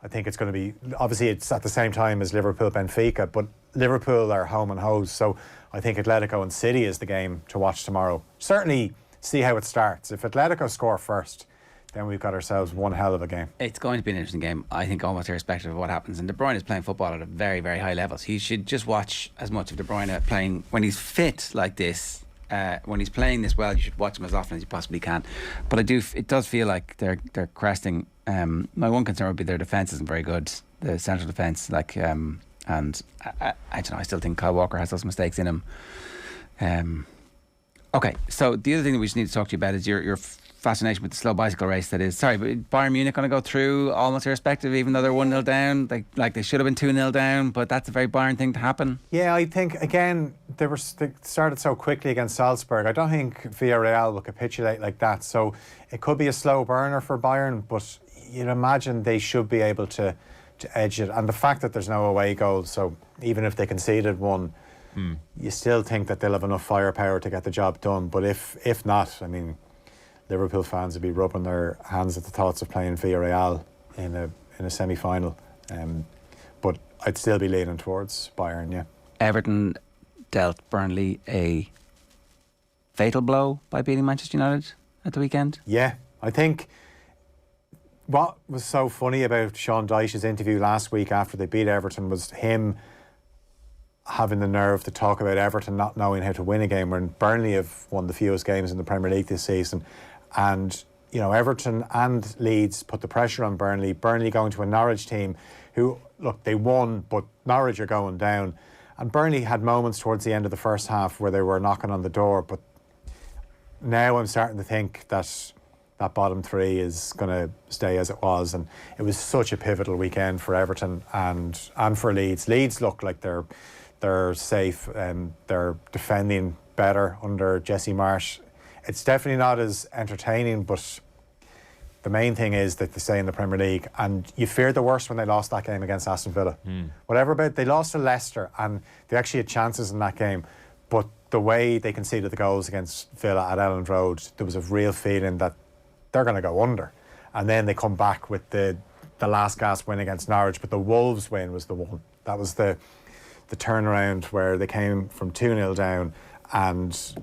think it's going to be, obviously it's at the same time as Liverpool Benfica, but Liverpool are home and hose, so I think Atletico and City is the game to watch tomorrow. Certainly see how it starts. If Atletico score first, then we've got ourselves one hell of a game. It's going to be an interesting game, I think, almost irrespective of what happens. And De Bruyne is playing football at a very, very high level. So you should just watch as much of De Bruyne playing when he's fit like this. When he's playing this well, you should watch him as often as you possibly can. But it does feel like they're cresting. My one concern would be their defence isn't very good. The central defence, and I don't know. I still think Kyle Walker has those mistakes in him. Okay, so the other thing that we just need to talk to you about is your fascination with the slow bicycle race. That is, but Bayern Munich going to go through almost irrespective, even though they're 1-0 down. They should have been 2-0 down, but that's a very Bayern thing to happen. Yeah, I think again they started so quickly against Salzburg. I don't think Villarreal will capitulate like that. So it could be a slow burner for Bayern, but you'd imagine they should be able to edge it. And the fact that there's no away goal, so even if they conceded one, you still think that they'll have enough firepower to get the job done. But if not, I mean, Liverpool fans would be rubbing their hands at the thoughts of playing Villarreal in a semi-final. But I'd still be leaning towards Bayern, yeah. Everton dealt Burnley a fatal blow by beating Manchester United at the weekend. Yeah, I think what was so funny about Sean Dyche's interview last week after they beat Everton was him having the nerve to talk about Everton not knowing how to win a game when Burnley have won the fewest games in the Premier League this season. And, you know, Everton and Leeds put the pressure on Burnley. Burnley going to a Norwich team who, look, they won, but Norwich are going down. And Burnley had moments towards the end of the first half where they were knocking on the door. But now I'm starting to think that that bottom three is going to stay as it was. And it was such a pivotal weekend for Everton and for Leeds. Leeds look like they're safe and they're defending better under Jesse Marsh. It's definitely not as entertaining, but the main thing is that they stay in the Premier League, and you feared the worst when they lost that game against Aston Villa. Whatever about, they lost to Leicester and they actually had chances in that game, but the way they conceded the goals against Villa at Elland Road, there was a real feeling that they're going to go under. And then they come back with the last gasp win against Norwich, but the Wolves win was the one. That was the turnaround where they came from 2-0 down, and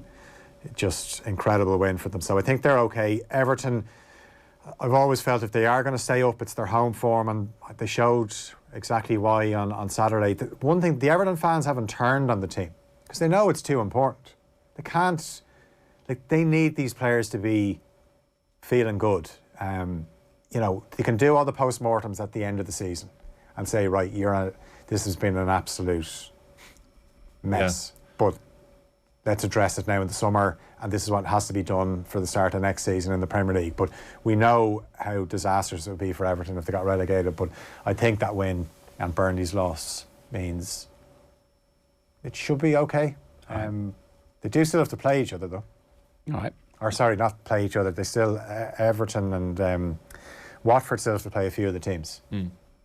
just incredible win for them. So I think they're okay. Everton, I've always felt if they are going to stay up, it's their home form, and they showed exactly why on Saturday. One thing, the Everton fans haven't turned on the team because they know it's too important. They can't, they need these players to be feeling good. You know, they can do all the post-mortems at the end of the season and say, right, this has been an absolute mess, but let's address it now in the summer, and this is what has to be done for the start of next season in the Premier League. But we know how disastrous it would be for Everton if they got relegated. But I think that win and Burnley's loss means it should be okay. They do still have to play each other, though. All right. Or sorry, not play each other. They still, Everton and Watford still have to play a few of the teams.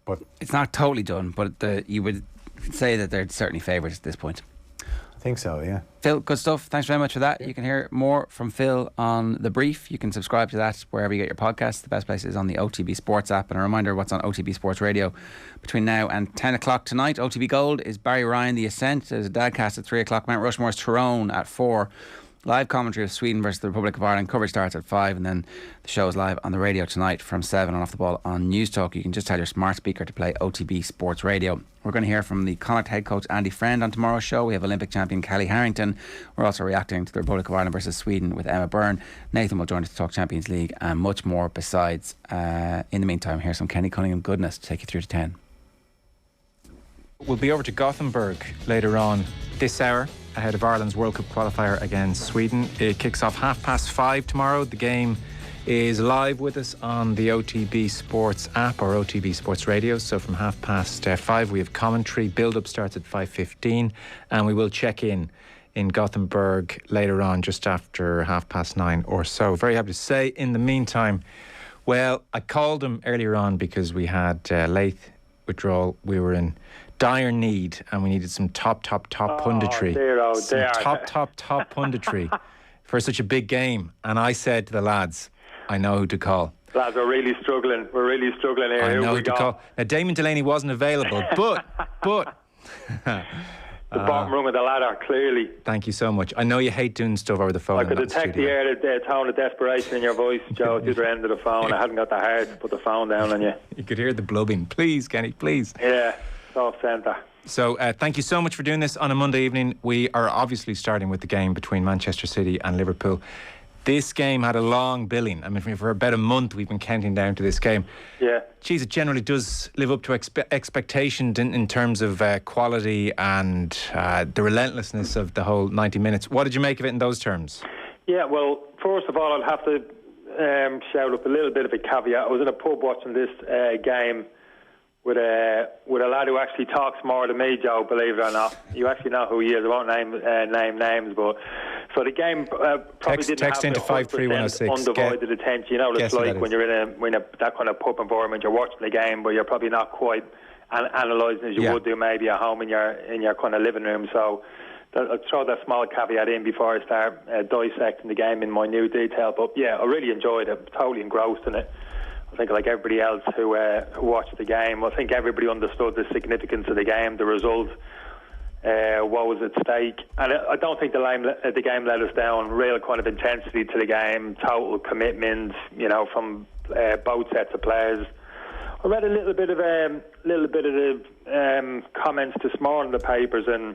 But it's not totally done, but you would say that they're certainly favourites at this point. I think so, yeah. Phil, good stuff. Thanks very much for that. You can hear more from Phil on The Brief. You can subscribe to that wherever you get your podcasts. The best place is on the OTB Sports app. And a reminder what's on OTB Sports Radio between now and 10 o'clock tonight. OTB Gold is Barry Ryan, The Ascent. There's a dadcast at 3 o'clock. Mount Rushmore's Tyrone at 4. Live commentary of Sweden versus the Republic of Ireland. Coverage starts at 5, and then the show is live on the radio tonight from 7 on Off the Ball on News Talk. You can just tell your smart speaker to play OTB Sports Radio. We're going to hear from the Connacht head coach Andy Friend on tomorrow's show. We have Olympic champion Kelly Harrington. We're also reacting to the Republic of Ireland versus Sweden with Emma Byrne. Nathan will join us to talk Champions League and much more besides. In the meantime, here's some Kenny Cunningham goodness to take you through to 10. We'll be over to Gothenburg later on this hour ahead of Ireland's World Cup Qualifier against Sweden. It kicks off 5:30 tomorrow. The game is live with us on the OTB Sports app or OTB Sports Radio. So from 5:30 we have commentary. Build-up starts at 5:15, and we will check in Gothenburg later on just after 9:30 or so. Very happy to say in the meantime, well, I called him earlier on because we had late withdrawal. We were in dire need, and we needed some top punditry. Top punditry for such a big game. And I said to the lads, I know who to call. Lads, we're really struggling. Here. I know who to call. Now, Damon Delaney wasn't available, but the bottom rung of the ladder, clearly. Thank you so much. I know you hate doing stuff over the phone. I could detect the tone of desperation in your voice, Joe, at the other end of the phone. I hadn't got the heart to put the phone down on you. You could hear the blubbing. Please, Kenny, please. Yeah. Off centre. So thank you so much for doing this on a Monday evening. We are obviously starting with the game between Manchester City and Liverpool. This game had a long billing. I mean, for about a month we've been counting down to this game. Yeah. Geez, it generally does live up to expectations in terms of quality and the relentlessness of the whole 90 minutes. What did you make of it in those terms? Yeah, well, first of all, I'll have to shout up a little bit of a caveat. I was in a pub watching this game with a lad who actually talks more than me, Joe, believe it or not. You actually know who he is. I won't name names, but so the game probably didn't have into 53106. Undivided attention. You know what it's like when you're in that kind of pub environment. You're watching the game, but you're probably not quite analysing as you would do maybe at home in your kind of living room. So I'll throw that small caveat in before I start dissecting the game in minute detail. But yeah, I really enjoyed it. Totally engrossed in it. I think like everybody else who watched the game, I think everybody understood the significance of the game, the result, what was at stake. And I don't think the game let us down. Real kind of intensity to the game, total commitment, from both sets of players. I read a little bit of the comments this morning in the papers, and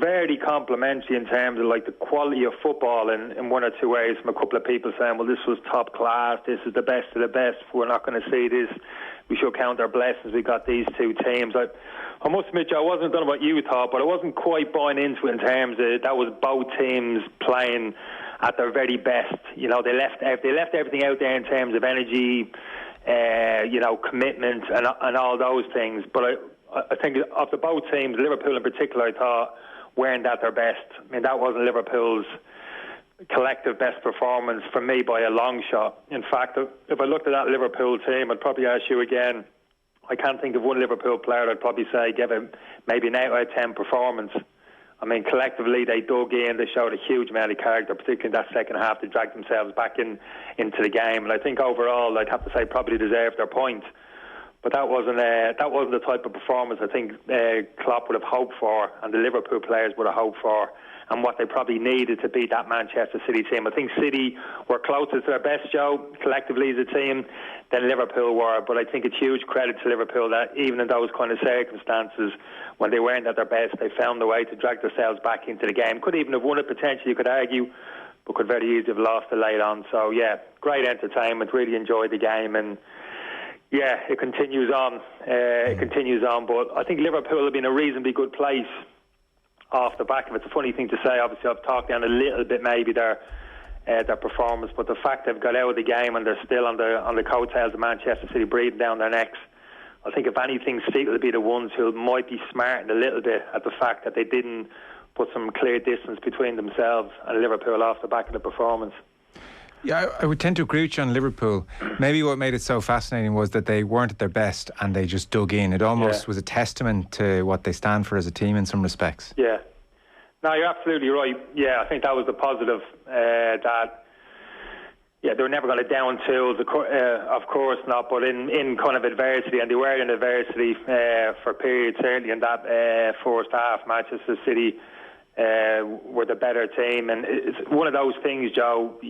very complimentary in terms of like the quality of football in one or two areas, from a couple of people saying, well, this was top class, this is the best of the best, we're not going to see this, we should count our blessings, we got these two teams. I must admit, Joe, I wasn't done what you thought, but I wasn't quite buying into it in terms of that was both teams playing at their very best. You know, they left everything out there in terms of energy, you know, commitment and all those things. But I think of the both teams, Liverpool in particular, I thought weren't at their best. I mean, that wasn't Liverpool's collective best performance for me by a long shot. In fact, if I looked at that Liverpool team, I'd probably ask you again, I can't think of one Liverpool player I'd probably say gave him maybe an 8 out of 10 performance. I mean, collectively, they dug in, they showed a huge amount of character, particularly in that second half. They dragged themselves back into the game. And I think overall, I'd have to say, probably deserved their point. But that wasn't the type of performance I think Klopp would have hoped for, and the Liverpool players would have hoped for, and what they probably needed to beat that Manchester City team. I think City were closest to their best, Joe, collectively as a team, than Liverpool were. But I think it's huge credit to Liverpool that even in those kind of circumstances, when they weren't at their best, they found a way to drag themselves back into the game. Could even have won it potentially, you could argue, but could very easily have lost it late on. So, yeah, great entertainment, really enjoyed the game, and yeah, it continues on. But I think Liverpool have been in a reasonably good place off the back of it. It's a funny thing to say. Obviously, I've talked down a little bit maybe their performance, but the fact they've got out of the game and they're still on the coattails of Manchester City breathing down their necks, I think if anything, City will be the ones who might be smarting a little bit at the fact that they didn't put some clear distance between themselves and Liverpool off the back of the performance. Yeah, I would tend to agree with you on Liverpool. Maybe what made it so fascinating was that they weren't at their best and they just dug in. It almost was a testament to what they stand for as a team in some respects. Yeah. No, you're absolutely right. Yeah, I think that was the positive, that they were never going to down tools, of course not, but in kind of adversity, and they were in adversity for periods, certainly in that first half. Manchester City were the better team, and it's one of those things, Joe,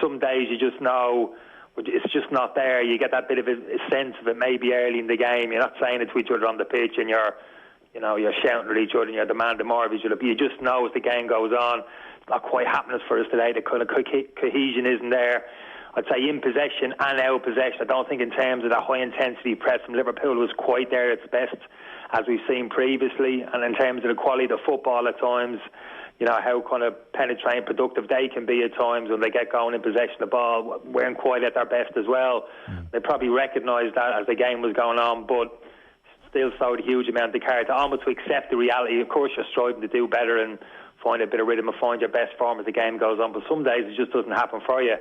some days you just know it's just not there. You get that bit of a sense of it maybe early in the game. You're not saying it to each other on the pitch and you're shouting at each other and you're demanding more of each other, but you just know as the game goes on, it's not quite happening for us today. The kind of cohesion isn't there. I'd say in possession and out of possession. I don't think in terms of that high intensity press from Liverpool was quite there at its best, as we've seen previously, and in terms of the quality of the football at times, how kind of penetrating, productive they can be at times when they get going in possession of the ball, weren't quite at their best as well. They probably recognised that as the game was going on, but still showed a huge amount of character, almost to accept the reality. Of course, you're striving to do better and find a bit of rhythm and find your best form as the game goes on, but some days it just doesn't happen for you,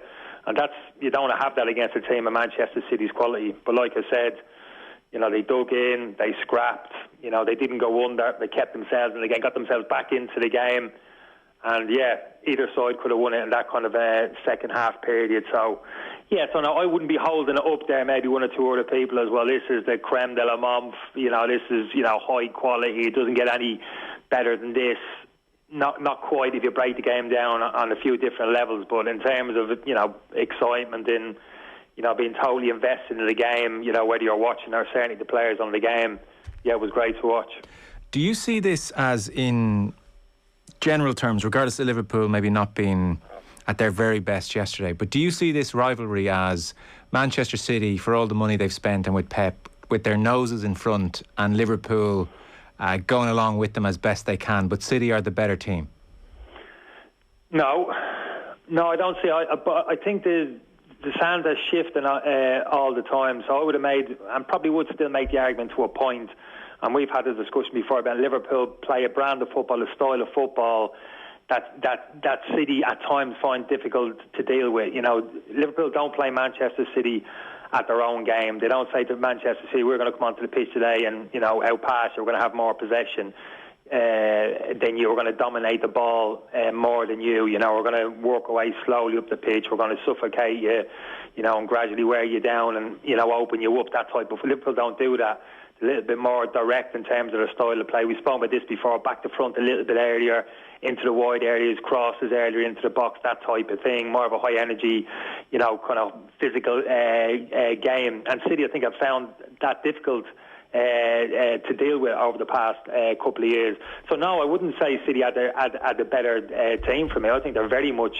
and you don't want to have that against a team of Manchester City's quality. But like I said, they dug in, they scrapped, they didn't go under, they kept themselves in the game, got themselves back into the game, and either side could have won it in that kind of second half period. So no, I wouldn't be holding it up there, maybe one or two other people as well. This is the creme de la month, this is, high quality, it doesn't get any better than this. Not quite if you break the game down on a few different levels, but in terms of, excitement and, being totally invested in the game, whether you're watching or certainly the players on the game, it was great to watch. Do you see this as, in general terms, regardless of Liverpool maybe not being at their very best yesterday, but do you see this rivalry as Manchester City, for all the money they've spent and with Pep, with their noses in front, and Liverpool going along with them as best they can, but City are the better team? No, I don't see. I think the sand has shifted all the time. So I would have made, and probably would still make the argument to a point, and we've had a discussion before about Liverpool play a brand of football, a style of football that City at times find difficult to deal with. Liverpool don't play Manchester City at their own game. They don't say to Manchester City, we're going to come onto the pitch today and, outpass you, we're going to have more possession than you, we're going to dominate the ball more than you, we're going to work away slowly up the pitch, we're going to suffocate you, and gradually wear you down and, open you up, that type of. Liverpool don't do that. A little bit more direct in terms of their style of play. We've spoken about this before, back to front a little bit earlier, into the wide areas, crosses earlier into the box, that type of thing, more of a high energy, kind of physical game. And City, I think, have found that difficult to deal with over the past couple of years. So no, I wouldn't say City had a better team for me. I think they're very much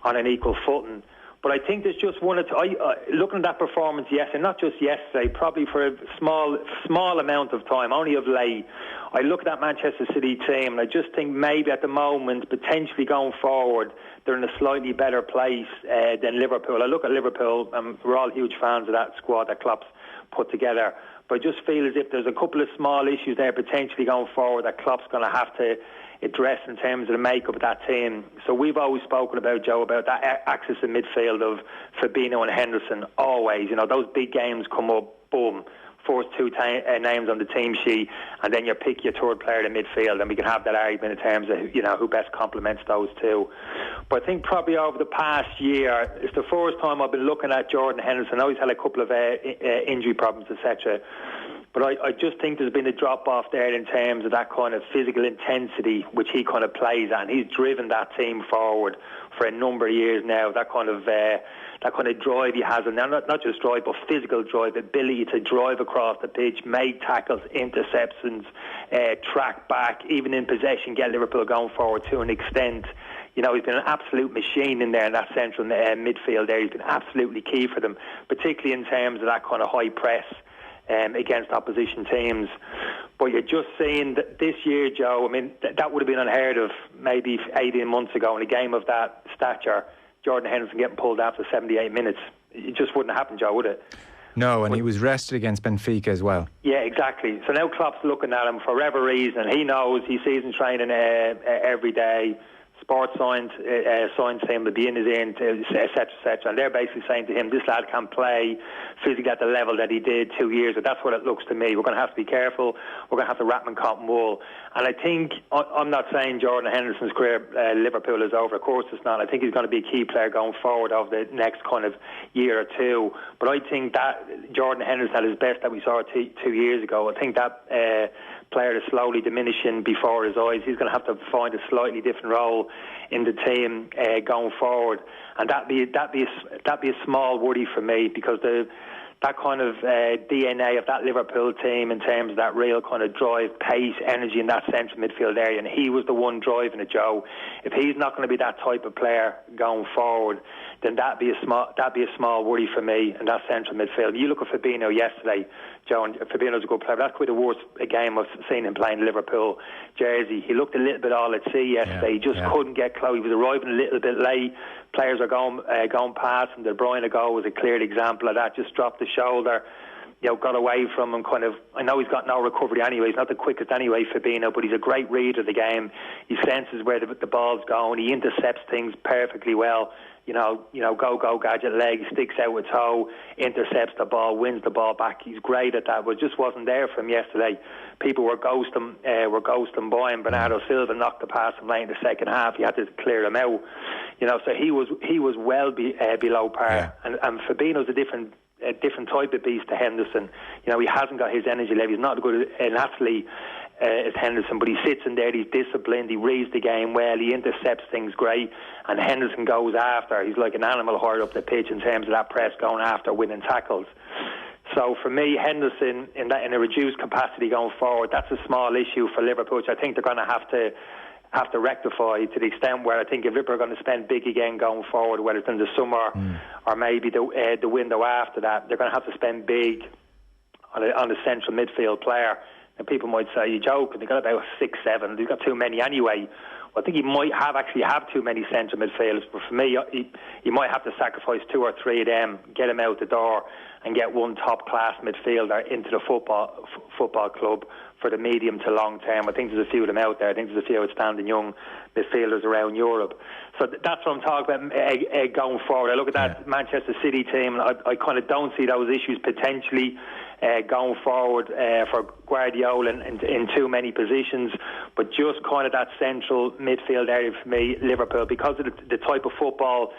on an equal footing. But I think there's just one. Looking at that performance, yes, and not just yesterday, probably for a small amount of time, only of late, I look at that Manchester City team, and I just think maybe at the moment, potentially going forward, they're in a slightly better place than Liverpool. I look at Liverpool, and we're all huge fans of that squad that Klopp's put together. But I just feel as if there's a couple of small issues there potentially going forward that Klopp's going to have to address in terms of the makeup of that team. So we've always spoken about, Joe, about that axis in midfield of Fabinho and Henderson. Always, those big games come up, boom, first two names on the team sheet, and then you pick your third player in midfield, and we can have that argument in terms of who best complements those two. But I think probably over the past year, it's the first time I've been looking at Jordan Henderson. I know he's had a couple of injury problems, etc. But I just think there's been a drop-off there in terms of that kind of physical intensity which he kind of plays at. And he's driven that team forward for a number of years now, that kind of drive he has. And not just drive, but physical drive, ability to drive across the pitch, make tackles, interceptions, track back, even in possession, get Liverpool going forward to an extent. He's been an absolute machine in there in that central midfield there. He's been absolutely key for them, particularly in terms of that kind of high press against opposition teams. But you're just seeing that this year, Joe, I mean, that would have been unheard of maybe 18 months ago in a game of that stature, Jordan Henderson getting pulled after 78 minutes. It just wouldn't happen, Joe, would it? No, and he was rested against Benfica as well. Yeah, exactly. So now Klopp's looking at him for whatever reason. He knows, he sees him training every day. Sports signs him to be in his end, etc., etc. And they're basically saying to him, this lad can't play physically at the level that he did 2 years ago. That's what it looks to me. We're going to have to be careful. We're going to have to wrap him in cotton wool. And I think, I'm not saying Jordan Henderson's career, Liverpool is over. Of course it's not. I think he's going to be a key player going forward over the next kind of year or two. But I think that Jordan Henderson at his best that we saw 2 years ago, I think that player is slowly diminishing before his eyes. He's going to have to find a slightly different role in the team going forward, and that'd be a small worry for me, because that kind of DNA of that Liverpool team in terms of that real kind of drive, pace, energy in that central midfield area, and he was the one driving it, Joe. If he's not going to be that type of player going forward, then that'd be a small worry for me in that central midfield. You look at Fabinho yesterday, Joe, and Fabinho's a good player. That's quite the worst game I've seen him playing Liverpool jersey. He looked a little bit all at sea yesterday. He just couldn't get close. He was arriving a little bit late. Players are going past him. De Bruyne goal was a clear example of that. Just dropped the shoulder, got away from him. I know he's got no recovery anyway. He's not the quickest anyway, Fabinho, but he's a great reader of the game. He senses where the ball's going. He intercepts things perfectly well. Go gadget leg, sticks out a toe, intercepts the ball, wins the ball back. He's great at that, but it just wasn't there for him yesterday. People were ghosting by him. Bernardo Silva knocked the pass him late in the second half. He had to clear him out. So he was well below par. Yeah. And Fabinho's a different type of beast to Henderson. He hasn't got his energy level. He's not as good an athlete as Henderson, but he sits in there, he's disciplined, he reads the game well, he intercepts things great, and Henderson goes after. He's like an animal hard up the pitch in terms of that press, going after, winning tackles. So for me, Henderson in a reduced capacity going forward, that's a small issue for Liverpool, which I think they're going to have to rectify, to the extent where I think if Liverpool are going to spend big again going forward, whether it's in the summer or maybe the window after that, they're going to have to spend big on a central midfield player. And people might say, you joke, they've got about 6, 7. They've got too many anyway. Well, I think he might have too many central midfielders. But for me, you might have to sacrifice 2 or 3 of them, get them out the door, and get one top-class midfielder into the football club for the medium to long term. I think there's a few of them out there. I think there's a few outstanding young midfielders around Europe. So that's what I'm talking about going forward. I look at that Manchester City team, and I kind of don't see those issues potentially going forward for Guardiola in too many positions, but just kind of that central midfield area for me, Liverpool, because of the type of football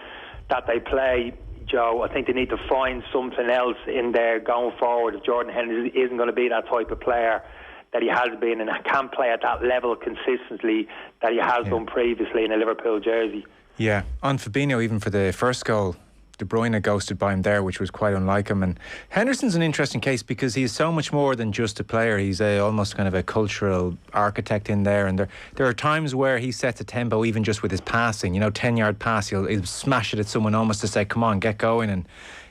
that they play, Joe, I think they need to find something else in there going forward. If Jordan Henderson isn't going to be that type of player that he has been and can't play at that level consistently that he has done previously in a Liverpool jersey. Yeah, on Fabinho, even for the first goal, De Bruyne ghosted by him there, which was quite unlike him. And Henderson's an interesting case because he's so much more than just a player. He's almost kind of a cultural architect in there. And there are times where he sets a tempo, even just with his passing. 10-yard pass, he'll smash it at someone almost to say, come on, get going. And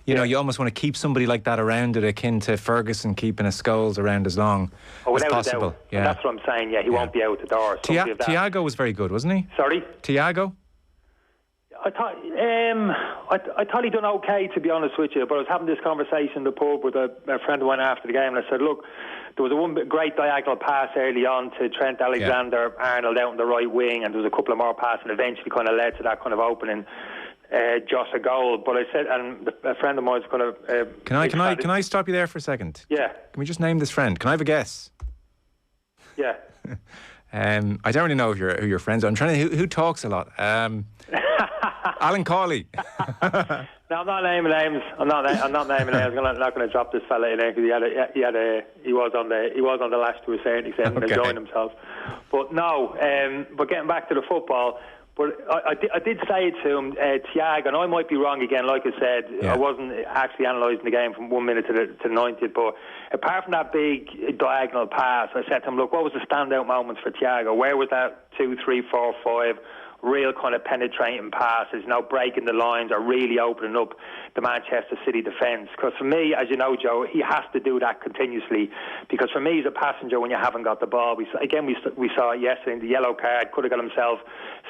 you almost want to keep somebody like that around it, akin to Ferguson keeping a Scholes around as long as possible. Doubt. Yeah, that's what I'm saying. Yeah, he won't be out the door. Thiago was very good, wasn't he? Sorry, Thiago. I thought he done okay, to be honest with you. But I was having this conversation in the pub with a friend of mine after the game, and I said, look, there was one great diagonal pass early on to Trent Alexander-Arnold out on the right wing, and there was a couple of more passes, and eventually kind of led to that kind of opening. Just a goal, but I said, and a friend of mine is going to. Can I stop you there for a second? Yeah. Can we just name this friend? Can I have a guess? Yeah. I don't really know who your friends are. I'm trying to who talks a lot. Alan Cawley. No, I'm not naming names. I'm not naming names. I'm not going to drop this fella in there because he was on the lash to a certain extent and enjoying himself. But no, but getting back to the football. But I did say it to him, Thiago, and I might be wrong again. Like I said, I wasn't actually analysing the game from 1 minute to the 90th. But apart from that big diagonal pass, I said to him, look, what was the standout moments for Thiago? Where was that 2, 3, 4, 5 real kind of penetrating passes, breaking the lines or really opening up the Manchester City defence? Because for me, as you know, Joe, he has to do that continuously. Because for me, he's a passenger when you haven't got the ball. We saw it yesterday in the yellow card, could have got himself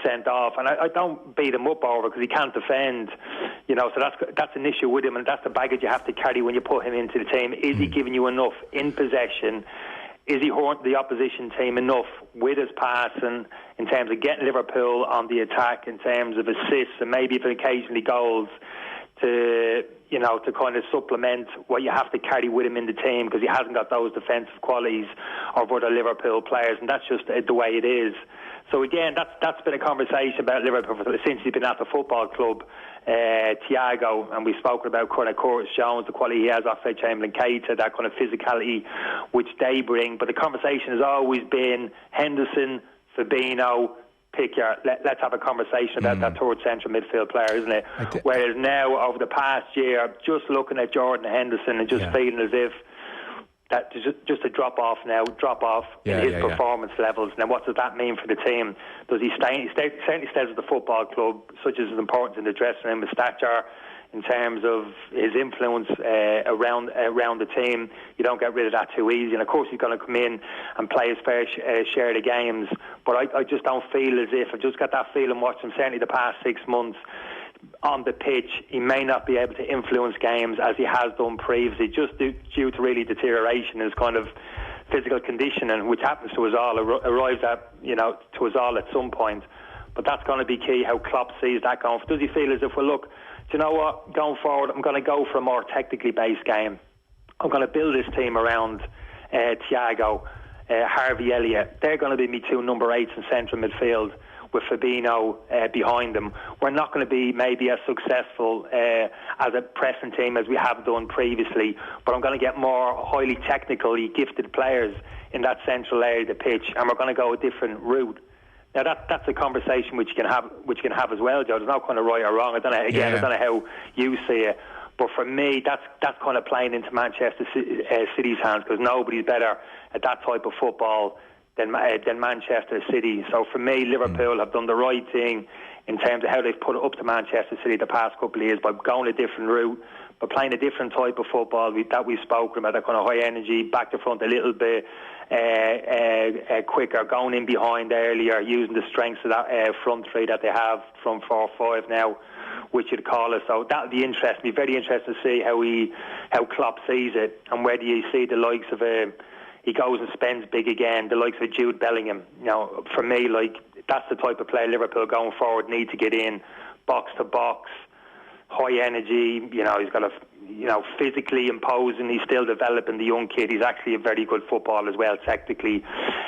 sent off. And I don't beat him up over because he can't defend. So that's an issue with him, and that's the baggage you have to carry when you put him into the team. Is he giving you enough in possession? Is he hurting the opposition team enough with his passing in terms of getting Liverpool on the attack, in terms of assists and maybe even occasionally goals to kind of supplement what you have to carry with him in the team, because he hasn't got those defensive qualities of other Liverpool players, and that's just the way it is. So again, that's been a conversation about Liverpool since he's been at the football club. Thiago, and we've spoken about kind of Curtis Jones, the quality he has off Chamberlain Keita, that kind of physicality which they bring. But the conversation has always been Henderson, Fabinho, let's have a conversation about that third central midfield player, isn't it? Whereas now, over the past year, just looking at Jordan Henderson and just feeling as if that just a drop off in his performance levels. Now, what does that mean for the team? Does he stay? He certainly stays at the football club, such as his importance in the dressing room, his stature, in terms of his influence around the team. You don't get rid of that too easy. And of course, he's going to come in and play his fair share of the games. But I just don't feel as if, I just got that feeling watching certainly the past 6 months on the pitch, he may not be able to influence games as he has done previously, just due to really deterioration in his kind of physical conditioning, which happens to us all, arrives at, to us all at some point. But that's going to be key, how Klopp sees that going. Does he feel as if, well, look, do you know what, going forward, I'm going to go for a more technically based game. I'm going to build this team around Thiago, Harvey Elliott. They're going to be me two number 8s in central midfield, with Fabinho behind them. We're not going to be maybe as successful as a pressing team as we have done previously, but I'm going to get more highly technically gifted players in that central area of the pitch, and we're going to go a different route. Now that's a conversation which you can have as well, Joe. There's no kind of right or wrong. I don't know. Again, I don't know how you see it, but for me, that's kind of playing into Manchester City's hands, because nobody's better at that type of football than Manchester City. So for me, Liverpool have done the right thing in terms of how they've put it up to Manchester City the past couple of years by going a different route, by playing a different type of football that we've spoken about, that kind of high energy, back to front a little bit quicker, going in behind earlier, using the strengths of that front three that they have from 4-5 now, which you'd call it. So that'll be interesting. Be very interesting to see how Klopp sees it, and whether you see the likes of he goes and spends big again, the likes of Jude Bellingham. For me, that's the type of player Liverpool going forward need to get in, box to box, high energy. He's got physically imposing. He's still developing, the young kid. He's actually a very good footballer as well, technically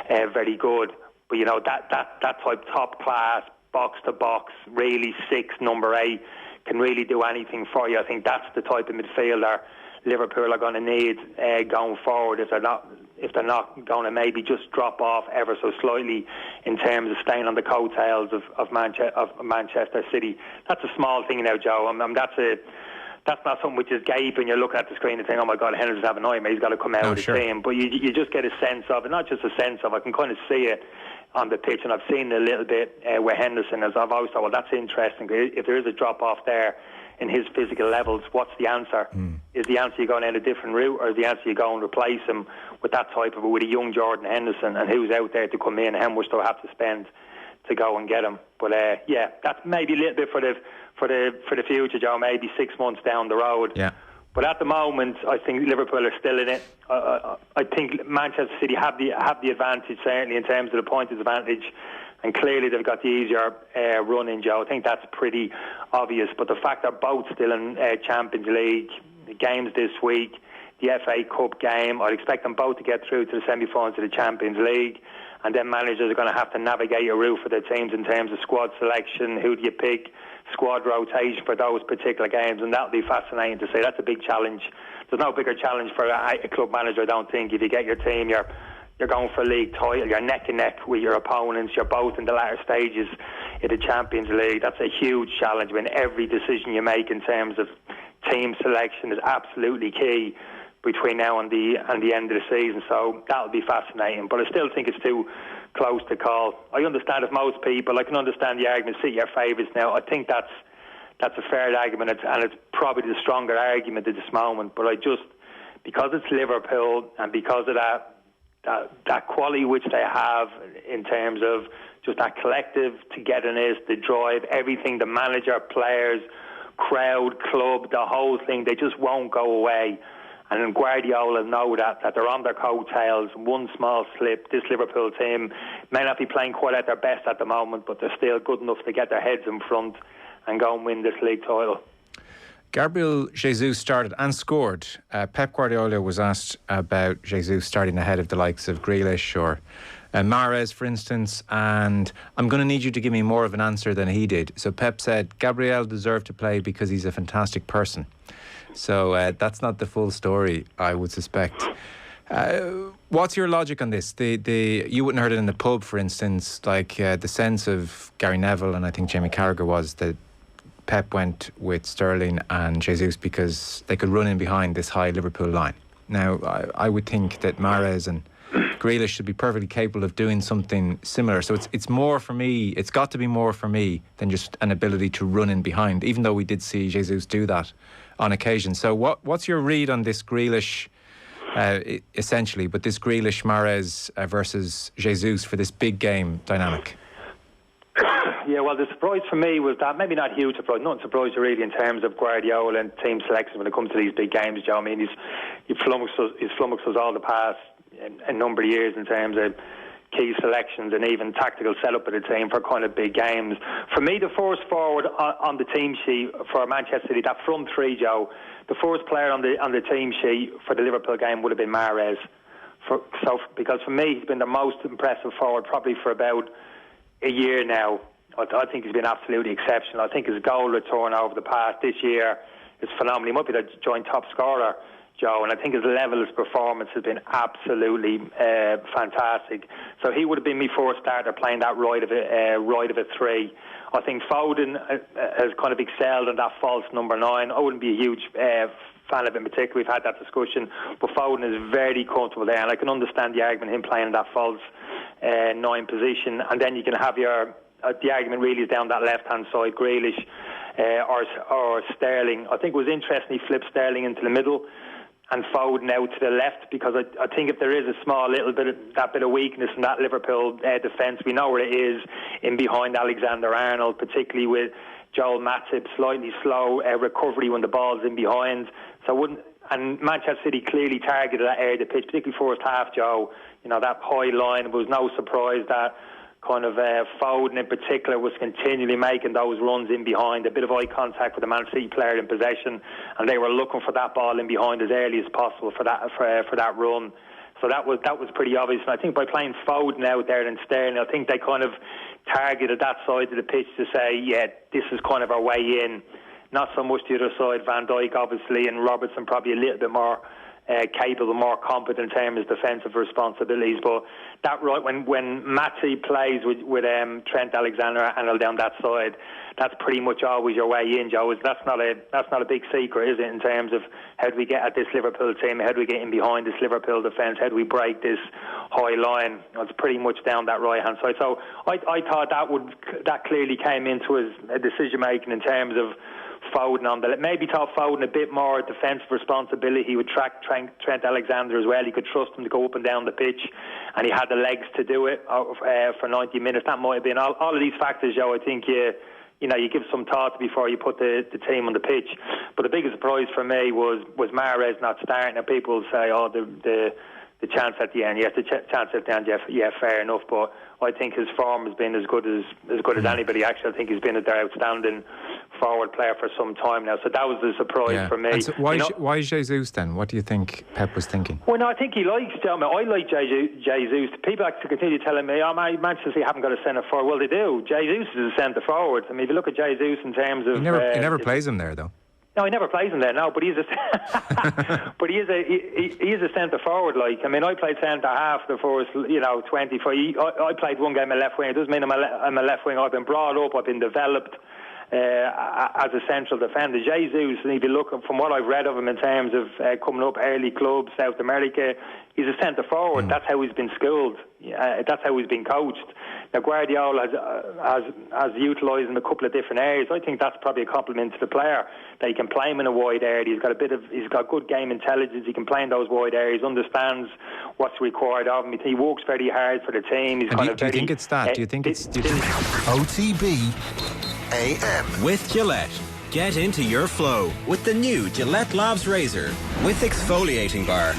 very good. But that type, top class, box to box, really 6, number 8, can really do anything for you. I think that's the type of midfielder Liverpool are going to need going forward if they're not going to maybe just drop off ever so slightly in terms of staying on the coattails of Manchester City. That's a small thing now, Joe. That's not something which is gaping. You're looking at the screen and saying, "Oh my God, Henderson's having a nightmare. He's got to come out with his team." But you just get a sense of it, not just a sense of. I can kind of see it on the pitch, and I've seen a little bit where Henderson is. I've always thought, well, that's interesting. If there is a drop off there in his physical levels, what's the answer? Is the answer you going down a different route, or is the answer you go and replace him with that type of with a young Jordan Henderson, and who's out there to come in, and how much they'll have to spend to go and get him? But yeah, that's maybe a little bit for the future, Joe. Maybe 6 months down the road. Yeah. But at the moment, I think Liverpool are still in it. I think Manchester City have the advantage, certainly in terms of the points advantage, and clearly they've got the easier run in, Joe. I think that's pretty obvious. But the fact they're both still in Champions League, the games this week, the FA Cup game, I'd expect them both to get through to the semi-finals of the Champions League. And then managers are going to have to navigate a route for their teams in terms of squad selection. Who do you pick? Squad rotation for those particular games, and that'll be fascinating to see. That's a big challenge. There's no bigger challenge for a club manager, I don't think. If you get your team, you're going for a league title, you're neck and neck with your opponents, you're both in the latter stages in the Champions League. That's a huge challenge when every decision you make in terms of team selection is absolutely key between now and the end of the season. So that'll be fascinating. But I still think it's too close to call. I understand if most people, I can understand the argument, City are favourites now. I think that's a fair argument, and it's probably the stronger argument at this moment. But because it's Liverpool, and because of that quality which they have in terms of just that collective togetherness, the drive, everything, the manager, players, crowd, club, the whole thing, they just won't go away. And Guardiola know that they're on their coattails. One small slip, this Liverpool team may not be playing quite at their best at the moment, but they're still good enough to get their heads in front and go and win this league title. Gabriel Jesus started and scored. Pep Guardiola was asked about Jesus starting ahead of the likes of Grealish or Mahrez, for instance, and I'm going to need you to give me more of an answer than he did. So Pep said Gabriel deserved to play because he's a fantastic person. So that's not the full story, I would suspect. What's your logic on this? You wouldn't have heard it in the pub, for instance, like the sense of Gary Neville, and I think Jamie Carragher, was that Pep went with Sterling and Jesus because they could run in behind this high Liverpool line. Now, I would think that Mahrez and Grealish should be perfectly capable of doing something similar. So it's more for me, it's got to be more for me than just an ability to run in behind, even though we did see Jesus do that on occasion. So what's your read on this Grealish, essentially, but this Grealish, Mahrez versus Jesus for this big game dynamic? Yeah, well, the surprise for me was that, maybe not huge surprise, not surprise really in terms of Guardiola and team selection when it comes to these big games, Joe. I mean, he's flummoxed us all the past a number of years in terms of key selections and even tactical setup of the team for kind of big games. For me, the first forward on the team sheet for Manchester City, that front three, Joe, the first player on the team sheet for the Liverpool game would have been Mahrez. Because for me, he's been the most impressive forward probably for about a year now. I think he's been absolutely exceptional. I think his goal return over the past this year is phenomenal. He might be the joint top scorer, Joe, and I think his level, his performance has been absolutely fantastic. So he would have been my first starter playing that right of a three. I think Foden has kind of excelled in that false number 9. I wouldn't be a huge fan of it in particular. We've had that discussion, but Foden is very comfortable there, and I can understand the argument him playing in that false 9 position. And then you can have the argument really is down that left-hand side, Grealish or Sterling. I think it was interesting he flipped Sterling into the middle and Foden out to the left, because I think if there is a small little bit of weakness in that Liverpool defence, we know where it is in behind Alexander-Arnold, particularly with Joel Matip, slightly slow recovery when the ball's in behind. And Manchester City clearly targeted that area of the pitch, particularly first half, Joe. You know, that high line. It was no surprise that kind of Foden in particular was continually making those runs in behind, a bit of eye contact with the Man City player in possession, and they were looking for that ball in behind as early as possible for that run. So that was pretty obvious. And I think by playing Foden out there and Sterling, I think they kind of targeted that side of the pitch to say, yeah, this is kind of our way in. not so much the other side. Van Dijk, obviously, and Robertson probably a little bit more capable, more competent in terms of defensive responsibilities. But that right when Matty plays with Trent Alexander-Arnold down that side, that's pretty much always your way in, Joe. That's not a big secret, is it? In terms of how do we get at this Liverpool team? How do we get in behind this Liverpool defence? How do we break this high line? It's pretty much down that right hand side. So I thought that clearly came into his decision making in terms of Foden on the maybe thought Foden a bit more defensive responsibility. He would track Trent Alexander as well. He could trust him to go up and down the pitch, and he had the legs to do it for 90 minutes. That might have been all of these factors, Joe. I think you give some thought before you put the team on the pitch. But the biggest surprise for me was Mahrez not starting. Now people say, oh, the chance at the end. Yes, the chance at the end. Yeah, fair enough. But I think his form has been as good as anybody. Actually, I think he's been their outstanding forward player for some time now. So that was the surprise for me. And so why Jesus then? What do you think Pep was thinking? Well, no, I think he likes. I like Jesus. People actually continue telling me, "Oh, Manchester City haven't got a centre forward." Well, they do. Jesus is a centre forward. I mean, if you look at Jesus in terms of, he never plays him there though. No, he never plays him there. No, but he is a centre forward. Like, I mean, I played centre half the first 24. I played one game at left wing. It doesn't mean I'm a left wing. I've been brought up. I've been developed as a central defender. Jesus, and if you look from what I've read of him in terms of coming up early clubs, South America, he's a centre forward. That's how he's been schooled. That's how he's been coached. Now Guardiola has utilised him a couple of different areas. I think that's probably a compliment to the player, that he can play him in a wide area. He's got good game intelligence. He can play in those wide areas. Understands what's required of him. He works very hard for the team. He's do you think it's that? Do you think it's OTB AM with Gillette? Get into your flow with the new Gillette Labs Razor with exfoliating bar.